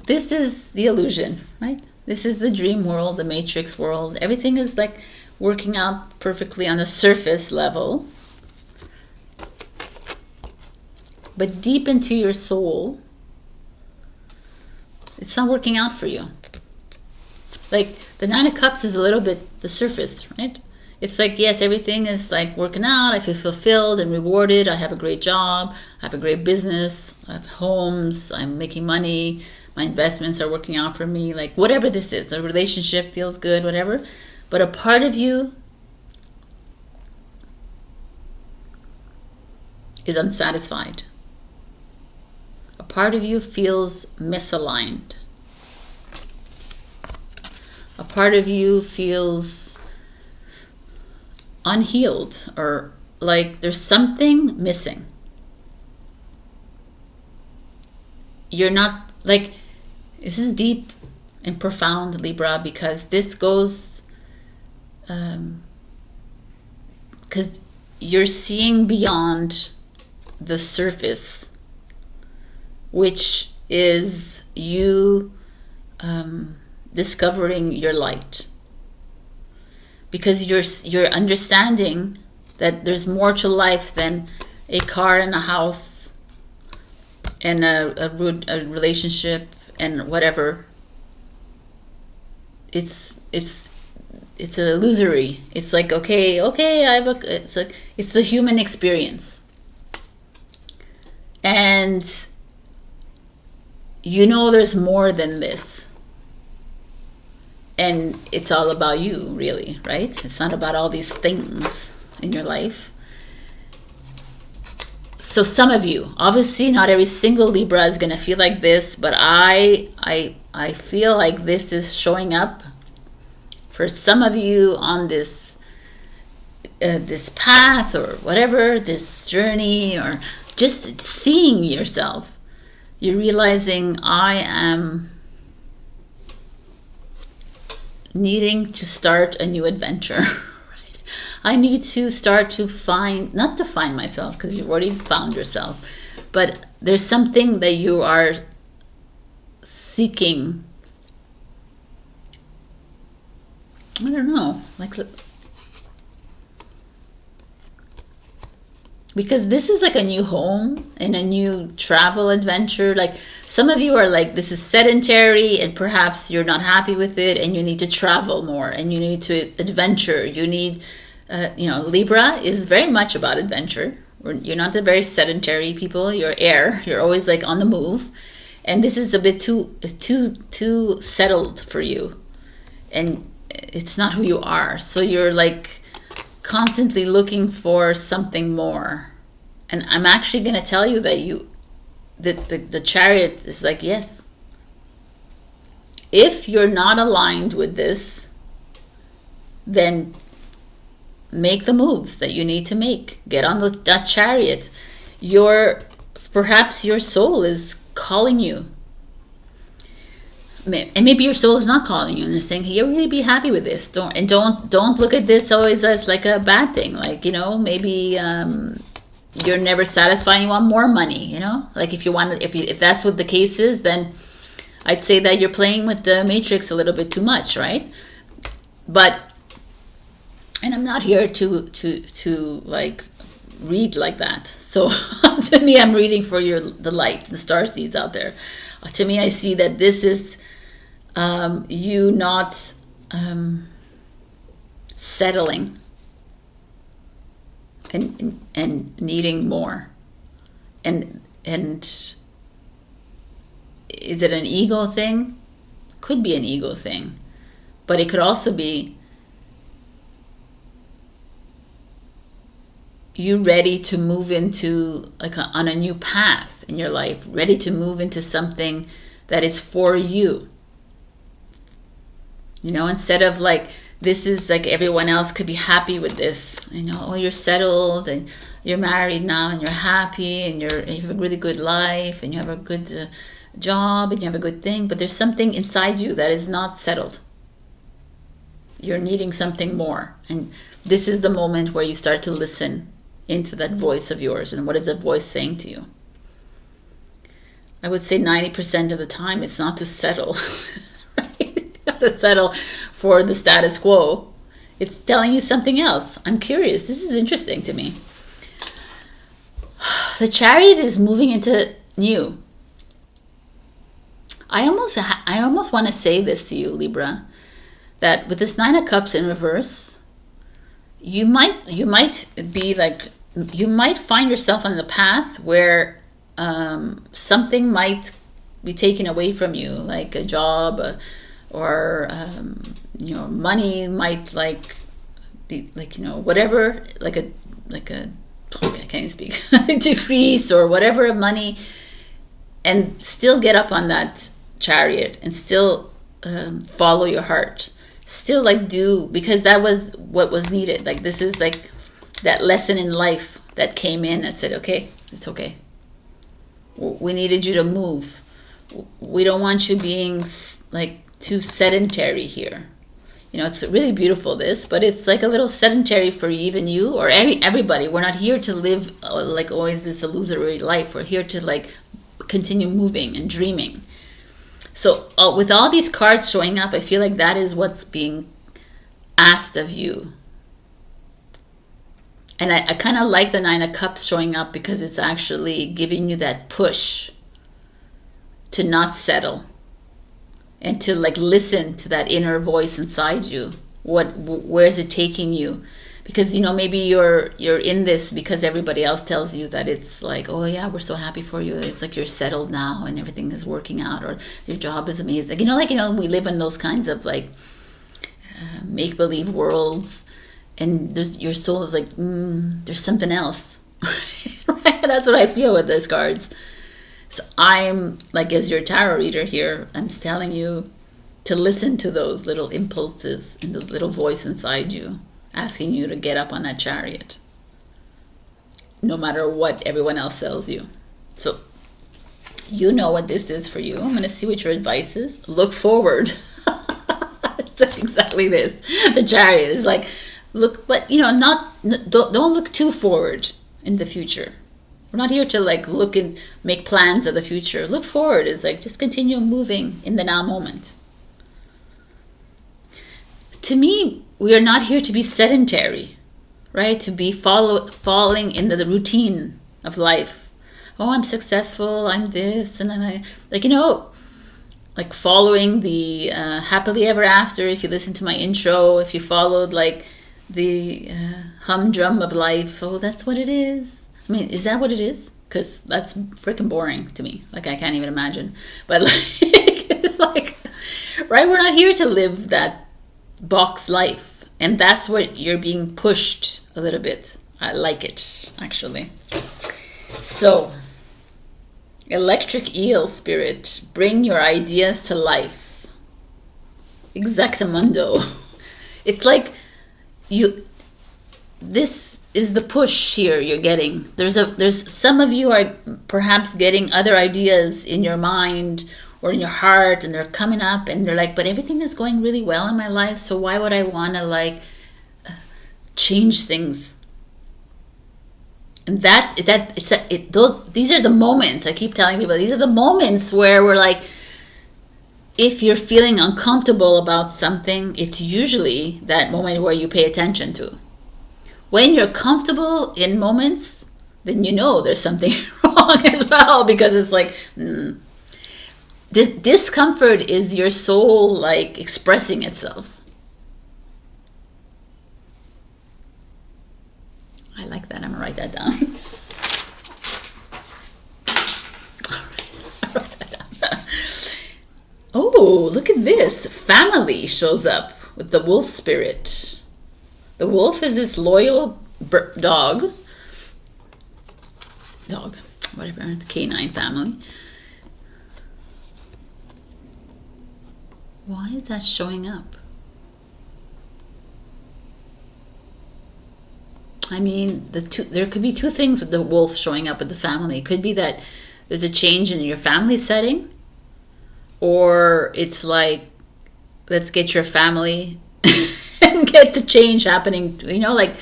[SPEAKER 1] this is the illusion, right? This is the dream world, the matrix world. Everything is like working out perfectly on the surface level. But deep into your soul, it's not working out for you. Like the Nine of Cups is a little bit the surface, right? It's like, yes, everything is like working out. I feel fulfilled and rewarded. I have a great job. I have a great business. I have homes. I'm making money. My investments are working out for me. Like whatever this is, the relationship feels good, whatever. But a part of you is unsatisfied. A part of you feels misaligned. A part of you feels unhealed, or like there's something missing. You're not, like, this is deep and profound, Libra, because this goes, because you're seeing beyond the surface, which is you discovering your light. Because you're understanding that there's more to life than a car and a house and a relationship and whatever. It's an illusory. it's like, okay, it's the human experience, and you know there's more than this. And it's all about you, really, right? It's not about all these things in your life. So some of you, obviously not every single Libra is going to feel like this, but I feel like this is showing up for some of you on this this path or whatever, this journey, or just seeing yourself. You're realizing, I am needing to start a new adventure. Right? I need to start to find, not to find myself, because you've already found yourself, but there's something that you are seeking. I don't know, like, because this is like a new home and a new travel adventure. Like some of you are like, this is sedentary and perhaps you're not happy with it and you need to travel more and you need to adventure. You need, Libra is very much about adventure. You're not a very sedentary people. You're air. You're always like on the move. And this is a bit too settled for you. And it's not who you are. So you're like constantly looking for something more. And I'm actually going to tell you that the Chariot is like, yes, if you're not aligned with this, then make the moves that you need to make. Get on that Chariot. Perhaps your soul is calling you. And maybe your soul is not calling you and they're saying, hey, you'll really be happy with this. Don't look at this always as like a bad thing. Like, maybe you're never satisfied, you want more money, like if that's what the case is, then I'd say that you're playing with the matrix a little bit too much, right? But, and I'm not here to like read like that. So to me, I'm reading for the light, the star seeds out there. To me, I see that this is you not settling and needing more. And is it an ego thing? Could be an ego thing, but it could also be you ready to move into on a new path in your life, ready to move into something that is for you. Instead of like, this is like everyone else could be happy with this. You're settled and you're married now and you're happy and you have a really good life and you have a good job and you have a good thing, but there's something inside you that is not settled. You're needing something more. And this is the moment where you start to listen into that voice of yours. And what is that voice saying to you? I would say 90% of the time it's not to settle. Right? Not to settle for the status quo. It's telling you something else. I'm curious. This is interesting to me. The Chariot is moving into new. I almost want to say this to you, Libra. that with this Nine of Cups in reverse, you might be like, you might find yourself on the path where something might be taken away from you, like a job, or you know, money might like be like, you know, whatever, like a I can't even speak decrease or whatever of money, and still get up on that chariot and still follow your heart, still like do, because that was what was needed. Like this is like that lesson in life that came in and said, okay, it's okay, we needed you to move. We don't want you being like too sedentary here. You know, it's really beautiful, this, but it's like a little sedentary for even you or everybody. We're not here to live like always this illusory life. We're here to like continue moving and dreaming. So with all these cards showing up, I feel like that is what's being asked of you. And I kind of like the Nine of Cups showing up because it's actually giving you that push to not settle and to like listen to that inner voice inside you. Where's it taking you? Because, you know, maybe you're in this because everybody else tells you that it's like, oh yeah, we're so happy for you. It's like you're settled now and everything is working out, or your job is amazing. You know, like, you know, we live in those kinds of like make-believe worlds, and your soul is like, there's something else. Right? That's what I feel with those cards. So I'm like, as your tarot reader here, I'm telling you to listen to those little impulses and the little voice inside you asking you to get up on that chariot, no matter what everyone else tells you. So you know what this is for you. I'm going to see what your advice is. Look forward. It's exactly this. The chariot is like, look, but you know, don't look too forward in the future. We're not here to like look and make plans of the future. Look forward is like, just continue moving in the now moment. To me, we are not here to be sedentary, right? To be falling into the routine of life. Oh, I'm successful, I'm this, and then I, like, you know, like following the happily ever after. If you listen to my intro, if you followed like the humdrum of life, oh, that's what it is. I mean, is that what it is? Because that's freaking boring to me. Like, I can't even imagine. But like, it's like, right? We're not here to live that box life, and that's what you're being pushed a little bit. I like it, actually. So, electric eel spirit, bring your ideas to life. Exactamundo. It's like this is the push here you're getting. There's some of you are perhaps getting other ideas in your mind or in your heart, and they're coming up and they're like, but everything is going really well in my life, so why would I want to like change things? And these are the moments, I keep telling people, these are the moments where we're like, if you're feeling uncomfortable about something, it's usually that moment where you pay attention to. When you're comfortable in moments, then you know there's something wrong as well, because it's like, this discomfort is your soul like expressing itself. I like that. I'm gonna write that down. All right, I wrote that down. Oh, look at this. Family shows up with the wolf spirit. The wolf is this loyal dog, whatever, the canine family. Why is that showing up? I mean, there could be two things with the wolf showing up with the family. It could be that there's a change in your family setting, or it's like, let's get your family and get the change happening, you know, like,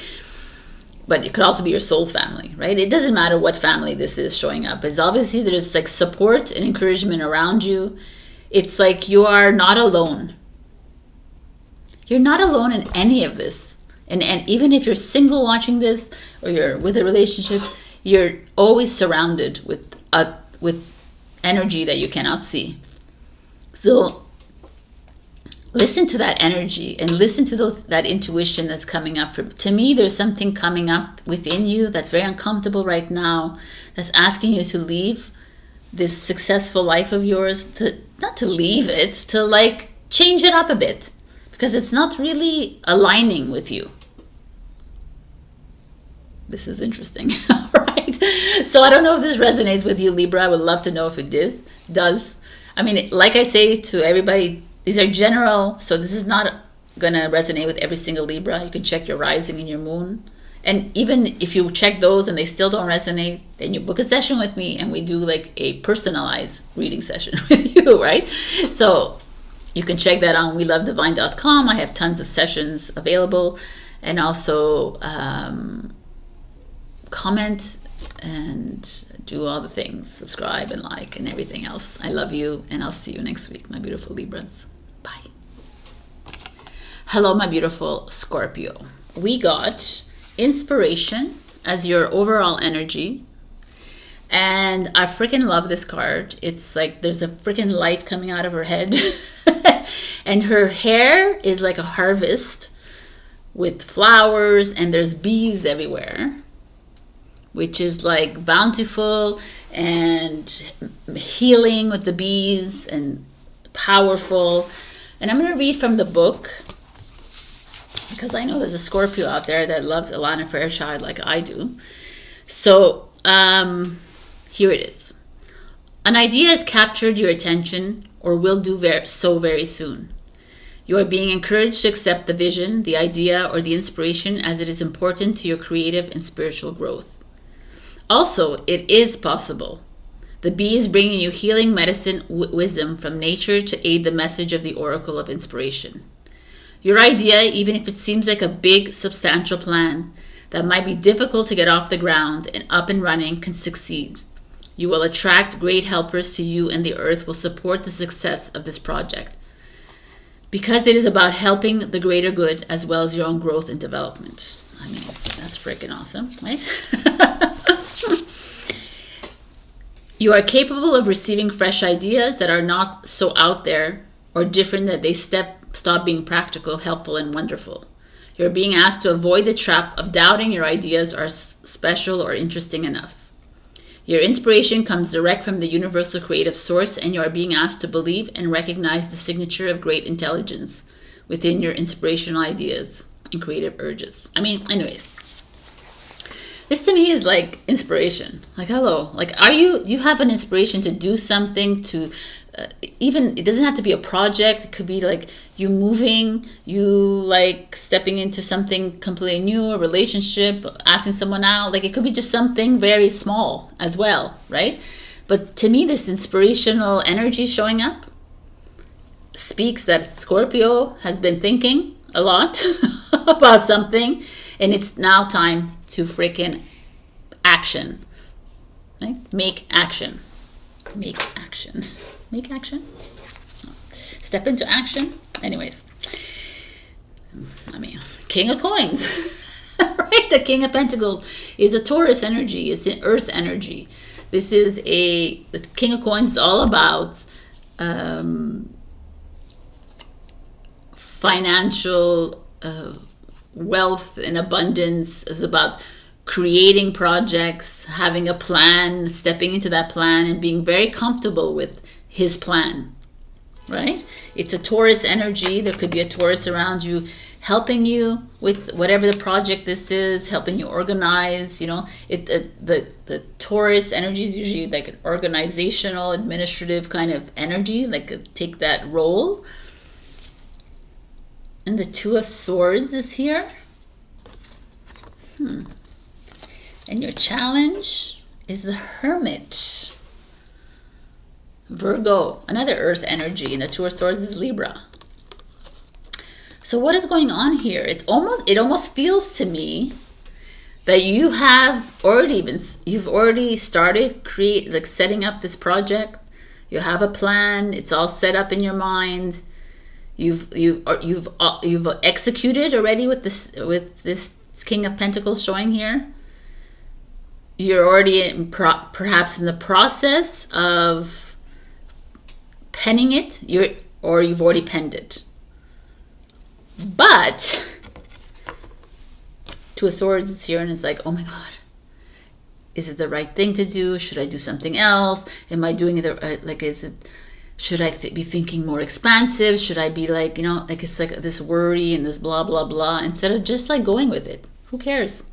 [SPEAKER 1] but it could also be your soul family, right? It doesn't matter what family this is showing up. It's obviously there's like support and encouragement around you. It's like you are not alone. You're not alone in any of this. And even if you're single watching this, or you're with a relationship, you're always surrounded with energy that you cannot see. So listen to that energy and listen to that intuition that's coming up. To me, there's something coming up within you that's very uncomfortable right now, that's asking you to leave this successful life of yours, not to leave it, to like change it up a bit, because it's not really aligning with you. This is interesting. Right? So I don't know if this resonates with you, Libra. I would love to know if it does. I mean, like I say to everybody, these are general, so this is not going to resonate with every single Libra. You can check your rising and your moon. And even if you check those and they still don't resonate, then you book a session with me and we do like a personalized reading session with you, right? So you can check that on welovedivine.com. I have tons of sessions available. And also comment and do all the things. Subscribe and like and everything else. I love you, and I'll see you next week, my beautiful Libras. Bye. Hello, my beautiful Scorpio. We got inspiration as your overall energy, and I freaking love this card. It's like there's a freaking light coming out of her head and her hair is like a harvest with flowers, and there's bees everywhere, which is like bountiful and healing with the bees and powerful. And I'm going to read from the book, because I know there's a Scorpio out there that loves Alana Fairchild like I do. So here it is. An idea has captured your attention, or will do so very soon. You are being encouraged to accept the vision, the idea, or the inspiration, as it is important to your creative and spiritual growth. Also, it is possible. The bee is bringing you healing medicine wisdom from nature to aid the message of the oracle of inspiration. Your idea, even if it seems like a big, substantial plan that might be difficult to get off the ground and up and running, can succeed. You will attract great helpers to you, and the earth will support the success of this project, because it is about helping the greater good as well as your own growth and development. I mean, that's freaking awesome, right? You are capable of receiving fresh ideas that are not so out there or different that they stop being practical, helpful, and wonderful. You're being asked to avoid the trap of doubting your ideas are special or interesting enough. Your inspiration comes direct from the universal creative source, and you are being asked to believe and recognize the signature of great intelligence within your inspirational ideas and creative urges. I mean, anyways, this to me is like inspiration. Like, hello, like, you have an inspiration to do something, to even, it doesn't have to be a project. It could be like you moving, you like stepping into something completely new, a relationship, asking someone out. Like, it could be just something very small as well, right? But to me, this inspirational energy showing up speaks that Scorpio has been thinking a lot about something, and it's now time to freaking action. Right? Make action. Make action. Make action. Step into action. Anyways. I mean, King of Coins. Right? The King of Pentacles is a Taurus energy. It's an earth energy. This is the King of Coins is all about financial wealth and abundance. Is about creating projects, having a plan, stepping into that plan, and being very comfortable with his plan, right? It's a Taurus energy. There could be a Taurus around you helping you with whatever the project this is, helping you organize. You know, the Taurus energy is usually like an organizational, administrative kind of energy, like take that role. And the Two of Swords is here. And your challenge is the Hermit. Virgo, another earth energy, and the Two of Swords is Libra. So what is going on here? It almost feels to me that you have you've already started setting up this project. You have a plan. It's all set up in your mind. You've executed already with this King of Pentacles showing here. You're already perhaps in the process of penning it, or you've already penned it. But Two of Swords is here, and it's like, oh my God, is it the right thing to do? Should I do something else? Am I doing it like, is it, should I be thinking more expansive? Should I be like, you know, like it's like this worry and this blah, blah, blah, instead of just like going with it? Who cares?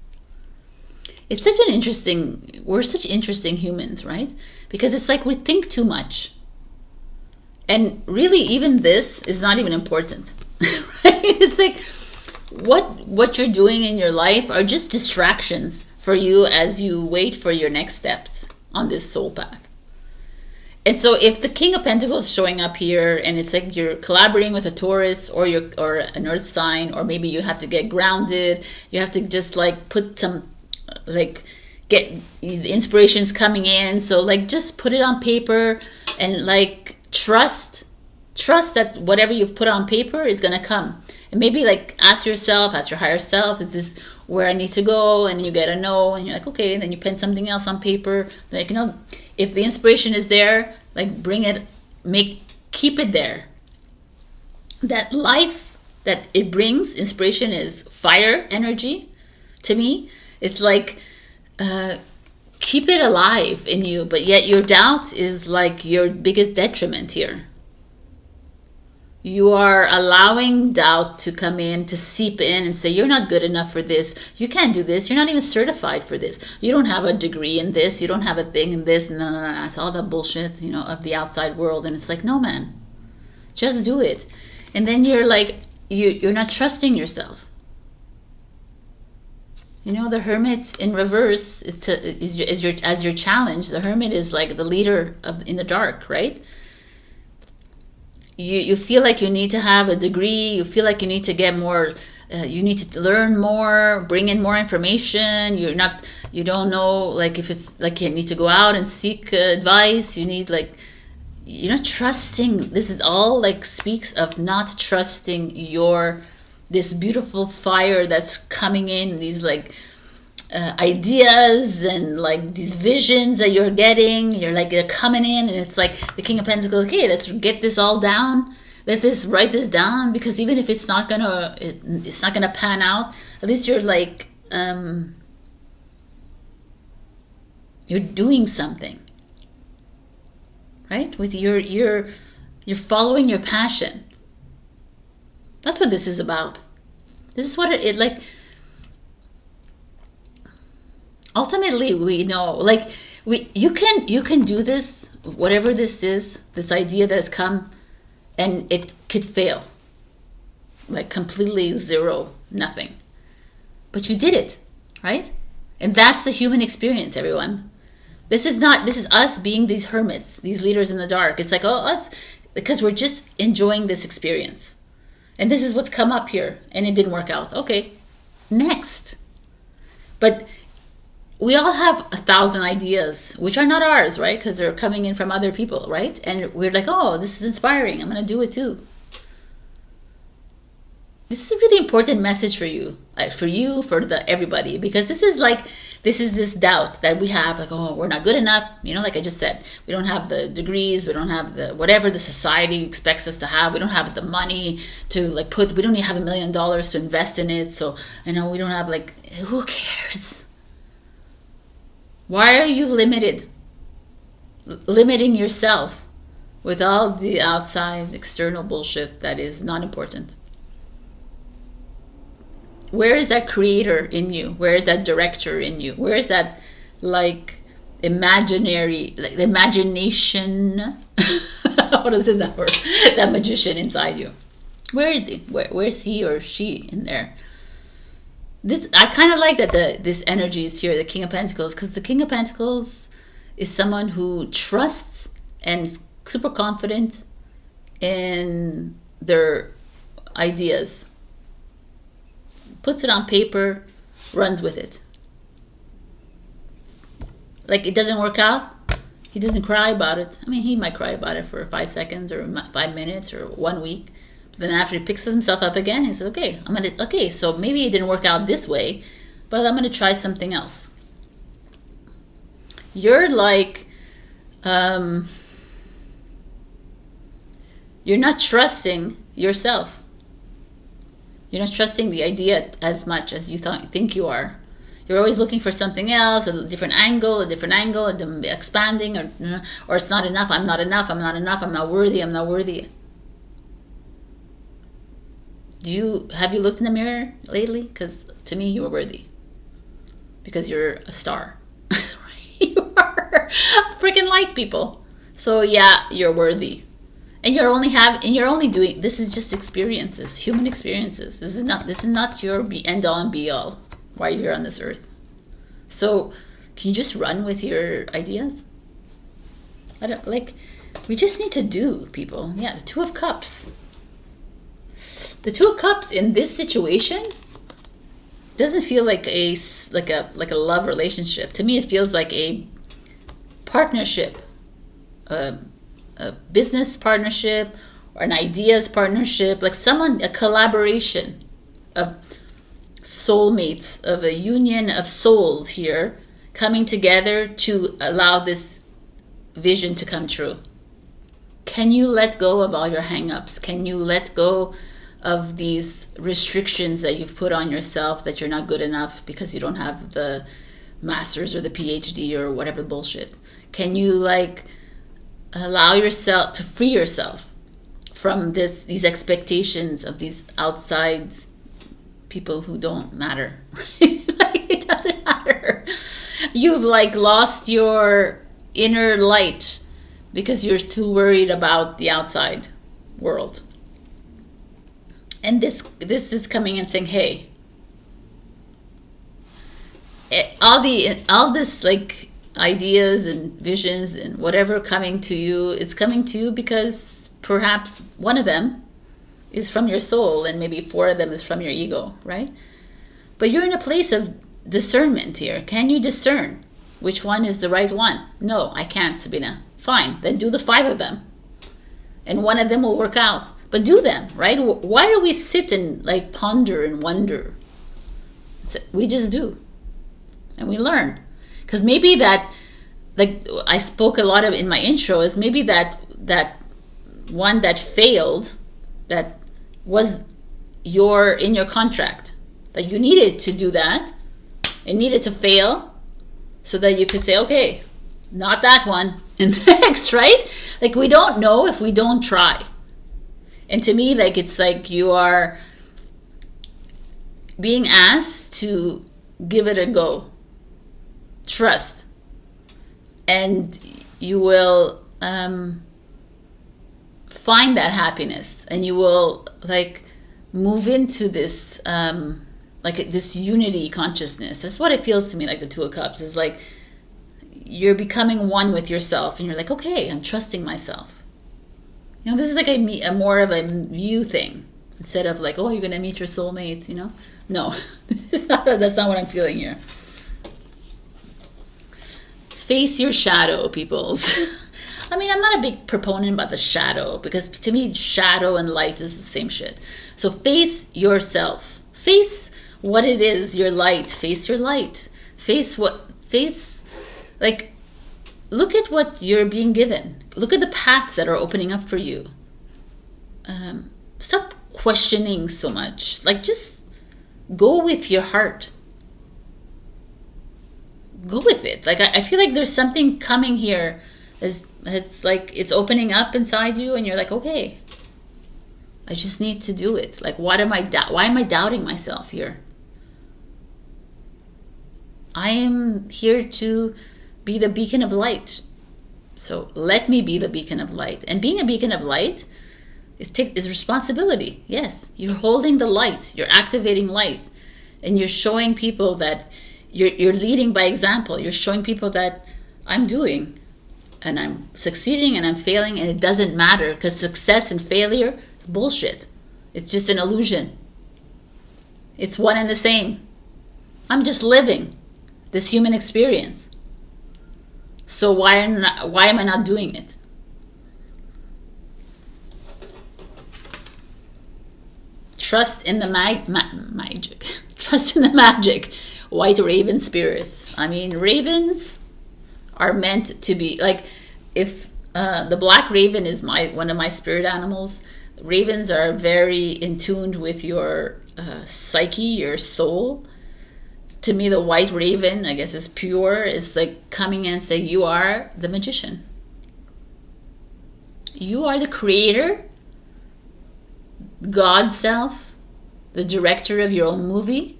[SPEAKER 1] It's such an interesting, we're such interesting humans, right? Because it's like we think too much. And really, even this is not even important, right? It's like what you're doing in your life are just distractions for you as you wait for your next steps on this soul path. And so if the King of Pentacles is showing up here, and it's like you're collaborating with a Taurus or an earth sign, or maybe you have to get grounded, you have to just like put some, like get the inspirations coming in. So like just put it on paper and like trust that whatever you've put on paper is going to come. And maybe like ask your higher self, is this where I need to go? And you get a no, and you're like, okay, and then you pen something else on paper. Like, you know, if the inspiration is there, like bring it, keep it there. That life that it brings, inspiration is fire energy to me. It's like, keep it alive in you, but yet your doubt is like your biggest detriment here. You are allowing doubt to come in, to seep in and say, you're not good enough for this. You can't do this. You're not even certified for this. You don't have a degree in this. You don't have a thing in this. No. It's all that bullshit, you know, of the outside world. And it's like, no, man, just do it. And then you're like, you're not trusting yourself. You know, the Hermit in reverse as your challenge. The Hermit is like the leader in the dark, right? You feel like you need to have a degree. You feel like you need to get more. You need to learn more, bring in more information. You don't know, like if it's like you need to go out and seek advice. You need like, you're not trusting. This is all like speaks of not trusting this beautiful fire that's coming in. These like ideas and like these visions that you're getting, they're coming in, and it's like the King of Pentacles. Okay, let's get this all down. Write this down, because even if it's not gonna pan out, at least you're like you're doing something, right? With you're following your passion. That's what this is about. This is what it like. Ultimately, we know, like you can do this, whatever this is, this idea that's come, and it could fail, like completely zero, nothing. But you did it, right? And that's the human experience, everyone. This is us being these hermits, these leaders in the dark. It's like, oh, us, because we're just enjoying this experience. And this is what's come up here, and it didn't work out. Okay, next. But we all have 1,000 ideas, which are not ours, right? Because they're coming in from other people, right? And we're like, oh, this is inspiring. I'm going to do it too. This is a really important message for you, for everybody, because this is this doubt that we have, like, oh, we're not good enough. You know, like I just said, we don't have the degrees, we don't have the whatever the society expects us to have. We don't have the money to like we don't even have $1 million to invest in it. So, you know, we don't have like, who cares? Why are you limiting yourself with all the outside external bullshit that is not important? Where is that creator in you? Where is that director in you? Where is that like imaginary, like the imagination? What is it, that word? That magician inside you? Where is he? Where's he or she in there? I kind of like that this energy is here, the King of Pentacles, because the King of Pentacles is someone who trusts and is super confident in their ideas, puts it on paper, runs with it. Like it doesn't work out, he doesn't cry about it. I mean, he might cry about it for 5 seconds or 5 minutes or 1 week. Then after he picks himself up again, he says, okay, so maybe it didn't work out this way, but I'm going to try something else. You're like, you're not trusting yourself. You're not trusting the idea as much as you think you are. You're always looking for something else, a different angle, and expanding, or it's not enough. I'm not enough. I'm not enough. I'm not worthy. I'm not worthy. Have you looked in the mirror lately? Because to me, you are worthy. Because you're a star. You are freaking light, people. So yeah, you're worthy. And you're only doing, this is just experiences, human experiences. This is not your end all and be all while you're here on this earth. So can you just run with your ideas? We just need to do, people. Yeah, the Two of Cups. The Two of Cups in this situation doesn't feel like a love relationship. To me, it feels like a partnership, a business partnership, or an ideas partnership, like a collaboration of soulmates, of a union of souls here coming together to allow this vision to come true. Can you let go of all your hang-ups? Can you let go of these restrictions that you've put on yourself, that you're not good enough because you don't have the master's or the PhD or whatever bullshit? Can you allow yourself to free yourself from these expectations of these outside people who don't matter? It doesn't matter. You've lost your inner light because you're too worried about the outside world. And this is coming and saying, hey, all this ideas and visions and whatever coming to you, it's coming to you because perhaps one of them is from your soul and maybe 4 of them is from your ego, right? But you're in a place of discernment here. Can you discern which one is the right one? No, I can't, Sabrina. Fine, then do the 5 of them. And one of them will work out. But do them, right? Why do we sit and ponder and wonder? We just do. And we learn. Because maybe that, I spoke a lot of in my intro, is maybe that one that failed, that was in your contract, that you needed to do that, it needed to fail, so that you could say, okay, not that one, and next, right? We don't know if we don't try. And to me, it's you are being asked to give it a go. Trust. And you will find that happiness. And you will move into this this unity consciousness. That's what it feels to me, the Two of Cups. It's you're becoming one with yourself. And you're okay, I'm trusting myself. This is a more of a you thing, instead of oh, you're gonna meet your soulmate. No, that's not what I'm feeling here. Face your shadow, peoples. I mean, I'm not a big proponent about the shadow, because to me, shadow and light is the same shit. So face yourself. Face what it is, your light. Face your light. Look at what you're being given. Look at the paths that are opening up for you. Stop questioning so much. Just go with your heart. Go with it. I feel there's something coming here. It's opening up inside you, and you're okay, I just need to do it. Why am I doubting myself here? I am here to be the beacon of light. So let me be the beacon of light. And being a beacon of light is responsibility. Yes, you're holding the light. You're activating light. And you're showing people that you're leading by example. You're showing people that I'm doing. And I'm succeeding and I'm failing. And it doesn't matter, because success and failure is bullshit. It's just an illusion. It's one and the same. I'm just living this human experience. So why am I not doing it? Trust in the magic. Trust in the magic. White raven spirits. I mean, ravens are meant to be if the black raven is one of my spirit animals. Ravens are very in tune with your psyche, your soul. To me, the white raven, I guess, is pure. It's like coming in and saying, you are the magician. You are the creator, God self, the director of your own movie.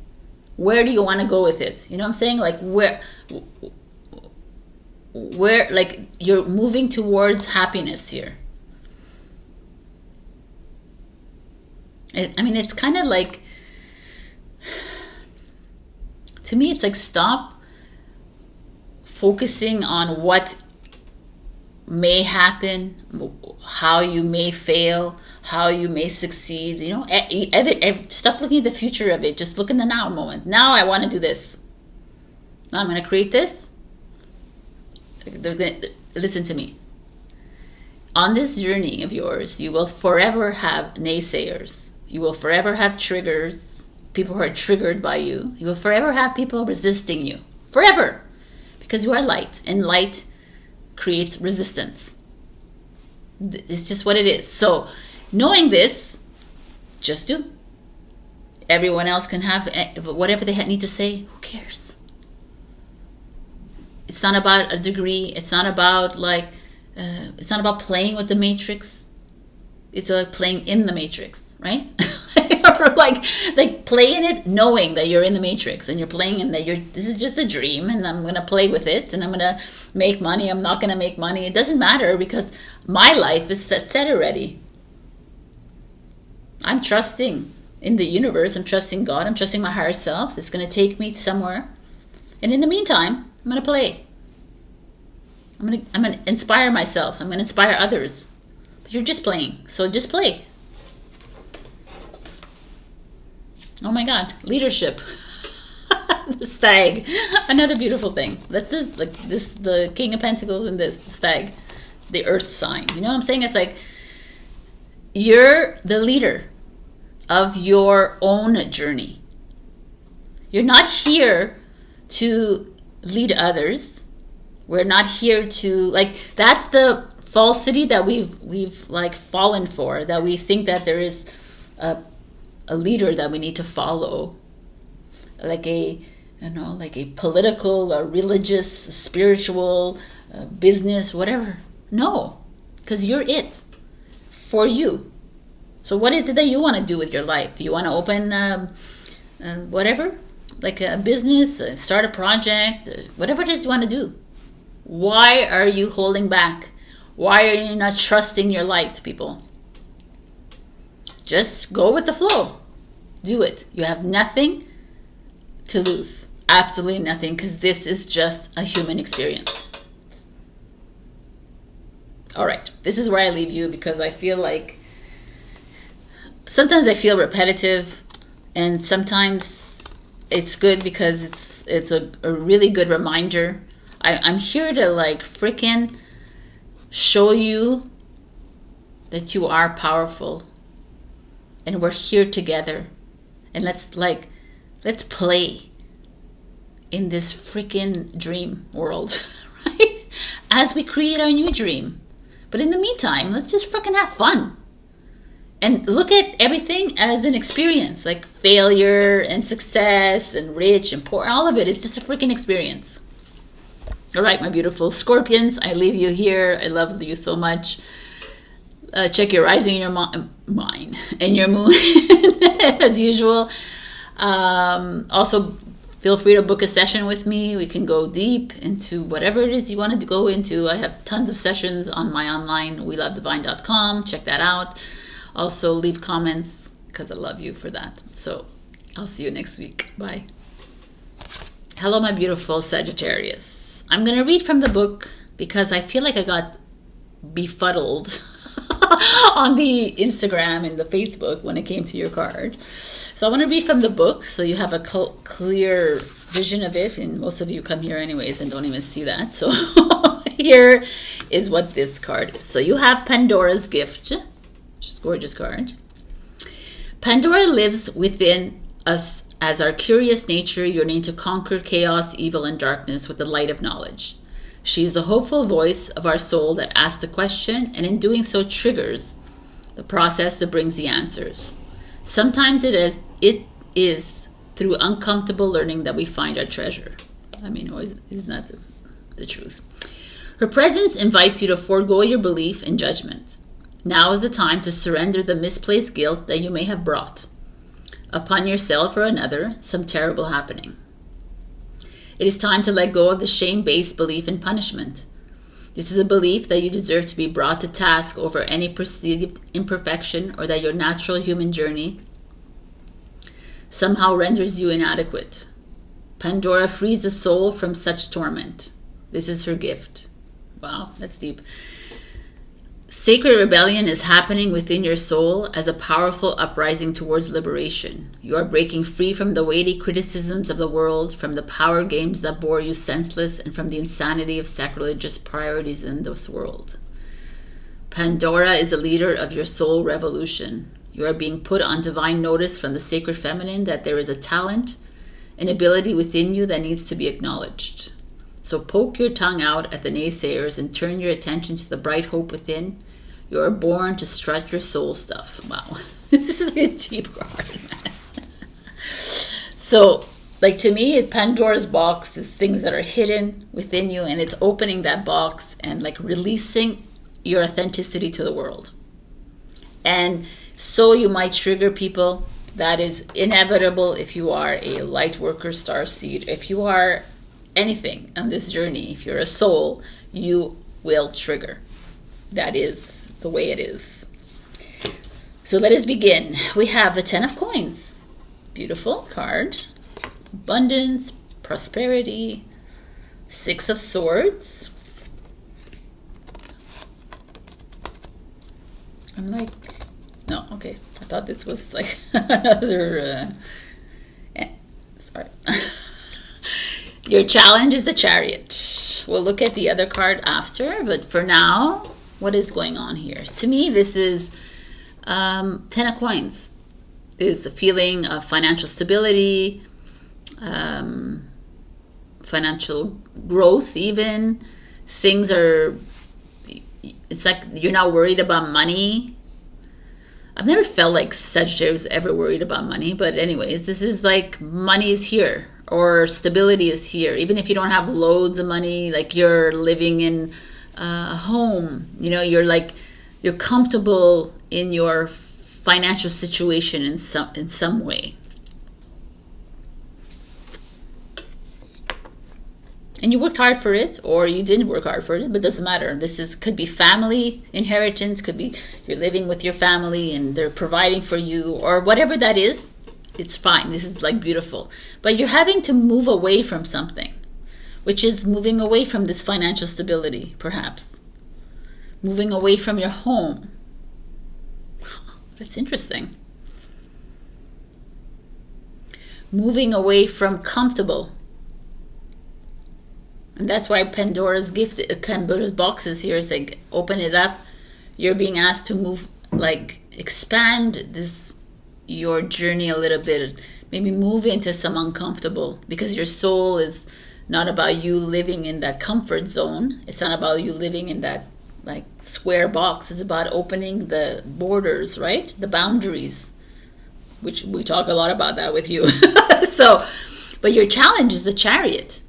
[SPEAKER 1] Where do you want to go with it? You know what I'm saying? Like where like you're moving towards happiness here. I mean, it's kind of like, to me, it's like stop focusing on what may happen, how you may fail, how you may succeed. You know, stop looking at the future of it. Just look in the now moment. Now I want to do this. Now I'm going to create this. Listen to me. On this journey of yours, you will forever have naysayers. You will forever have triggers, people who are triggered by you. You will forever have people resisting you. Forever. Because you are light, and light creates resistance. It's just what it is. So, knowing this, just do. Everyone else can have whatever they need to say. Who cares? It's not about a degree. It's not about like, it's not about playing with the matrix. It's like playing in the matrix, right? Or like play in it knowing that you're in the matrix and you're playing in that this is just a dream and I'm going to play with it and I'm going to make money. I'm not going to make money. It doesn't matter because my life is set already. I'm trusting in the universe. I'm trusting God. I'm trusting my higher self. It's going to take me somewhere. And in the meantime, I'm going to play. I'm going to inspire myself. I'm going to inspire others. But you're just playing. So just play. Oh my God, leadership. The stag, another beautiful thing. That's this, like this, the King of Pentacles and this, the stag, the earth sign. You know what I'm saying? It's like you're the leader of your own journey. You're not here to lead others. We're not here to, like, that's the falsity that we've like fallen for, that we think that there is a leader that we need to follow, like a political, a religious, a spiritual, business, whatever. No, because you're it for you. So what is it that you want to do with your life? You want to open whatever, like a business, start a project, whatever it is you want to do. Why are you holding back? Why are you not trusting your light, people? Just go with the flow. Do it. You have nothing to lose. Absolutely nothing, because this is just a human experience. All right. This is where I leave you, because I feel like sometimes I feel repetitive, and sometimes it's good because it's a really good reminder. I'm here to like freaking show you that you are powerful. And we're here together. And let's play in this freaking dream world, right? As we create our new dream. But in the meantime, let's just freaking have fun. And look at everything as an experience. Like failure and success and rich and poor. All of it is just a freaking experience. All right, my beautiful Scorpions. I leave you here. I love you so much. Check your rising and your mine and your moon as usual. Also, feel free to book a session with me. We can go deep into whatever it is you wanted to go into. I have tons of sessions on my online welovedivine.com. Check that out. Also, leave comments because I love you for that. So I'll see you next week. Bye. Hello, my beautiful Sagittarius. I'm going to read from the book because I feel like I got befuddled on the Instagram and the Facebook when it came to your card. So I want to read from the book so you have a clear vision of it, and most of you come here anyways and don't even see that. So here is what this card is. So you have Pandora's Gift, which is a gorgeous card. Pandora lives within us as our curious nature yearning to conquer chaos, evil, and darkness with the light of knowledge. She is the hopeful voice of our soul that asks the question, and in doing so triggers the process that brings the answers. Sometimes it is it is through uncomfortable learning that we find our treasure. I mean, isn't that the truth? Her presence invites you to forego your belief in judgment. Now is the time to surrender the misplaced guilt that you may have brought upon yourself or another some terrible happening. It is time to let go of the shame-based belief in punishment. This is a belief that you deserve to be brought to task over any perceived imperfection, or that your natural human journey somehow renders you inadequate. Pandora frees the soul from such torment. This is her gift. Wow, that's deep. Sacred rebellion is happening within your soul as a powerful uprising towards liberation. You are breaking free from the weighty criticisms of the world, from the power games that bore you senseless, and from the insanity of sacrilegious priorities in this world. Pandora is a leader of your soul revolution. You are being put on divine notice from the sacred feminine that there is a talent, an ability within you that needs to be acknowledged. So poke your tongue out at the naysayers and turn your attention to the bright hope within. You are born to strut your soul stuff. Wow. This is a deep card, man. So, like, to me, Pandora's box is things that are hidden within you, and it's opening that box and, like, releasing your authenticity to the world. And so you might trigger people. That is inevitable if you are a light worker, starseed. If you are anything on this journey, if you're a soul, you will trigger. That is the way it is. So let us begin. We have the 10 of Coins. Beautiful card. Abundance, prosperity, 6 of Swords. I'm like, no, okay. I thought this was like another, sorry. Your challenge is the Chariot. We'll look at the other card after, but for now, what is going on here? To me, this is 10 of Coins. Is a feeling of financial stability, financial growth even. Things are, it's like you're not worried about money. I've never felt like Sagittarius ever worried about money, but anyways, this is like money is here, or stability is here. Even if you don't have loads of money, like you're living in a home, you know, you're comfortable in your financial situation in some way. And you worked hard for it, or you didn't work hard for it, but it doesn't matter. Could be family inheritance, could be you're living with your family and they're providing for you, or whatever that is. It's fine. This is like beautiful. But you're having to move away from something, which is moving away from this financial stability, perhaps. Moving away from your home. That's interesting. Moving away from comfortable. And that's why Pandora's boxes here is like, open it up. You're being asked to move, like, expand your journey a little bit. Maybe move into some uncomfortable, because your soul is not about you living in that comfort zone. It's not about you living in that, like, square box. It's about opening the borders, right? The boundaries, which we talk a lot about that with you. So, but your challenge is the Chariot.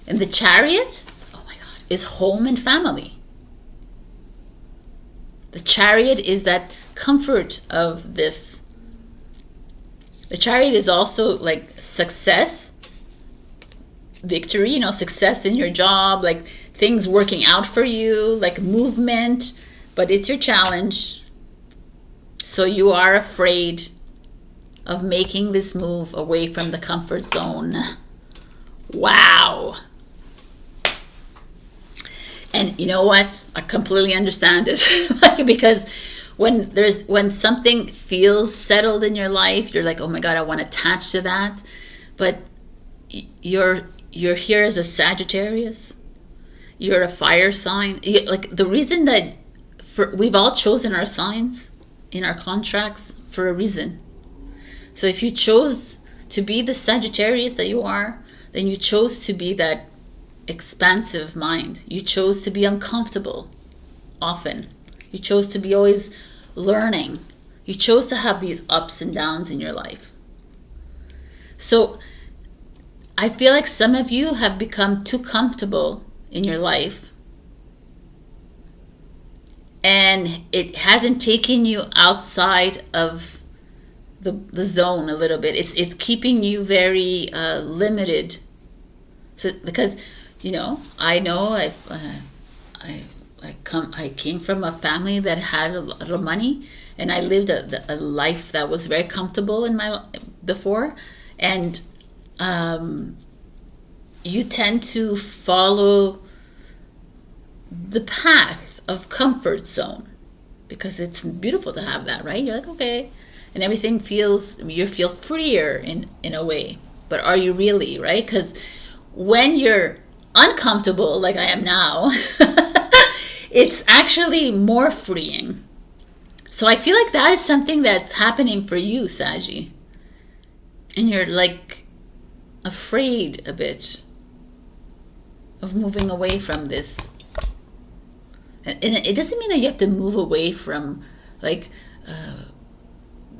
[SPEAKER 1] And the Chariot, oh my God, is home and family. The Chariot is that comfort of this. The Chariot is also like success, victory, you know, success in your job, like things working out for you, like movement, but it's your challenge. So you are afraid of making this move away from the comfort zone. Wow. And you know what? I completely understand it. Like, because when something feels settled in your life, you're like, oh my God, I want to attach to that. But you're here as a Sagittarius. You're a fire sign. Like, the reason that we've all chosen our signs in our contracts for a reason. So if you chose to be the Sagittarius that you are, then you chose to be that expansive mind. You chose to be uncomfortable often. You chose to be always learning. You chose to have these ups and downs in your life. So I feel like some of you have become too comfortable in your life, and it hasn't taken you outside of the zone a little bit. It's keeping you very limited. So because I came from a family that had a lot of money, and I lived a life that was very comfortable in my before, and you tend to follow the path of comfort zone because it's beautiful to have that, right? You're like, okay, and everything you feel freer in a way. But are you really, right? Because when you're uncomfortable like I am now, it's actually more freeing. So I feel like that is something that's happening for you, Saggy. And you're like afraid a bit of moving away from this. And it doesn't mean that you have to move away from like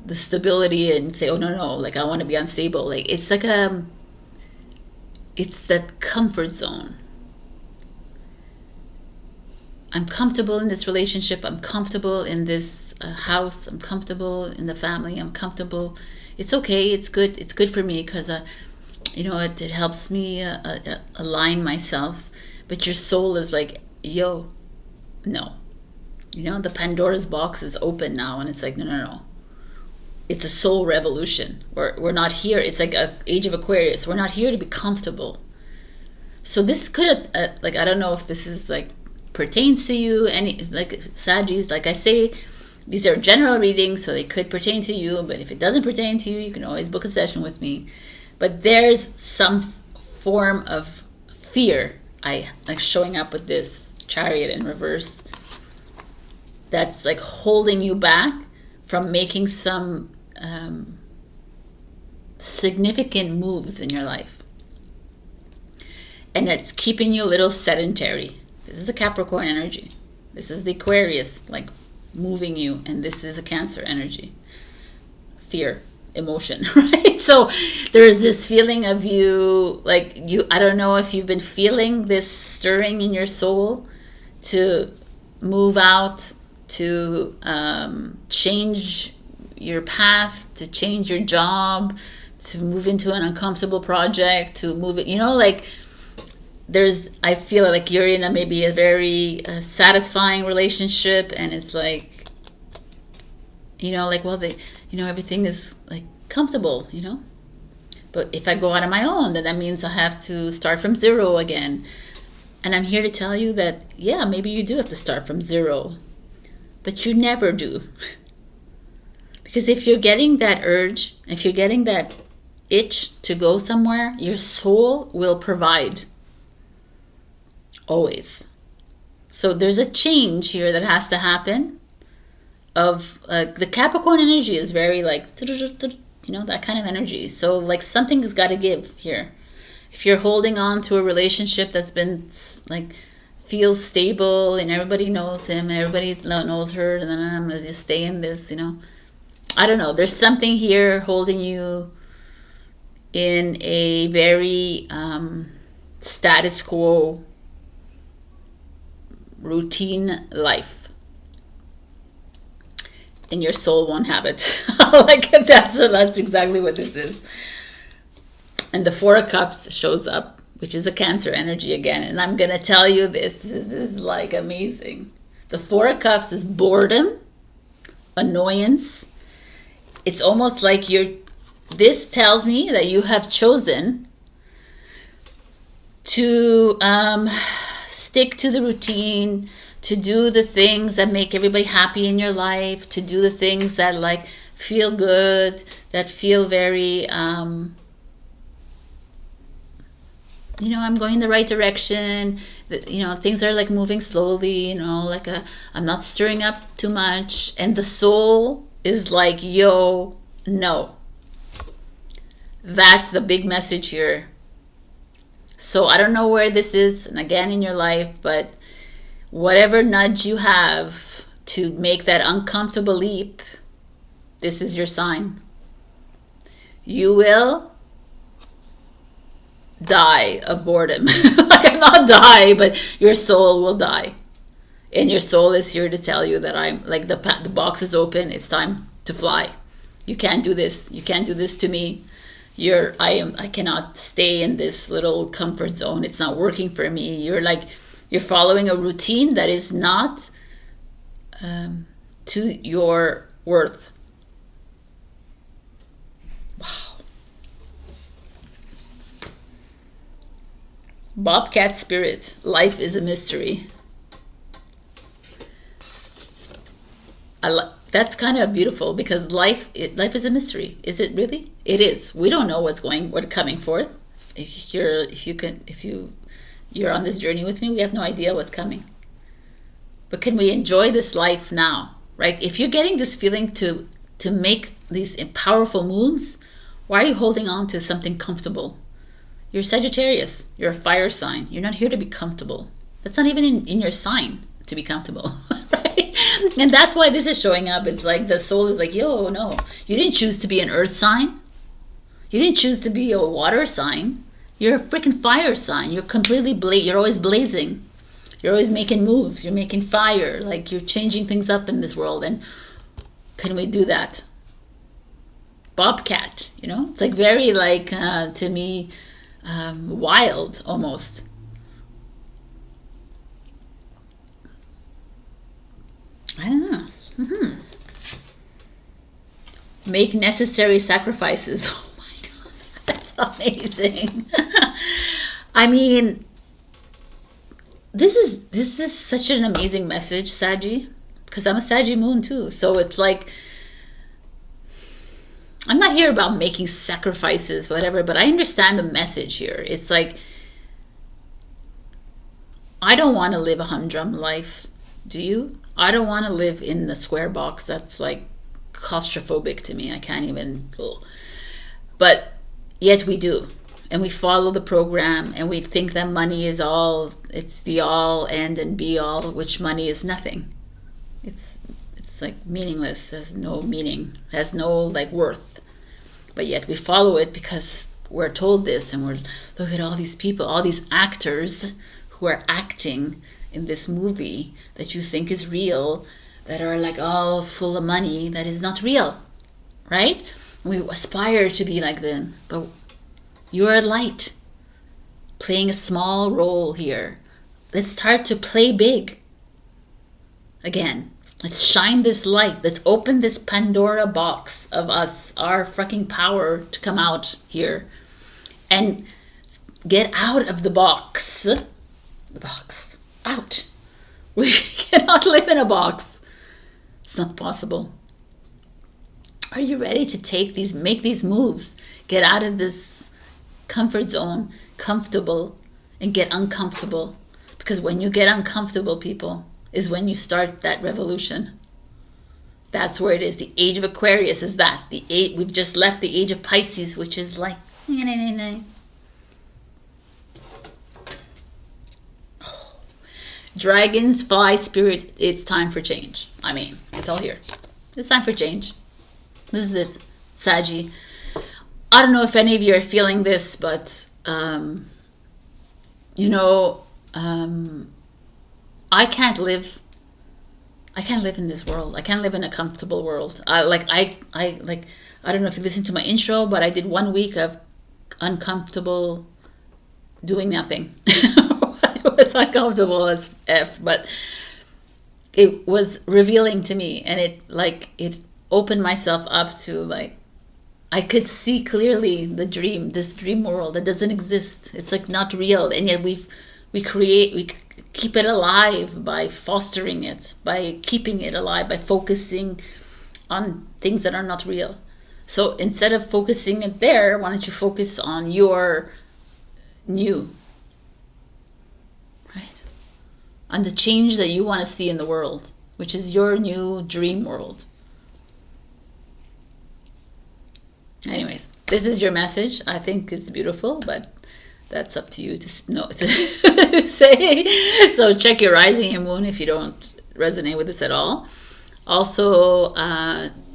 [SPEAKER 1] the stability and say, oh no, like I want to be unstable. Like it's like it's that comfort zone. I'm comfortable in this relationship. I'm comfortable in this house. I'm comfortable in the family. I'm comfortable. It's okay. It's good. It's good for me because, it helps me align myself. But your soul is like, yo, no. The Pandora's box is open now, and it's like, no. It's a soul revolution. We're not here. It's like an age of Aquarius. We're not here to be comfortable. So this could have, I don't know if this is like pertains to you, any like Saggies, like I say, these are general readings, so they could pertain to you, but if it doesn't pertain to you, you can always book a session with me. But there's some form of fear, like showing up with this Chariot in reverse, that's like holding you back from making some significant moves in your life. And it's keeping you a little sedentary. This is a Capricorn energy. This is the Aquarius, like moving you, and this is a Cancer energy. Fear, emotion, right? So there's this feeling of you, like I don't know if you've been feeling this stirring in your soul to move out, to change your path, to change your job, to move into an uncomfortable project, to move it, I feel like you're in maybe a very satisfying relationship, and it's like, everything is like comfortable, But if I go out on my own, then that means I have to start from zero again. And I'm here to tell you that, yeah, maybe you do have to start from zero, but you never do. Because if you're getting that urge, if you're getting that itch to go somewhere, your soul will provide. Always. So there's a change here that has to happen. Of the Capricorn energy is very like, that kind of energy. So like something has got to give here. If you're holding on to a relationship that's been like feels stable and everybody knows him and everybody knows her, and then I'm gonna just stay in this, I don't know. There's something here holding you in a very status quo, routine life, and your soul won't have it. Like that's exactly what this is. And the Four of Cups shows up, which is a Cancer energy again. And I'm gonna tell you this is like amazing. The Four of Cups is boredom, annoyance. It's almost like this tells me that you have chosen to stick to the routine, to do the things that make everybody happy in your life, to do the things that like feel good, that feel very, I'm going in the right direction. Things are like moving slowly, I'm not stirring up too much. And the soul is like, yo, no. That's the big message here. So I don't know where this is, and again in your life, but whatever nudge you have to make that uncomfortable leap, This is your sign. You will die of boredom. Like, I'm not die, but your soul will die. And your soul is here to tell you that I'm like, the box is open. It's time to fly. You can't do this. You can't do this to me. I cannot stay in this little comfort zone. It's not working for me. You're following a routine that is not to your worth. Wow. Bobcat spirit. Life is a mystery. That's kind of beautiful, because life is a mystery. Is it really? It is. We don't know what's coming forth. If you're on this journey with me, we have no idea what's coming. But can we enjoy this life now? Right? If you're getting this feeling to make these powerful moves, why are you holding on to something comfortable? You're Sagittarius. You're a fire sign. You're not here to be comfortable. That's not even in your sign to be comfortable. Right? And that's why this is showing up. It's like the soul is like, yo, no. You didn't choose to be an earth sign. You didn't choose to be a water sign. You're a freaking fire sign. You're completely you're always blazing. You're always making moves. You're making fire. Like, you're changing things up in this world. And can we do that? Bobcat, you know? It's like very, like, to me, wild almost. I don't know. Make necessary sacrifices. Oh my God, that's amazing. I mean, this is such an amazing message, Saggy, because I'm a Saggy moon too. So it's like, I'm not here about making sacrifices, whatever, but I understand the message here. It's like, I don't want to live a humdrum life. Do you? I don't want to live in the square box. That's like claustrophobic to me. I can't even. Ugh. But yet we do. And we follow the program, and we think that money is all, it's the all end and be all, which money is nothing. It's like meaningless, has no meaning, has no like worth. But yet we follow it because we're told this, and look at all these people, all these actors who are acting in this movie that you think is real, that are like all full of money, that is not real, right? We aspire to be like them, but you're a light playing a small role here. Let's start to play big again. Let's shine this light. Let's open this Pandora box of us, our fucking power to come out here and get out of the box. The box. Out. We cannot live in a box. It's not possible. Are you ready to make these moves? Get out of this comfort zone, comfortable, and get uncomfortable. Because when you get uncomfortable, people, is when you start that revolution. That's where it is. The age of Aquarius is that. We've just left the age of Pisces, which is like, dragons, fly, spirit, it's time for change. I mean, it's all here. It's time for change. This is it, Saggy. I don't know if any of you are feeling this, but, I can't live in this world. I can't live in a comfortable world. I don't know if you listened to my intro, but I did 1 week of uncomfortable doing nothing. It was uncomfortable as F, but it was revealing to me, and it opened myself up to I could see clearly this dream world that doesn't exist. It's like not real, and yet we keep it alive by fostering it, by keeping it alive, by focusing on things that are not real. So instead of focusing it there, why don't you focus on your new, right? On the change that you want to see in the world, which is your new dream world. Anyways, this is your message. I think it's beautiful, but that's up to you to say. So check your rising and moon if you don't resonate with this at all. Also,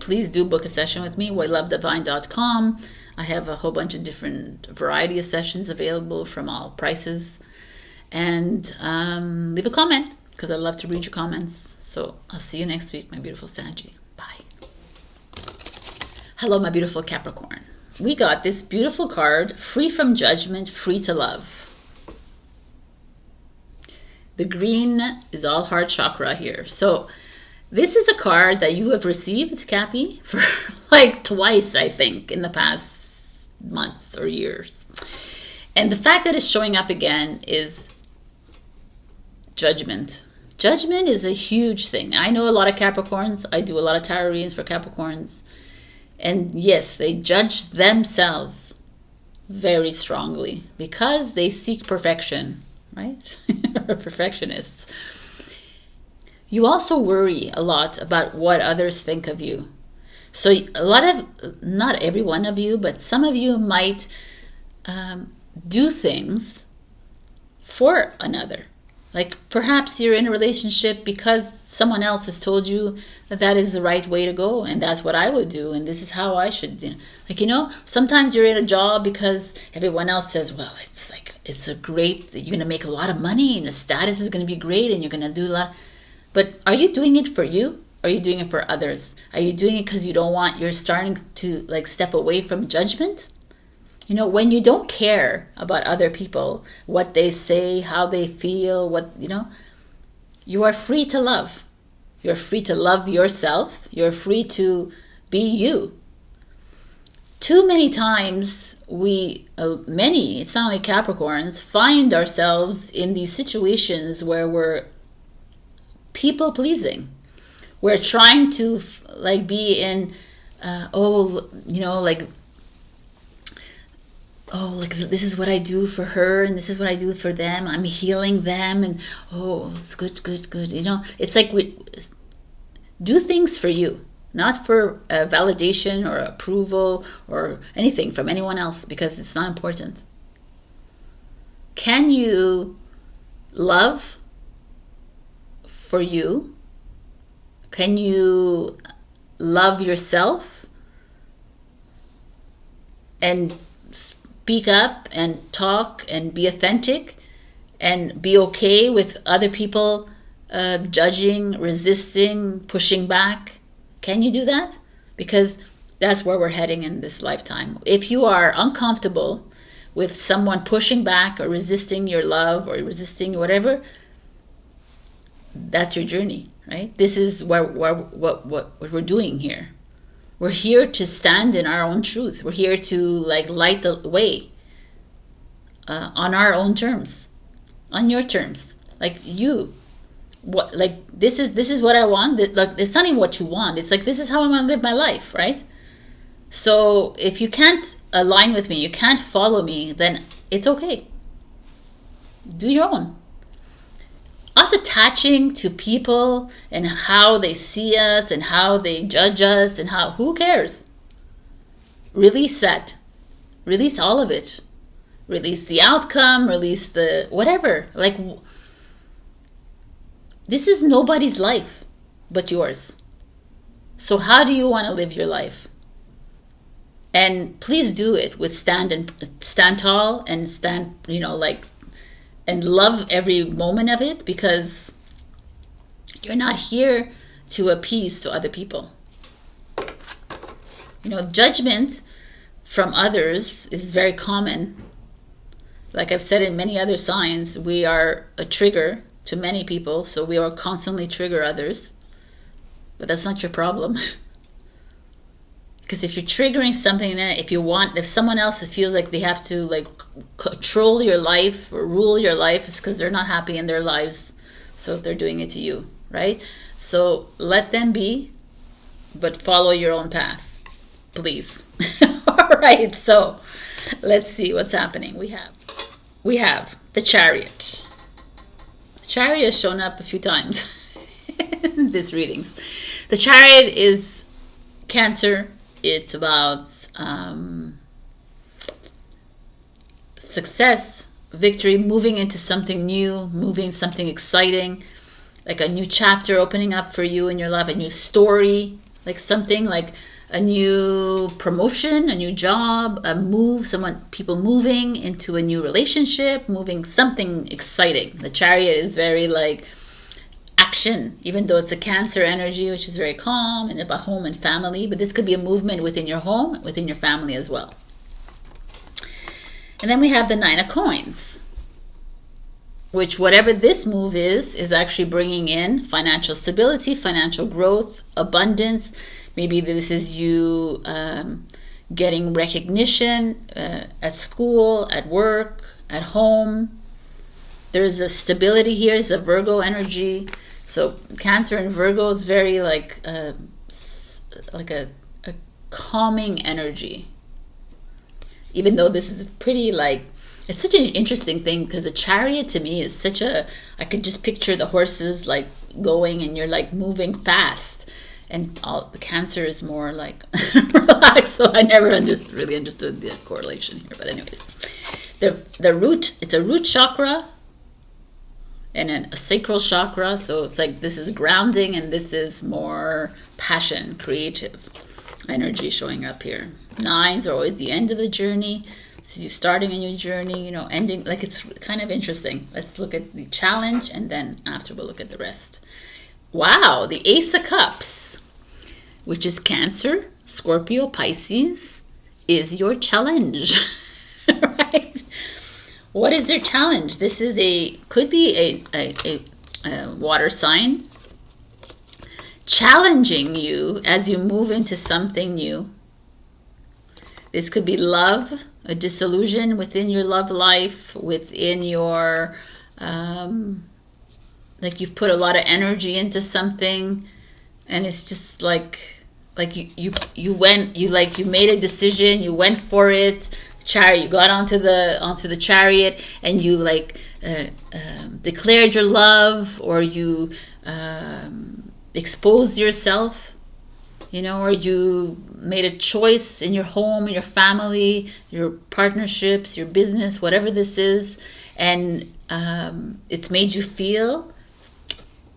[SPEAKER 1] please do book a session with me, whatlovedivine.com. I have a whole bunch of different variety of sessions available from all prices. And leave a comment, because I love to read your comments. So I'll see you next week, my beautiful Saggy. Bye. Hello, my beautiful Capricorn. We got this beautiful card, free from judgment, free to love. The green is all heart chakra here. So this is a card that you have received, Cappy, for like twice, I think, in the past months or years. And the fact that it's showing up again is judgment. Judgment is a huge thing. I know a lot of Capricorns. I do a lot of tarot readings for Capricorns. And yes, they judge themselves very strongly because they seek perfection, right? Perfectionists. You also worry a lot about what others think of you. So a lot of, not every one of you, but some of you might do things for another. Like perhaps you're in a relationship because someone else has told you that that is the right way to go, and that's what I would do, and this is how I should do. Like, you know, sometimes you're in a job because everyone else says, well, it's like, it's a great, you're going to make a lot of money and the status is going to be great and you're going to do a lot. But are you doing it for you? Or are you doing it for others? Are you doing it because you don't want, you're starting to like step away from judgment? You know, when you don't care about other people, what they say, how they feel, what, you know, you are free to love. You're free to love yourself. You're free to be you. Too many times we, many, it's not only Capricorns, find ourselves in these situations where we're people pleasing. We're trying to like be in, you know, like, oh, like this is what I do for her and this is what I do for them. I'm healing them and oh, it's good, good, good. You know, it's like we do things for you, not for validation or approval or anything from anyone else, because it's not important. Can you love for you? Can you love yourself and speak up and talk and be authentic and be okay with other people judging, resisting, pushing back? Can you do that? Because that's where we're heading in this lifetime. If you are uncomfortable with someone pushing back or resisting your love or resisting whatever, that's your journey, right? This is what we're doing here. We're here to stand in our own truth. We're here to like light the way on our own terms, on your terms. Like you, what, like this is what I want. Like it's not even what you want. It's like this is how I want to live my life, right? So if you can't align with me, you can't follow me, then it's okay. Do your own. Us attaching to people and how they see us and how they judge us and how, who cares? Release that. Release all of it. Release the outcome, release the whatever. Like, this is nobody's life but yours. So how do you want to live your life? And please do it with stand tall and stand, you know, like, and love every moment of it, because you're not here to appease to other people. You know, judgment from others is very common. Like I've said in many other signs, we are a trigger to many people, so we are constantly trigger others. But that's not your problem. Because if you're triggering something, if someone else feels like they have to like control your life or rule your life, it's because they're not happy in their lives. So they're doing it to you, right? So let them be, but follow your own path, please. All right, so let's see what's happening. We have the Chariot. The Chariot has shown up a few times in these readings. The Chariot is Cancer. It's about success, victory, moving into something new, moving something exciting, like a new chapter opening up for you in your life, a new story, like something like a new promotion, a new job, a move, people moving into a new relationship, moving something exciting. The Chariot is very like action, even though it's a Cancer energy, which is very calm and about home and family, but this could be a movement within your home, within your family as well. And then we have the Nine of Coins, which whatever this move is actually bringing in financial stability, financial growth, abundance. Maybe this is you getting recognition at school, at work, at home. There's a stability here. It's a Virgo energy. So Cancer and Virgo is very like a calming energy. Even though this is pretty like, it's such an interesting thing because the Chariot to me is such a, I could just picture the horses like going and you're like moving fast. And all the Cancer is more like relaxed. So I never really understood the correlation here. But anyways, the root, it's a root chakra and a sacral chakra. So it's like this is grounding and this is more passion, creative energy showing up here. Nines are always the end of the journey. This is you starting a new journey, you know, ending. Like it's kind of interesting. Let's look at the challenge and then after we'll look at the rest. Wow, the Ace of Cups, which is Cancer, Scorpio, Pisces, is your challenge, right? What is their challenge? This is could be a water sign challenging you as you move into something new. This could be love, a disillusion within your love life, within your, like you've put a lot of energy into something and it's just like you made a decision, you went for it. Chariot, you got onto the Chariot and you like declared your love, or you exposed yourself, you know, or you made a choice in your home, in your family, your partnerships, your business, whatever this is, and it's made you feel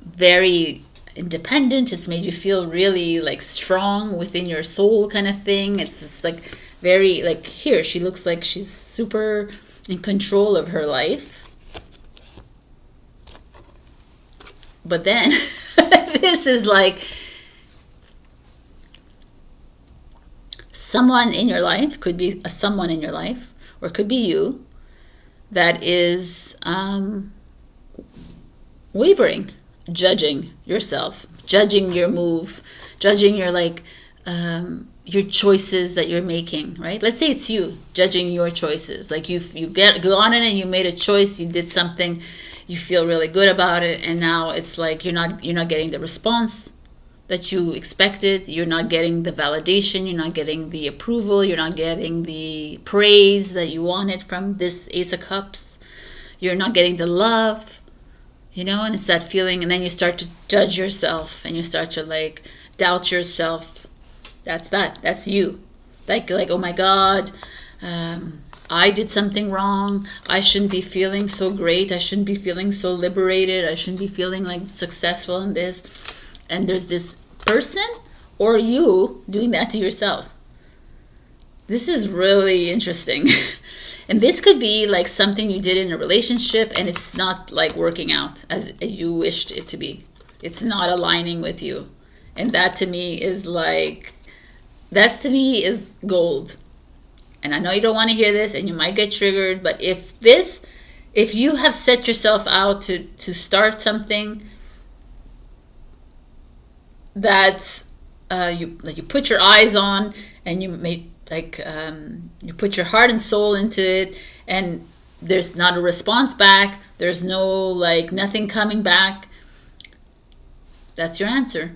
[SPEAKER 1] very independent. It's made you feel really like strong within your soul kind of thing. It's just like very like, here she looks like she's super in control of her life, but then this is like someone in your life, could be someone in your life, or it could be you, that is wavering, judging yourself, judging your move, judging your like your choices that you're making, right? Let's say it's you judging your choices. Like you go on it and you made a choice, you did something, you feel really good about it, and now it's like you're not getting the response that you expected, you're not getting the validation, you're not getting the approval, you're not getting the praise that you wanted from this Ace of Cups, you're not getting the love, you know, and it's that feeling, and then you start to judge yourself and you start to like doubt yourself. That's you. Like oh my God, I did something wrong. I shouldn't be feeling so great. I shouldn't be feeling so liberated. I shouldn't be feeling like successful in this. And there's this person or you doing that to yourself. This is really interesting. And this could be like something you did in a relationship and it's not like working out as you wished it to be. It's not aligning with you. And that to me is like, that to me is gold. And I know you don't want to hear this and you might get triggered, but if you have set yourself out to start something that you put your eyes on and you made like you put your heart and soul into it, and there's not a response back, there's no like nothing coming back, that's your answer.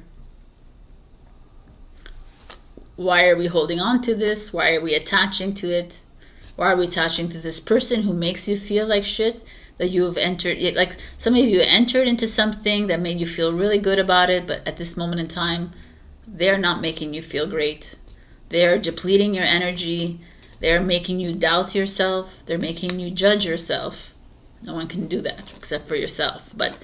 [SPEAKER 1] Why are we holding on to this? Why are we attaching to it? Why are we attaching to this person who makes you feel like shit? That you have entered, like some of you entered into something that made you feel really good about it, but at this moment in time, they're not making you feel great. They're depleting your energy. They're making you doubt yourself. They're making you judge yourself. No one can do that except for yourself. But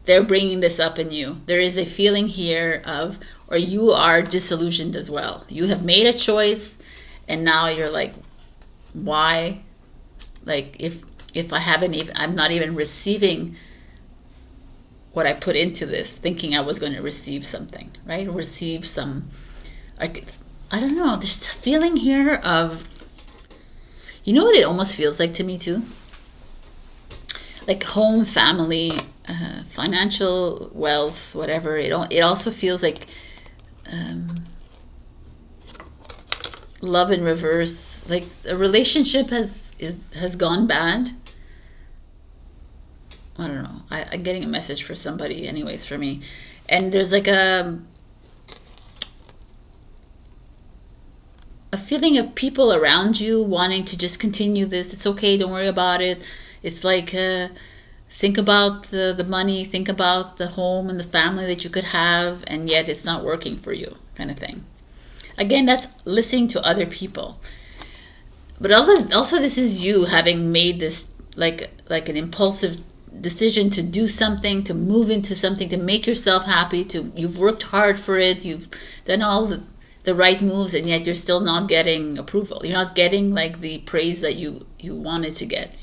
[SPEAKER 1] they're bringing this up in you. There is a feeling here of, or you are disillusioned as well. You have made a choice and now you're like, why? Like if I haven't even, I'm not even receiving what I put into this, thinking I was going to receive something, right? Receive some, like, I don't know, there's a feeling here of, you know what it almost feels like to me too? Like home, family, financial wealth, whatever. It also feels like love in reverse. Like a relationship has gone bad. I don't know. I'm getting a message for somebody, anyways, for me. And there's like a feeling of people around you wanting to just continue this. It's okay, don't worry about it. It's like, think about the money, think about the home and the family that you could have, and yet it's not working for you, kind of thing. Again, that's listening to other people. But also this is you having made this like an impulsive decision to do something, to move into something, to make yourself happy. You've worked hard for it. You've done all the right moves, and yet you're still not getting approval. You're not getting like the praise that you wanted to get.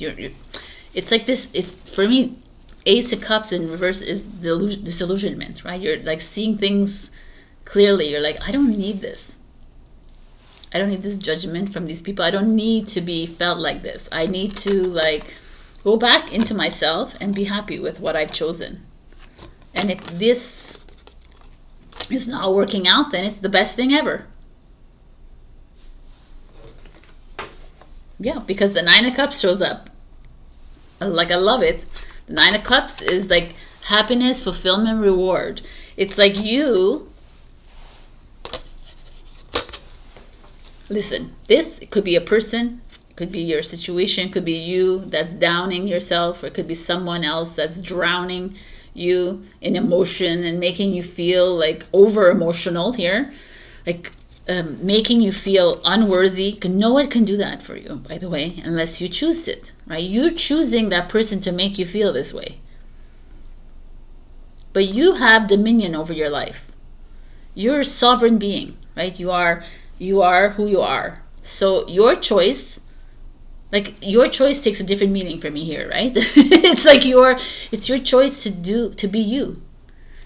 [SPEAKER 1] It's like this. It's, for me, Ace of Cups in reverse is disillusionment, right? You're like seeing things clearly. You're like, I don't need this. I don't need this judgment from these people. I don't need to be felt like this. I need to like go back into myself and be happy with what I've chosen. And if this is not working out, then it's the best thing ever. Yeah, because the Nine of Cups shows up. Like, I love it. The Nine of Cups is like happiness, fulfillment, reward. It's like you, listen, this could be a person, could be your situation, could be you that's downing yourself, or it could be someone else that's drowning you in emotion and making you feel like over emotional here, like making you feel unworthy. Because no one can do that for you, by the way, unless you choose it, right? You're choosing that person to make you feel this way. But you have dominion over your life. You're a sovereign being, right? You are who you are. So your choice, like your choice takes a different meaning for me here, right? It's like it's your choice to be you.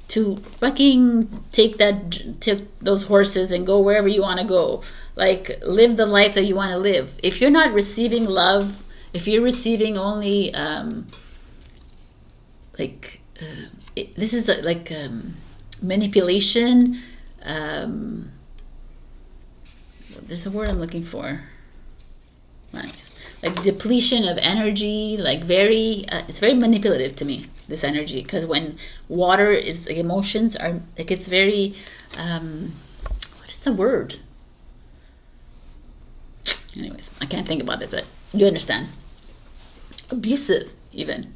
[SPEAKER 1] To fucking take those horses and go wherever you want to go. Like, live the life that you want to live. If you're not receiving love, if you're receiving only this is like manipulation. There's a word I'm looking for. Like depletion of energy, like it's very manipulative to me, this energy, because when water is, like, emotions are, like, it's very, what is the word? Anyways, I can't think about it, but you understand. Abusive, even.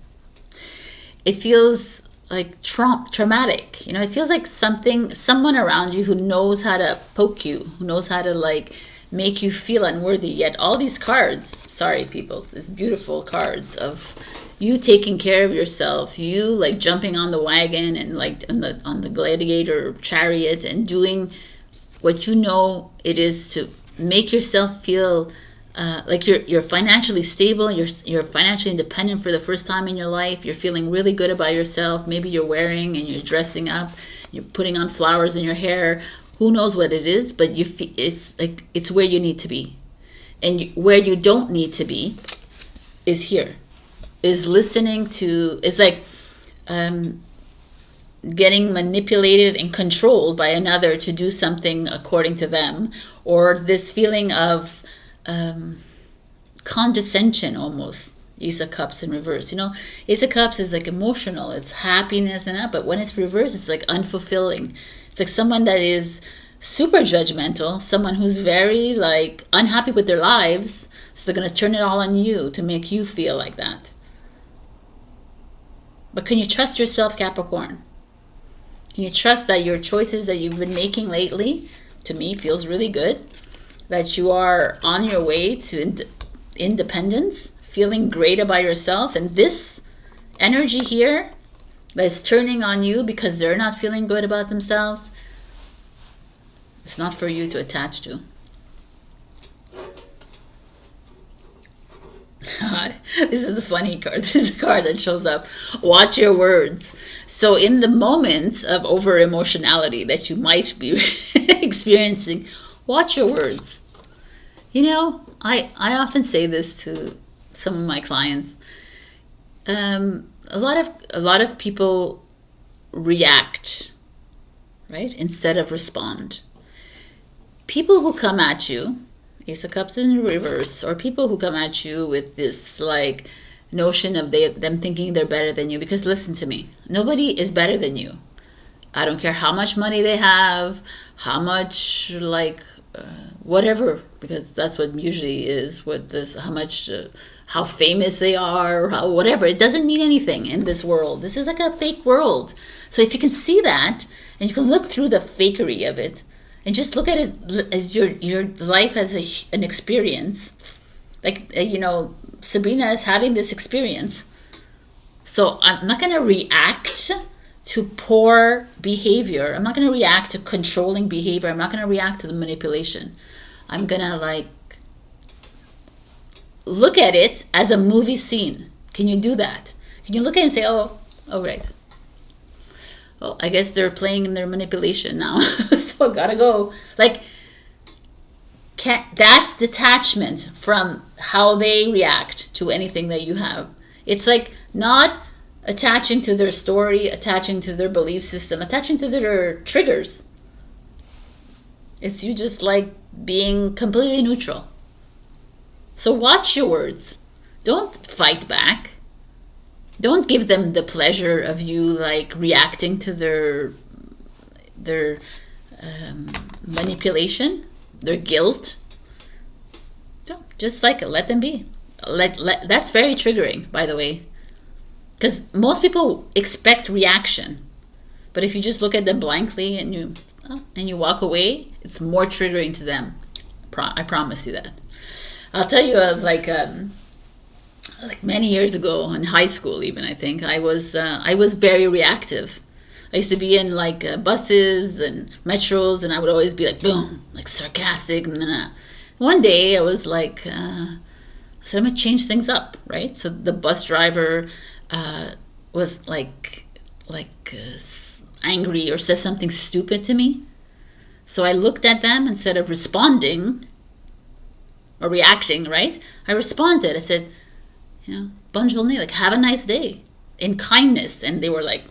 [SPEAKER 1] It feels like traumatic, you know. It feels like someone around you who knows how to poke you, who knows how to like make you feel unworthy. Yet all these cards, sorry people, it's beautiful cards of you taking care of yourself, you like jumping on the wagon and like on the gladiator chariot and doing what you know it is to make yourself feel like you're financially stable, you're financially independent for the first time in your life. You're feeling really good about yourself. Maybe you're wearing and you're dressing up, you're putting on flowers in your hair. Who knows what it is, but it's like it's where you need to be. And where you don't need to be is here. Is listening to, is like getting manipulated and controlled by another to do something according to them, or this feeling of condescension almost. Ace of Cups in reverse. You know, Ace of Cups is like emotional, it's happiness and that, but when it's reversed, it's like unfulfilling. It's like someone that is super judgmental, someone who's very like unhappy with their lives, so they're going to turn it all on you to make you feel like that. But can you trust yourself, Capricorn? Can you trust that your choices that you've been making lately, to me, feels really good? That you are on your way to independence, feeling great about yourself. And this energy here that's turning on you because they're not feeling good about themselves, it's not for you to attach to. This is a funny card. This is a card that shows up. Watch your words. So in the moment of over emotionality that you might be experiencing, watch your words. You know, I often say this to some of my clients. A lot of people react, right, instead of respond. People who come at you, Ace of Cups in reverse, or people who come at you with this like notion of them thinking they're better than you, because listen to me, nobody is better than you. I don't care how much money they have, how much whatever, because that's what usually is with this, how much how famous they are, or how whatever. It doesn't mean anything in this world. This is like a fake world. So if you can see that and you can look through the fakery of it and just look at it as your life as an experience, like you know, Sabrina is having this experience. So I'm not going to react to poor behavior. I'm not going to react to controlling behavior. I'm not going to react to the manipulation. I'm going to like look at it as a movie scene. Can you do that? Can you look at it and say, oh right. Well, I guess they're playing in their manipulation now. So I gotta go. Like, that's detachment from how they react to anything that you have. It's like not attaching to their story, attaching to their belief system, attaching to their triggers. It's you just like being completely neutral. So watch your words. Don't fight back. Don't give them the pleasure of you like reacting to their manipulation, their guilt. Don't, just like let them be. That's very triggering, by the way, because most people expect reaction, but if you just look at them blankly and you walk away, it's more triggering to them. I promise you that. I'll tell you of like many years ago in high school, even I think I was very reactive. I used to be in like buses and metros, and I would always be like boom, like sarcastic. And then one day I was like, so I'm gonna change things up, right? So the bus driver was like angry or said something stupid to me. So I looked at them instead of responding or reacting, right? I responded. I said, you know, bonne journée, like have a nice day, in kindness. And they were like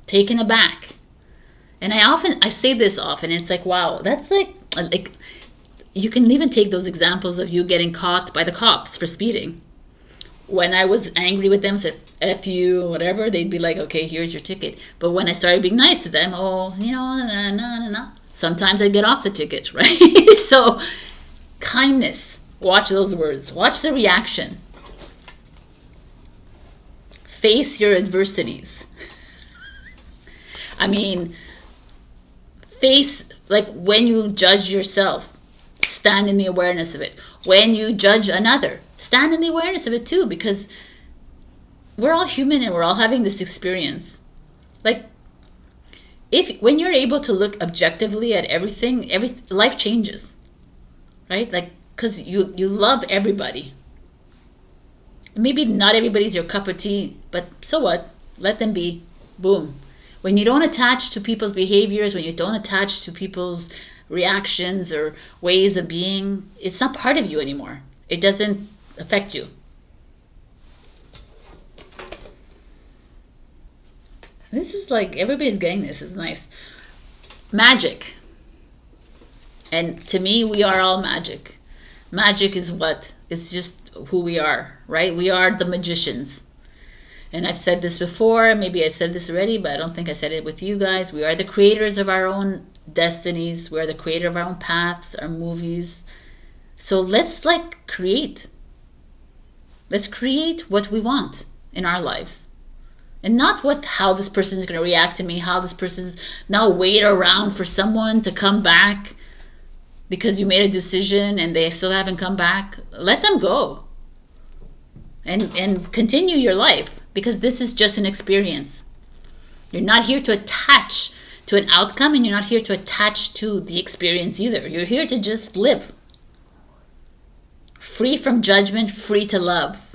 [SPEAKER 1] taken aback. And I say this often. It's like, wow, that's like you can even take those examples of you getting caught by the cops for speeding. When I was angry with them, said F you, whatever, they'd be like, okay, here's your ticket. But when I started being nice to them, no. Sometimes I get off the ticket, right? So kindness. Watch those words. Watch the reaction. Face your adversities. I mean, face, like when you judge yourself, stand in the awareness of it. When you judge another, stand in the awareness of it too, because we're all human and we're all having this experience. Like, when you're able to look objectively at everything, life changes, right? Like, because you love everybody. Maybe not everybody's your cup of tea, but so what? Let them be. Boom. When you don't attach to people's behaviors, when you don't attach to people's reactions or ways of being, it's not part of you anymore. It doesn't affect you. This is like, everybody's getting this. It's nice. Magic. And to me, we are all magic. Magic is what? It's just who we are, right? We are the magicians. And I've said this before, maybe I said this already, but I don't think I said it with you guys. We are the creators of our own destinies. We are the creator of our own paths, our movies. So let's like create. Let's create what we want in our lives. And not how this person is going to react to me, how this person's now wait around for someone to come back because you made a decision and they still haven't come back. Let them go. And continue your life, because this is just an experience. You're not here to attach to an outcome, and you're not here to attach to the experience either. You're here to just live. Free from judgment, free to love.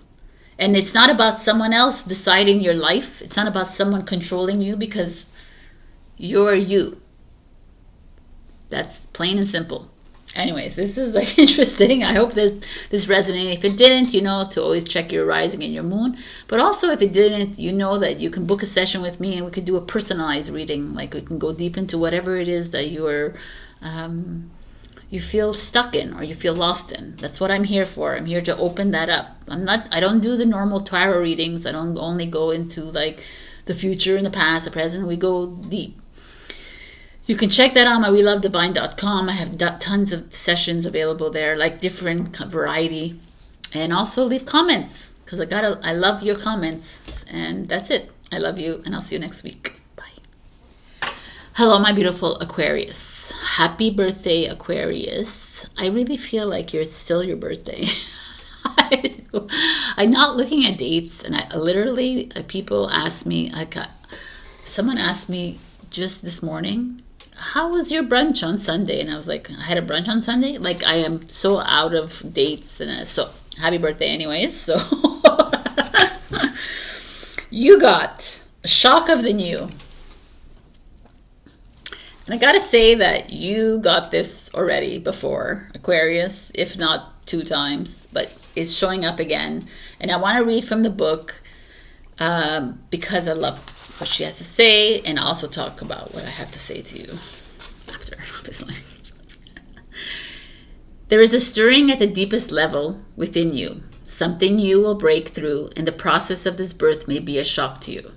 [SPEAKER 1] And it's not about someone else deciding your life. It's not about someone controlling you, because you're you. That's plain and simple. Anyways, this is like interesting. I hope that this resonated. If it didn't, you know, to always check your rising and your moon. But also if it didn't, you know that you can book a session with me and we could do a personalized reading. Like we can go deep into whatever it is that you are, you feel stuck in or you feel lost in. That's what I'm here for. I'm here to open that up. I don't do the normal tarot readings. I don't only go into like the future and the past, the present. We go deep. You can check that on my welovedivine.com. I have tons of sessions available there, like different variety. And also leave comments, because I love your comments. And that's it. I love you, and I'll see you next week. Bye. Hello, my beautiful Aquarius. Happy birthday, Aquarius. I really feel like it's still your birthday. I'm not looking at dates, and I literally, people ask me, someone asked me just this morning, how was your brunch on Sunday? And I was like, I had a brunch on Sunday? Like, I am so out of dates. And so, happy birthday anyways. So, you got a shock of the new. And I gotta say that you got this already before, Aquarius, if not 2 times. But it's showing up again. And I want to read from the book because I love what she has to say, and also talk about what I have to say to you after, obviously. There is a stirring at the deepest level within you. Something new will break through, and the process of this birth may be a shock to you.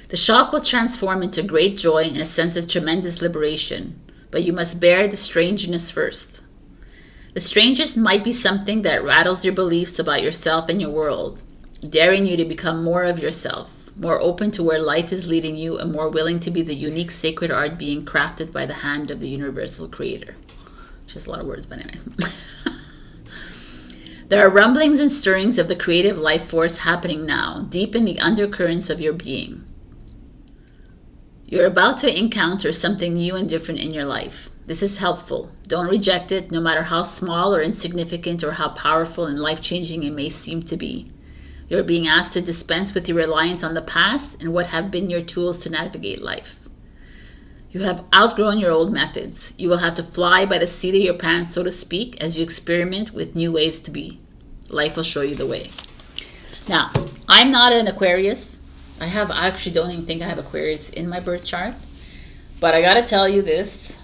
[SPEAKER 1] The shock will transform into great joy and a sense of tremendous liberation, but you must bear the strangeness first. The strangeness might be something that rattles your beliefs about yourself and your world, daring you to become more of yourself, more open to where life is leading you, and more willing to be the unique sacred art being crafted by the hand of the universal creator. Just a lot of words, but anyways. There are rumblings and stirrings of the creative life force happening now, deep in the undercurrents of your being. You're about to encounter something new and different in your life. This is helpful. Don't reject it, no matter how small or insignificant or how powerful and life-changing it may seem to be. You're being asked to dispense with your reliance on the past and what have been your tools to navigate life. You have outgrown your old methods. You will have to fly by the seat of your pants, so to speak, as you experiment with new ways to be. Life will show you the way. Now, I'm not an Aquarius. I actually don't even think I have Aquarius in my birth chart. But I gotta tell you this.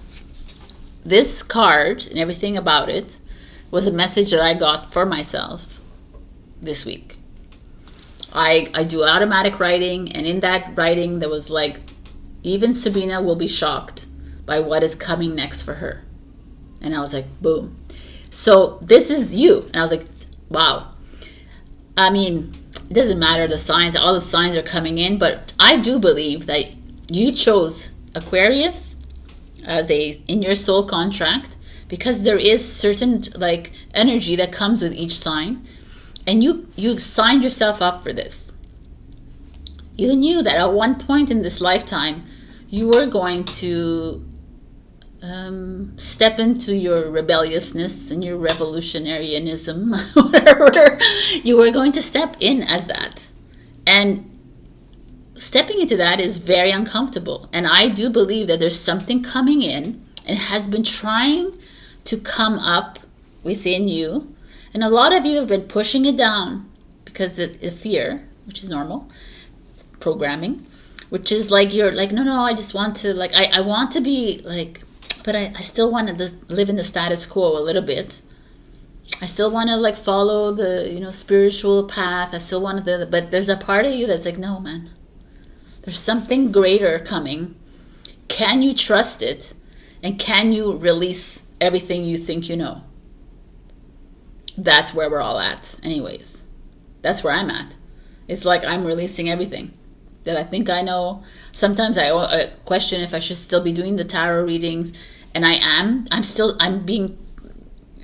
[SPEAKER 1] This card and everything about it was a message that I got for myself this week. I do automatic writing, and in that writing there was like, even Sabrina will be shocked by what is coming next for her. And I was like, boom. So this is you. And I was like, wow. I mean, it doesn't matter the signs, all the signs are coming in, but I do believe that you chose Aquarius as in your soul contract, because there is certain like energy that comes with each sign. And you signed yourself up for this. You knew that at one point in this lifetime, you were going to step into your rebelliousness and your revolutionarianism, whatever. You were going to step in as that. And stepping into that is very uncomfortable. And I do believe that there's something coming in and has been trying to come up within you. And a lot of you have been pushing it down because of fear, which is normal, programming, which is like, you're like, no, I just want to, like, I want to be like, but I still want to live in the status quo a little bit. I still want to like follow the, spiritual path. I still want to, but there's a part of you that's like, no, man, there's something greater coming. Can you trust it? And can you release everything you think you know? That's where we're all at anyways. That's where I'm at. It's like I'm releasing everything that I think I know. Sometimes I question if I should still be doing the tarot readings, and I'm being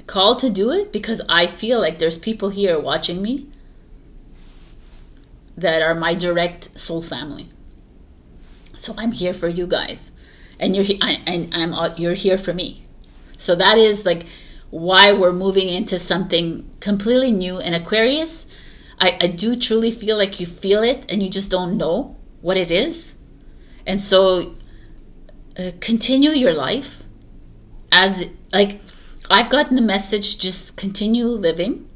[SPEAKER 1] called to do it because I feel like there's people here watching me that are my direct soul family. So I'm here for you guys, and you're here for me. So that is like why we're moving into something completely new. In Aquarius, I do truly feel like you feel it and you just don't know what it is. And so continue your life as, like, I've gotten the message, just continue living.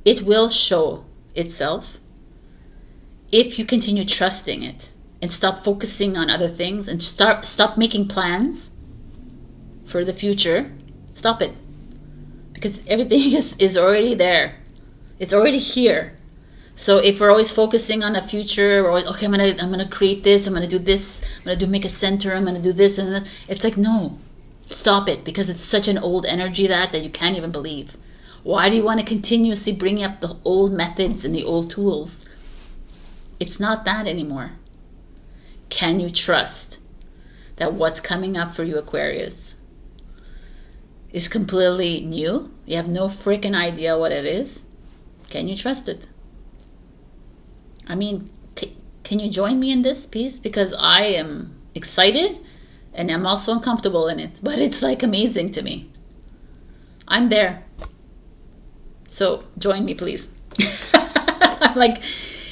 [SPEAKER 1] It will show itself if you continue trusting it and stop focusing on other things and stop making plans for the future. Stop it, because everything is already there. It's already here. So if we're always focusing on the future, or okay, I'm gonna create this, I'm gonna do this, I'm gonna make a center, I'm gonna do this and that, it's like, no, stop it, because it's such an old energy that you can't even believe. Why do you want to continuously bring up the old methods and the old tools? It's not that anymore. Can you trust that what's coming up for you, Aquarius, is completely new? You have no freaking idea what it is. Can you trust it? I mean, can you join me in this piece? Because I am excited and I'm also uncomfortable in it, but it's like amazing to me. I'm there. So join me, please. Like,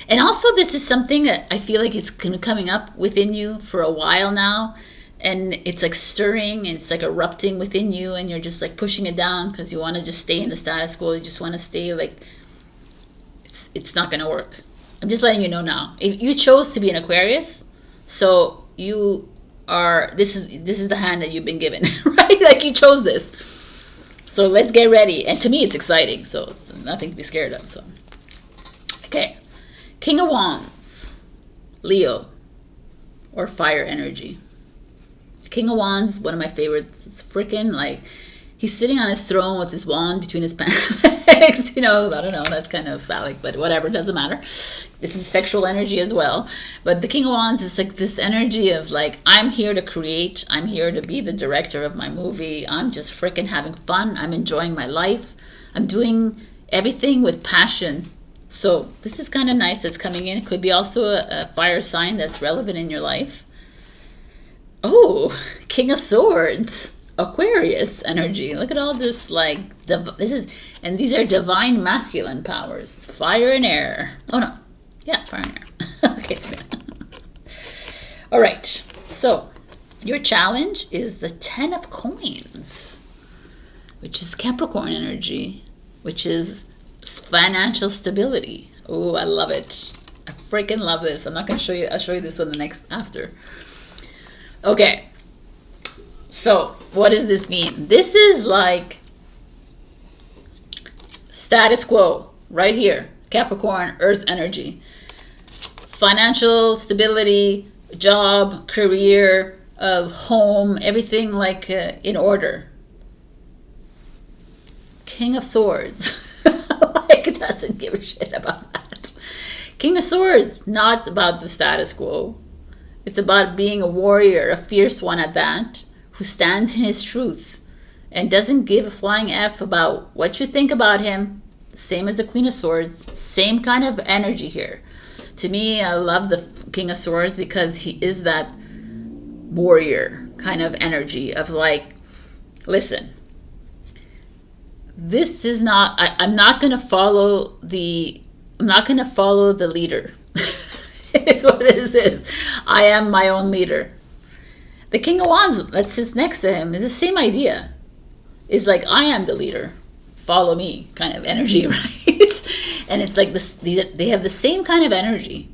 [SPEAKER 1] and also this is something that I feel like it's coming up within you for a while now. And it's like stirring, and it's like erupting within you, and you're just like pushing it down because you want to just stay in the status quo. You just want to stay like, it's not going to work. I'm just letting you know now. If you chose to be an Aquarius, so you are, this is the hand that you've been given, right? Like, you chose this. So let's get ready. And to me, it's exciting. So it's nothing to be scared of. So, okay. King of Wands, Leo, or fire energy. King of Wands, one of my favorites. It's freaking like, he's sitting on his throne with his wand between his legs. You know, I don't know, that's kind of phallic, but whatever, doesn't matter. This is sexual energy as well. But the King of Wands is like this energy of like, I'm here to create. I'm here to be the director of my movie. I'm just freaking having fun. I'm enjoying my life. I'm doing everything with passion. So this is kind of nice that's coming in. It could be also a fire sign that's relevant in your life. Oh, King of Swords, Aquarius energy. Look at all this, like, and these are divine masculine powers. Fire and air. Oh no, yeah, fire and air. Okay, Sabrina. All right, so your challenge is the 10 of Coins, which is Capricorn energy, which is financial stability. Oh, I love it. I freaking love this. I'm not gonna show you. I'll show you this one after. Okay, so what does this mean? This is like status quo right here. Capricorn, earth energy. Financial stability, job, career, home, everything like in order. King of Swords. Like, doesn't give a shit about that. King of Swords, not about the status quo. It's about being a warrior, a fierce one at that, who stands in his truth and doesn't give a flying F about what you think about him. Same as the Queen of Swords. Same kind of energy here. To me, I love the King of Swords because he is that warrior kind of energy of like, listen, this is not, I'm not going to follow the leader. It's what this is. I am my own leader. The King of Wands that sits next to him is the same idea. It's like, I am the leader. Follow me kind of energy, right? And it's like this. They have the same kind of energy.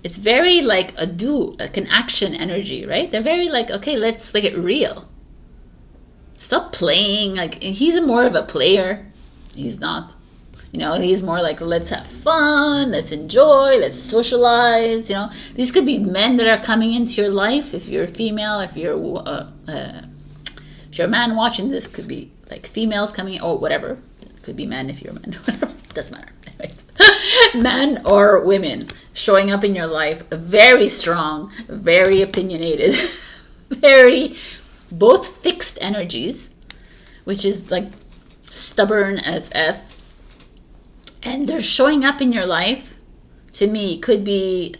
[SPEAKER 1] It's very like like an action energy, right? They're very like, okay, let's like it real. Stop playing. Like, he's more of a player. He's not. You know, he's more like, let's have fun, let's enjoy, let's socialize. You know, these could be men that are coming into your life. If you're a female, if you're a man watching this, could be like females coming, or whatever. It could be men if you're a man, whatever. Doesn't matter. Anyways, men or women showing up in your life, very strong, very opinionated, very both fixed energies, which is like stubborn as F. And they're showing up in your life. To me, could be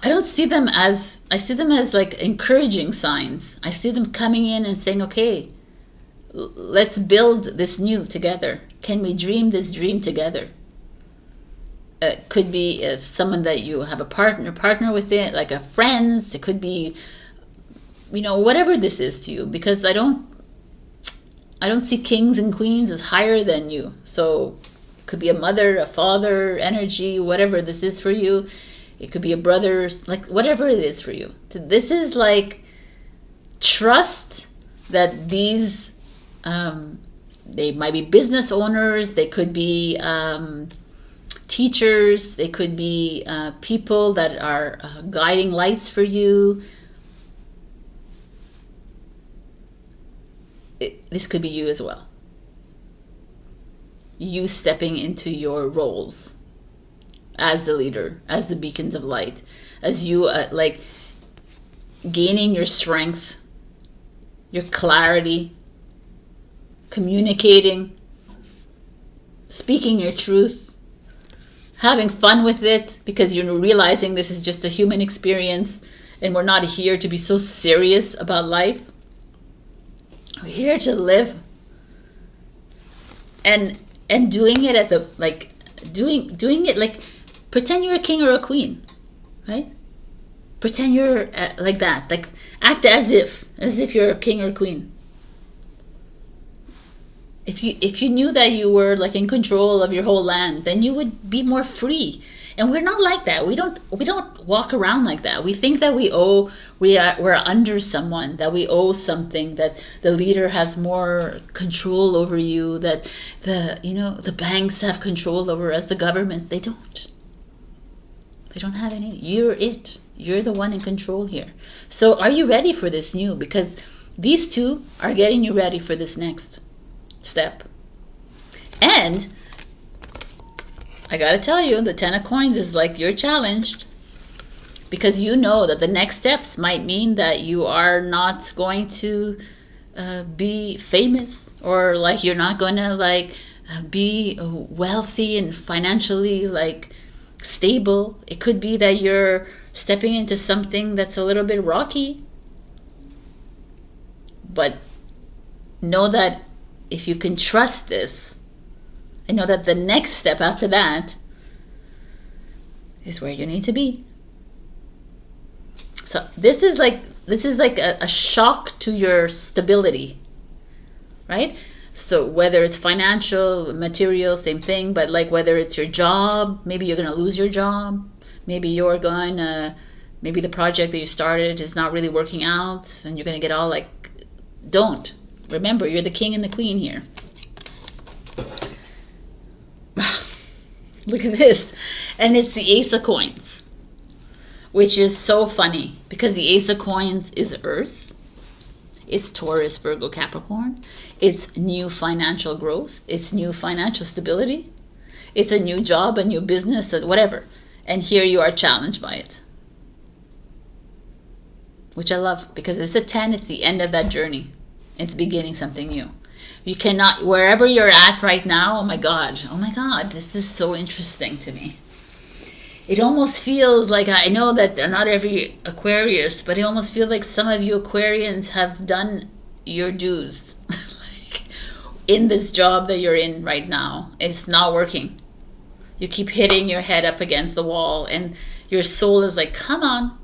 [SPEAKER 1] I don't see them as, I see them as like encouraging signs. I see them coming in and saying, okay, let's build this new together. Can we dream this dream together? It could be someone that you have a partner with it, like a friends. It could be, you know, whatever this is to you, because I don't see kings and queens as higher than you. So it could be a mother, a father energy, whatever this is for you. It could be a brother, like whatever it is for you. This is like trust that these, they might be business owners, they could be teachers, they could be people that are guiding lights for you. This could be you as well. You stepping into your roles as the leader, as the beacons of light, as you like gaining your strength, your clarity, communicating, speaking your truth, having fun with it, because you're realizing this is just a human experience and we're not here to be so serious about life. We're here to live, and doing it at the, like, doing it like, pretend you're a king or a queen, right? Pretend you're like that, like act as if you're a king or a queen. If you knew that you were like in control of your whole land, then you would be more free. And we're not like that. We don't walk around like that. We think that we're under someone, that we owe something, that the leader has more control over you, that the banks have control over us, the government. They don't. They don't have any. You're it. You're the one in control here. So are you ready for this new? Because these two are getting you ready for this next step. And I gotta tell you, the 10 of coins is like you're challenged, because you know that the next steps might mean that you are not going to be famous, or like you're not gonna like be wealthy and financially like stable. It could be that you're stepping into something that's a little bit rocky, but know that if you can trust this, I know that the next step after that is where you need to be. So this is like a shock to your stability, right? So whether it's financial, material, same thing, but like whether it's your job, maybe you're going to lose your job. Maybe maybe the project that you started is not really working out and you're going to get all like, don't. Remember, you're the king and the queen here. Look at this. And it's the Ace of Coins, which is so funny because the Ace of Coins is Earth. It's Taurus, Virgo, Capricorn. It's new financial growth. It's new financial stability. It's a new job, a new business, whatever. And here you are challenged by it, which I love, because it's a 10. It's the end of that journey. It's beginning something new. You cannot, wherever you're at right now, oh my God, this is so interesting to me. It almost feels like, I know that not every Aquarius, but it almost feels like some of you Aquarians have done your dues. Like in this job that you're in right now, it's not working. You keep hitting your head up against the wall and your soul is like, come on.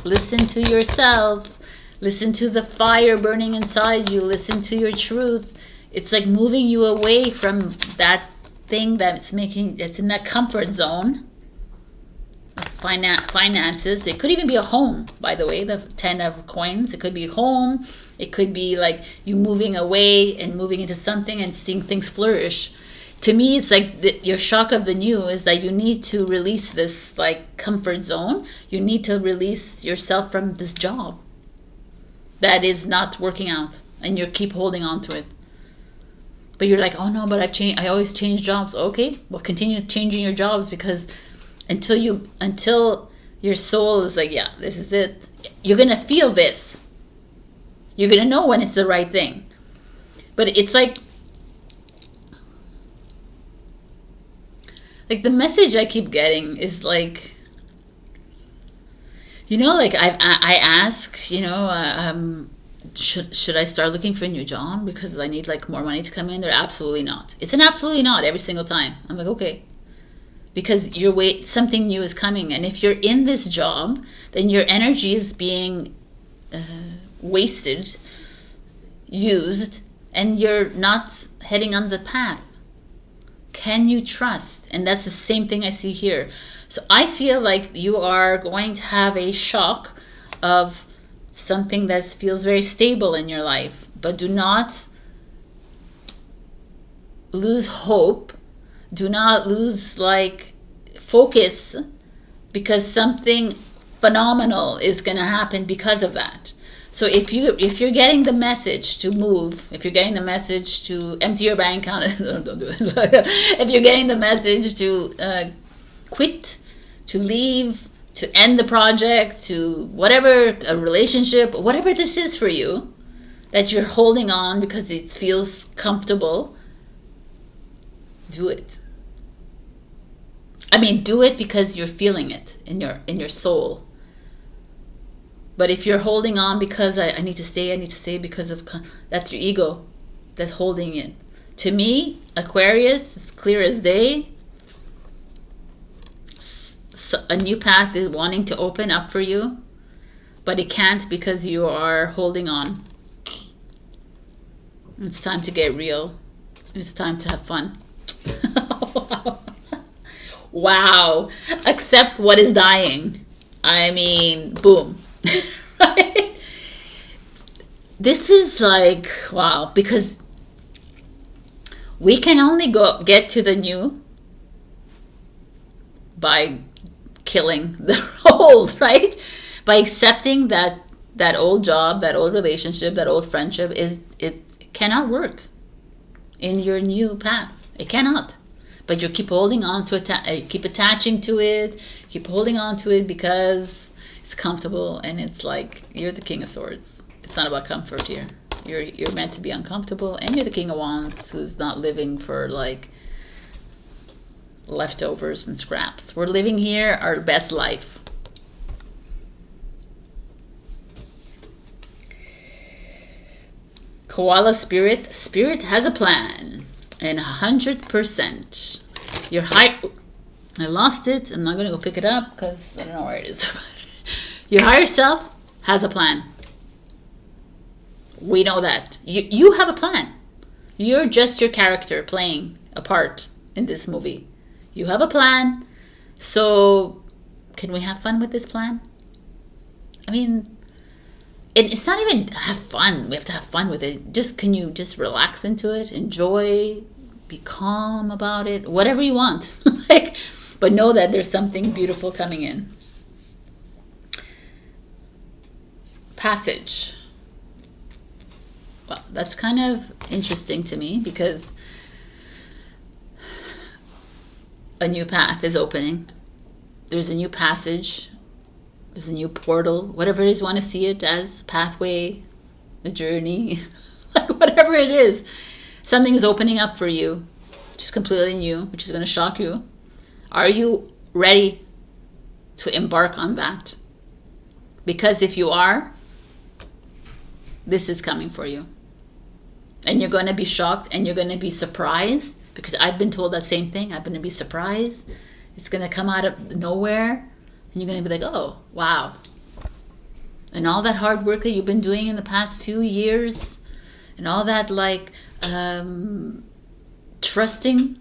[SPEAKER 1] Listen to yourself. Listen to the fire burning inside you. Listen to your truth. It's like moving you away from that thing it's in that comfort zone of finances. It could even be a home, by the way, the 10 of coins. It could be home. It could be like you moving away and moving into something and seeing things flourish. To me, it's like your shock of the new is that you need to release this like comfort zone. You need to release yourself from this job that is not working out, and you keep holding on to it. But you're like, oh no, but I always change jobs. Okay, well, continue changing your jobs, because until your soul is like, yeah, this is it. You're gonna feel this. You're gonna know when it's the right thing. But it's like the message I keep getting is like, You know, like I ask, you know, should I start looking for a new job because I need like more money to come in? They're absolutely not. It's an absolutely not every single time. I'm like, okay, because something new is coming, and if you're in this job, then your energy is being wasted, used, and you're not heading on the path. Can you trust? And that's the same thing I see here. So I feel like you are going to have a shock of something that feels very stable in your life, but do not lose hope. Do not lose like focus, because something phenomenal is going to happen because of that. So if you're getting the message to move, if you're getting the message to empty your bank account, don't do it. If you're getting the message to quit, to leave, to end the project, to whatever, a relationship, whatever this is for you, that you're holding on because it feels comfortable, do it. I mean, do it because you're feeling it in your soul. But if you're holding on because I need to stay because of, that's your ego that's holding it. To me, Aquarius, it's clear as day. A new path is wanting to open up for you, but it can't because you are holding on. It's time to get real. It's time to have fun. Wow. Accept what is dying. I mean, boom. Right? This is like, wow, because we can only get to the new by killing the old, right? By accepting that old job, that old relationship, that old friendship it cannot work in your new path. It cannot. But you keep holding on to it, keep attaching to it, keep holding on to it because it's comfortable, and it's like you're the King of Swords. It's not about comfort here. You're meant to be uncomfortable, and you're the King of Wands who's not living for like leftovers and scraps. We're living here our best life. Koala spirit has a plan, and 100%. Your high, I lost it. I'm not gonna go pick it up because I don't know where it is. Your higher self has a plan. We know that. You have a plan. You're just your character playing a part in this movie. You have a plan. So can we have fun with this plan? I mean, it's not even have fun. We have to have fun with it. Can you just relax into it? Enjoy, be calm about it, whatever you want. But know that there's something beautiful coming in. Passage. Well, that's kind of interesting to me because a new path is opening. There's a new passage. There's a new portal. Whatever it is you want to see it as, pathway, a journey, like whatever it is. Something is opening up for you, which is completely new, which is going to shock you. Are you ready to embark on that? Because if you are, this is coming for you. And you're going to be shocked and you're going to be surprised, because I've been told that same thing. I'm going to be surprised. It's going to come out of nowhere and you're going to be like, oh, wow. And all that hard work that you've been doing in the past few years and all that like trusting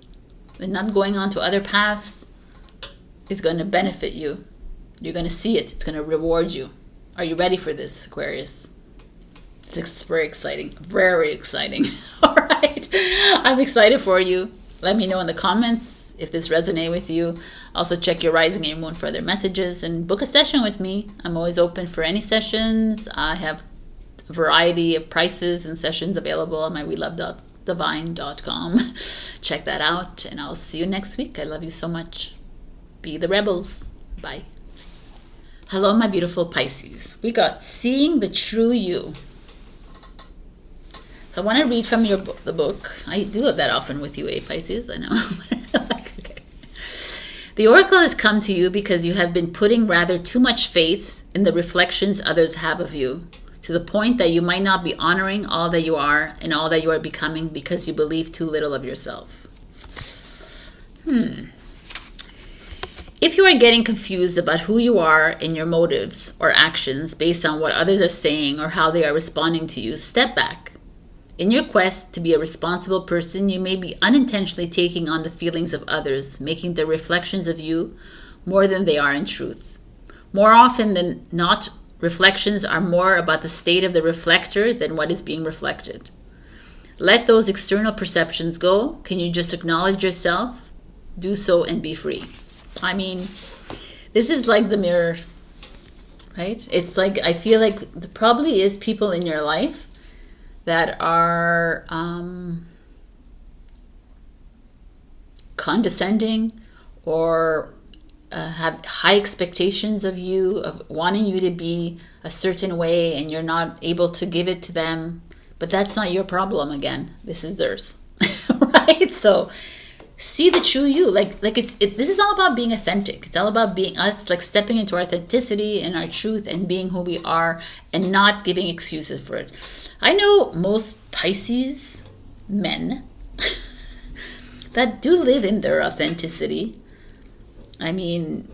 [SPEAKER 1] and not going on to other paths is going to benefit you. You're going to see it. It's going to reward you. Are you ready for this, Aquarius? It's very exciting. Very exciting. All right. I'm excited for you. Let me know in the comments if this resonated with you. Also check your rising and your moon for other messages and book a session with me. I'm always open for any sessions. I have a variety of prices and sessions available on my welove.divine.com. Check that out, and I'll see you next week. I love you so much. Be the rebels. Bye. Hello, my beautiful Pisces. We got Seeing the True You. So I want to read from the book. I do that often with you, Pisces. I know. Okay. The oracle has come to you because you have been putting rather too much faith in the reflections others have of you, to the point that you might not be honoring all that you are and all that you are becoming because you believe too little of yourself. If you are getting confused about who you are and your motives or actions based on what others are saying or how they are responding to you, step back. In your quest to be a responsible person, you may be unintentionally taking on the feelings of others, making their reflections of you more than they are in truth. More often than not, reflections are more about the state of the reflector than what is being reflected. Let those external perceptions go. Can you just acknowledge yourself? Do so and be free. I mean, this is like the mirror, right? It's like, I feel like there probably is people in your life that are condescending or have high expectations of you, of wanting you to be a certain way, and you're not able to give it to them. But that's not your problem. Again, this is theirs, right? So see the true you. This is all about being authentic. It's all about being us, like stepping into our authenticity and our truth and being who we are, and not giving excuses for it. I know most Pisces men that do live in their authenticity. I mean,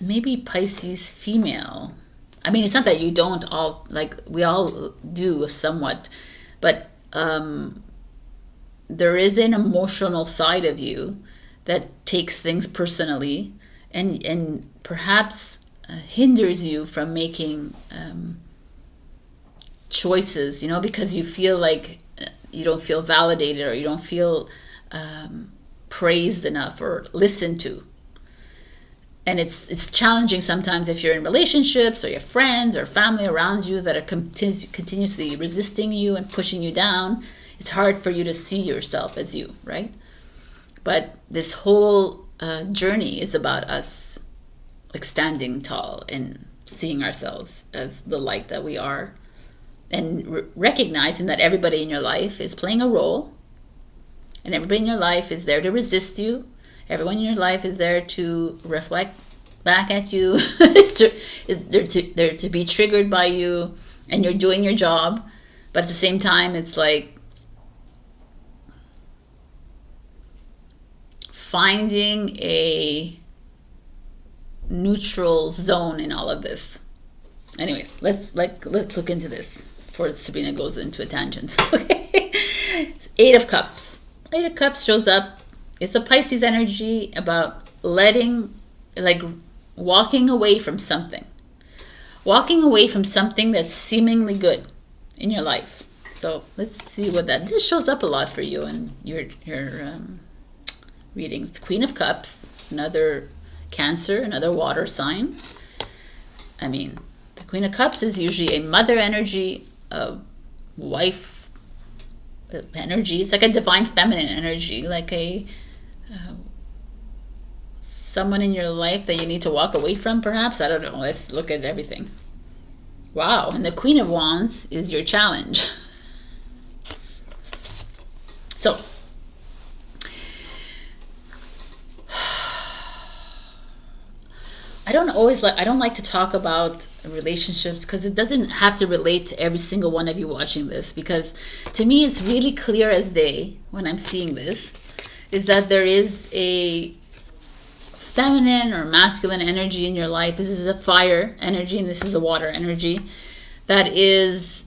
[SPEAKER 1] maybe Pisces female. I mean, it's not that you don't all, like, we all do somewhat, but there is an emotional side of you that takes things personally and perhaps hinders you from making choices, because you feel like you don't feel validated, or you don't feel praised enough or listened to. And it's challenging sometimes if you're in relationships, or your friends or family around you that are continuously resisting you and pushing you down. It's hard for you to see yourself as you, right? But this whole journey is about us, like, standing tall and seeing ourselves as the light that we are, and recognizing that everybody in your life is playing a role, and everybody in your life is there to resist you. Everyone in your life is there to reflect back at you. They're to be triggered by you, and you're doing your job. But at the same time, it's like finding a neutral zone in all of this. Anyways, let's look into this before Sabrina goes into a tangent. Okay. 8 of Cups. 8 of Cups shows up. It's a Pisces energy about walking away from something. Walking away from something that's seemingly good in your life. So let's see what this shows up a lot for you in your readings. Queen of Cups, another Cancer, another water sign. I mean, the Queen of Cups is usually a mother energy, a wife energy. It's like a divine feminine energy, like a someone in your life that you need to walk away from, perhaps. I don't know. Let's look at everything. Wow. And the Queen of Wands is your challenge. So, I don't like to talk about relationships, because it doesn't have to relate to every single one of you watching this, because to me it's really clear as day when I'm seeing this, is that there is a feminine or masculine energy in your life. This is a fire energy and this is a water energy that is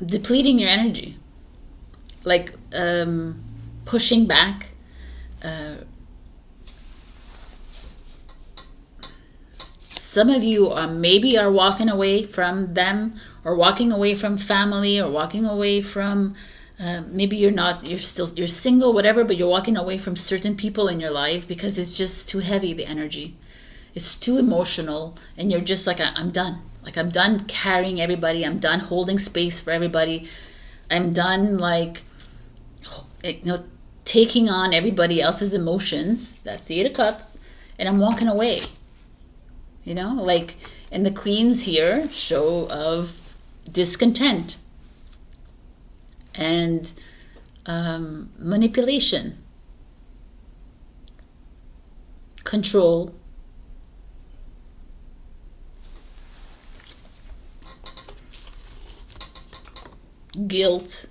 [SPEAKER 1] depleting your energy, like pushing back, some of you maybe are walking away from them, or walking away from family, or walking away from maybe you're single, whatever, but you're walking away from certain people in your life because it's just too heavy, the energy. It's too emotional, and you're just like, I'm done. Like, I'm done carrying everybody. I'm done holding space for everybody. I'm done, taking on everybody else's emotions. That's the 8 of Cups. And I'm walking away. And the Queens here show of discontent and manipulation, control, guilt.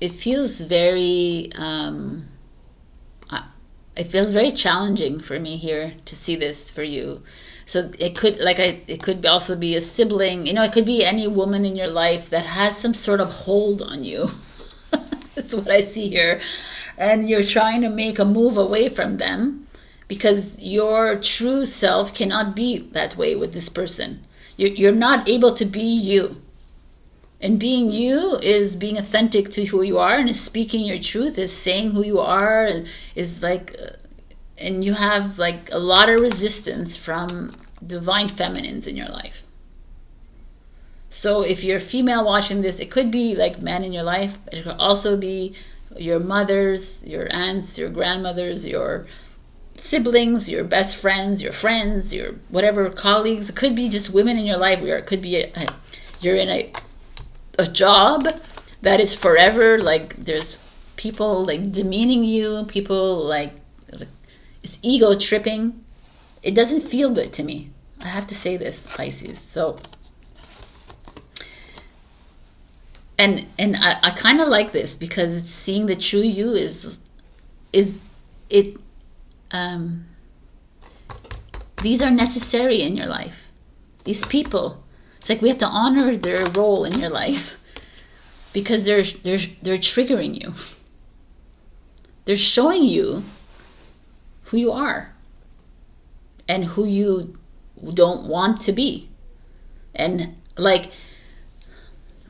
[SPEAKER 1] It feels very challenging for me here to see this for you. So it could, it could also be a sibling. You know, it could be any woman in your life that has some sort of hold on you. That's what I see here. And you're trying to make a move away from them because your true self cannot be that way with this person. You're not able to be you. And being you is being authentic to who you are, and is speaking your truth, is saying who you are, and is like, and you have like a lot of resistance from divine feminines in your life. So if you're female watching this, it could be like men in your life, but it could also be your mothers, your aunts, your grandmothers, your siblings, your best friends, your whatever colleagues. It could be just women in your life, where it could be you're in a job that is forever, like there's people like demeaning you, people like it's ego tripping. It doesn't feel good to me. I have to say this, Pisces. So and I kind of like this because it's seeing the true you is it these are necessary in your life. These people, it's like we have to honor their role in your life because they're triggering you. They're showing you who you are and who you don't want to be. And like,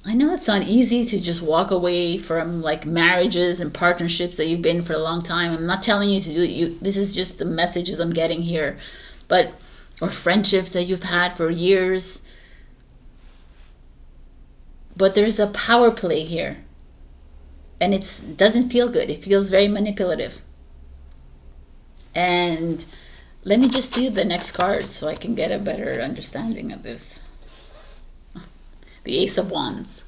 [SPEAKER 1] I know it's not easy to just walk away from like marriages and partnerships that you've been for a long time. I'm not telling you to do it. This is just the messages I'm getting here. Or friendships that you've had for years. But there's a power play here. And it doesn't feel good. It feels very manipulative. And let me just see the next card so I can get a better understanding of this. The Ace of Wands.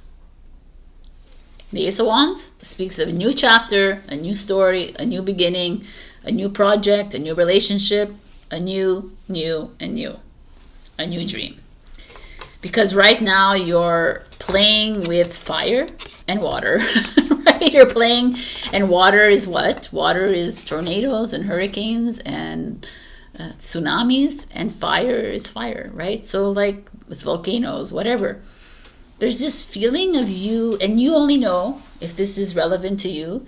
[SPEAKER 1] The Ace of Wands speaks of a new chapter, a new story, a new beginning, a new project, a new relationship, a new dream. Because right now you're playing with fire and water, right? You're playing, and water is what? Water is tornadoes and hurricanes and tsunamis, and fire is fire, right? So like with volcanoes, whatever. There's this feeling of you, and you only know if this is relevant to you.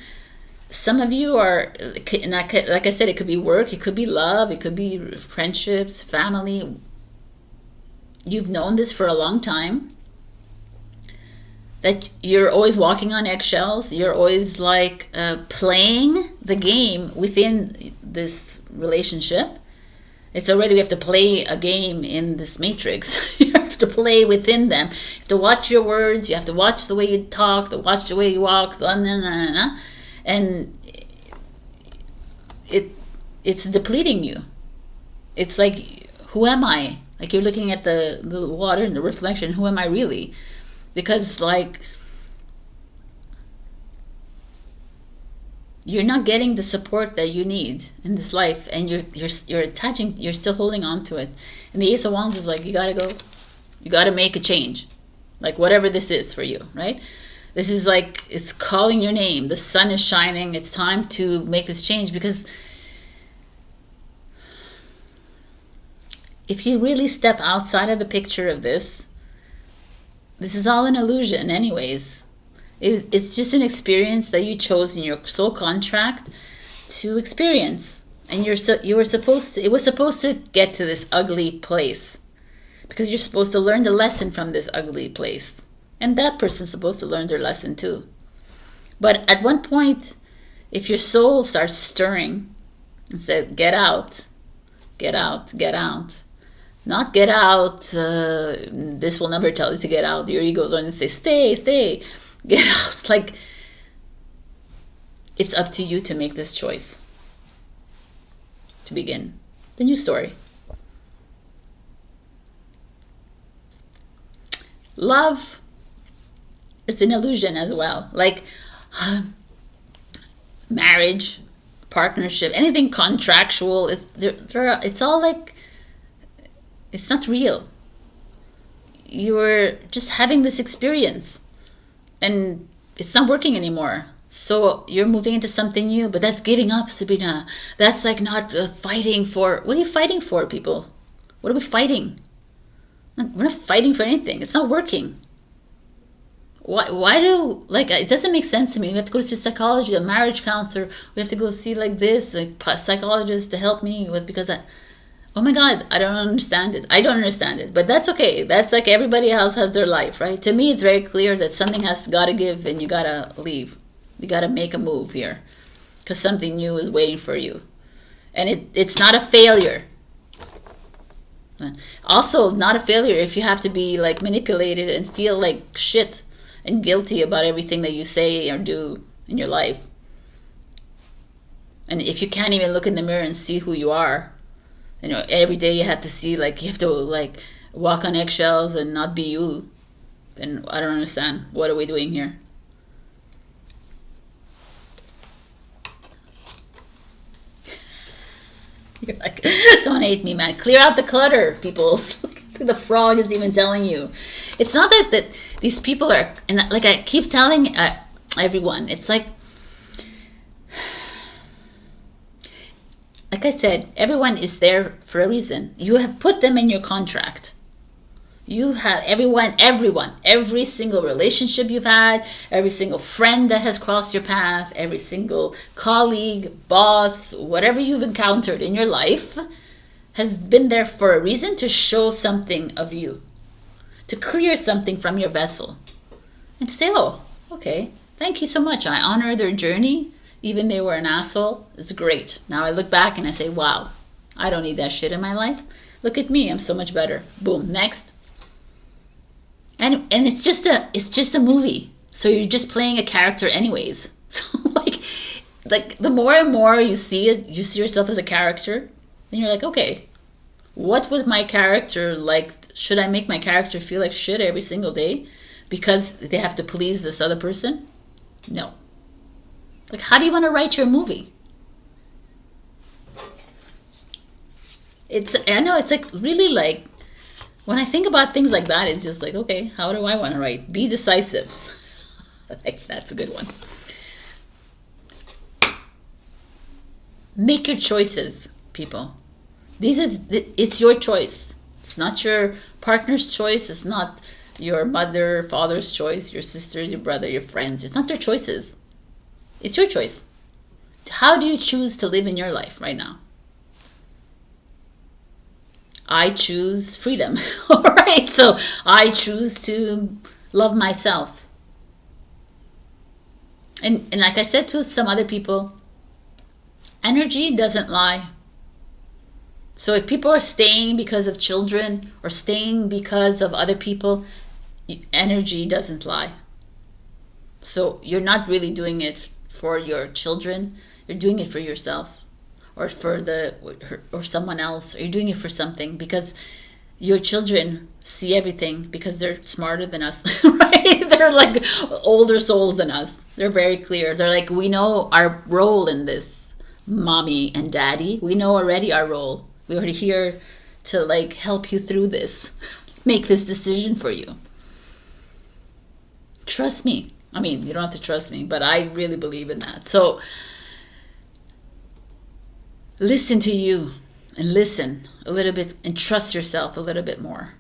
[SPEAKER 1] Some of you are, like I said, it could be work, it could be love, it could be friendships, family. You've known this for a long time. That you're always walking on eggshells. You're always like playing the game within this relationship. It's already, we have to play a game in this matrix. You have to play within them. You have to watch your words. You have to watch the way you talk, to watch the way you walk, and it's depleting you. It's like, who am I? Like you're looking at the water and the reflection. Who am I really? Because like you're not getting the support that you need in this life, and you're attaching. You're still holding on to it. And the Ace of Wands is like, you gotta go. You gotta make a change, like whatever this is for you, right? This is like, it's calling your name. The sun is shining. It's time to make this change, because if you really step outside of the picture of this is all an illusion anyways. It's just an experience that you chose in your soul contract to experience. And it was supposed to get to this ugly place, because you're supposed to learn the lesson from this ugly place. And that person's supposed to learn their lesson too. But at one point, if your soul starts stirring and said, get out, get out, get out. Not get out, this will never tell you to get out. Your ego is going to say, stay, stay, get out. Like, it's up to you to make this choice. To begin the new story. Love is an illusion as well. Like, marriage, partnership, anything contractual, it's all like, it's not real. You're just having this experience and it's not working anymore. So you're moving into something new, but that's giving up, Sabrina. That's like not fighting for, what are you fighting for, people? What are we fighting? We're not fighting for anything. It's not working. Why do, like, it doesn't make sense to me. We have to go to see psychology, a marriage counselor. We have to go see like this, like psychologist to help me with, because oh my God, I don't understand it. I don't understand it, but that's okay. That's like everybody else has their life, right? To me, it's very clear that something has got to give and you got to leave. You got to make a move here because something new is waiting for you. And it's not a failure. Also, not a failure if you have to be like manipulated and feel like shit and guilty about everything that you say or do in your life. And if you can't even look in the mirror and see who you are, you know, every day you have to see, like, you have to like walk on eggshells and not be you, then I don't understand. What are we doing here? You're like, don't hate me, man. Clear out the clutter, people. The frog is even telling you. It's not that these people are, and like I keep telling everyone, it's like I said, everyone is there for a reason. You have put them in your contract. You have everyone, every single relationship you've had, every single friend that has crossed your path, every single colleague, boss, whatever you've encountered in your life has been there for a reason, to show something of you, to clear something from your vessel, and to say, oh, okay, thank you so much. I honor their journey, even they were an asshole. It's great. Now I look back and I say, wow, I don't need that shit in my life. Look at me, I'm so much better. Boom, next. And it's just a movie. So you're just playing a character anyways. So like the more and more you see it, you see yourself as a character, then you're like, okay, what would my character like? Should I make my character feel like shit every single day because they have to please this other person? No. Like, how do you want to write your movie? I know it's like really like, when I think about things like that, it's just like, okay, how do I want to write? Be decisive. Like, that's a good one. Make your choices, people. It's your choice. It's not your partner's choice. It's not your mother, father's choice, your sister, your brother, your friends. It's not their choices. It's your choice. How do you choose to live in your life right now? I choose freedom. All right. So I choose to love myself. And like I said to some other people, energy doesn't lie. So if people are staying because of children or staying because of other people, energy doesn't lie. So you're not really doing it for your children. You're doing it for yourself. Or for or someone else, or you're doing it for something, because your children see everything because they're smarter than us, right? They're like older souls than us. They're very clear. They're like, we know our role in this, mommy and daddy. We know already our role. We're here to like help you through this, make this decision for you. Trust me. I mean, you don't have to trust me, but I really believe in that. So listen to you and listen a little bit and trust yourself a little bit more.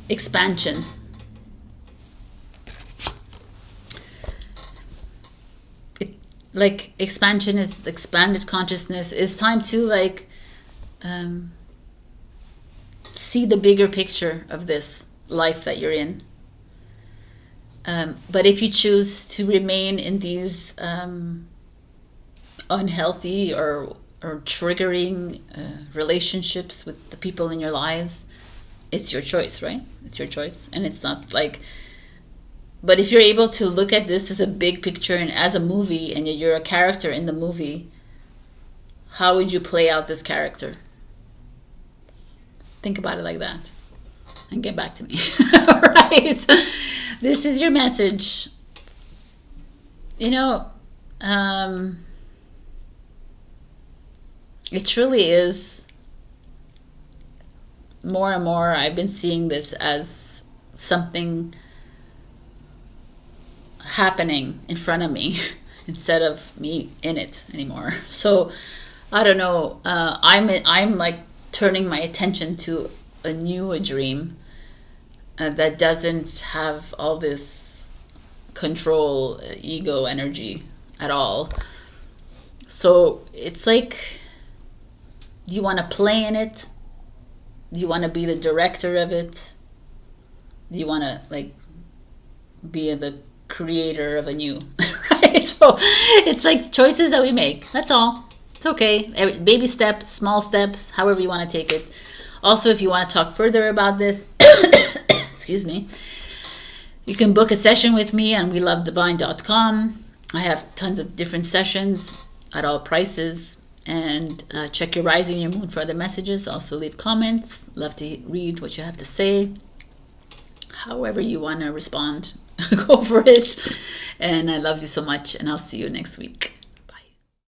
[SPEAKER 1] Expansion. Like expansion is expanded consciousness. It's time to like see the bigger picture of this life that you're in. But if you choose to remain in these unhealthy or triggering relationships with the people in your lives, it's your choice, right? It's your choice. And it's not like, but if you're able to look at this as a big picture and as a movie, and you're a character in the movie, how would you play out this character? Think about it like that and get back to me. All right. This is your message you know, it truly is more and more. I've been seeing this as something happening in front of me instead of me in it anymore. So I don't know. I'm like turning my attention to a new dream that doesn't have all this control, ego energy at all. So it's like, do you want to play in it? Do you want to be the director of it? Do you want to like be the creator of a new? Right? So it's like choices that we make. That's all. It's okay. Baby steps, small steps, however you want to take it. Also, if you want to talk further about this, excuse me, you can book a session with me on welovedivine.com. I have tons of different sessions at all prices. And check your rising and your moon for other messages. Also leave comments. Love to read what you have to say. However you want to respond, go for it. And I love you so much. And I'll see you next week.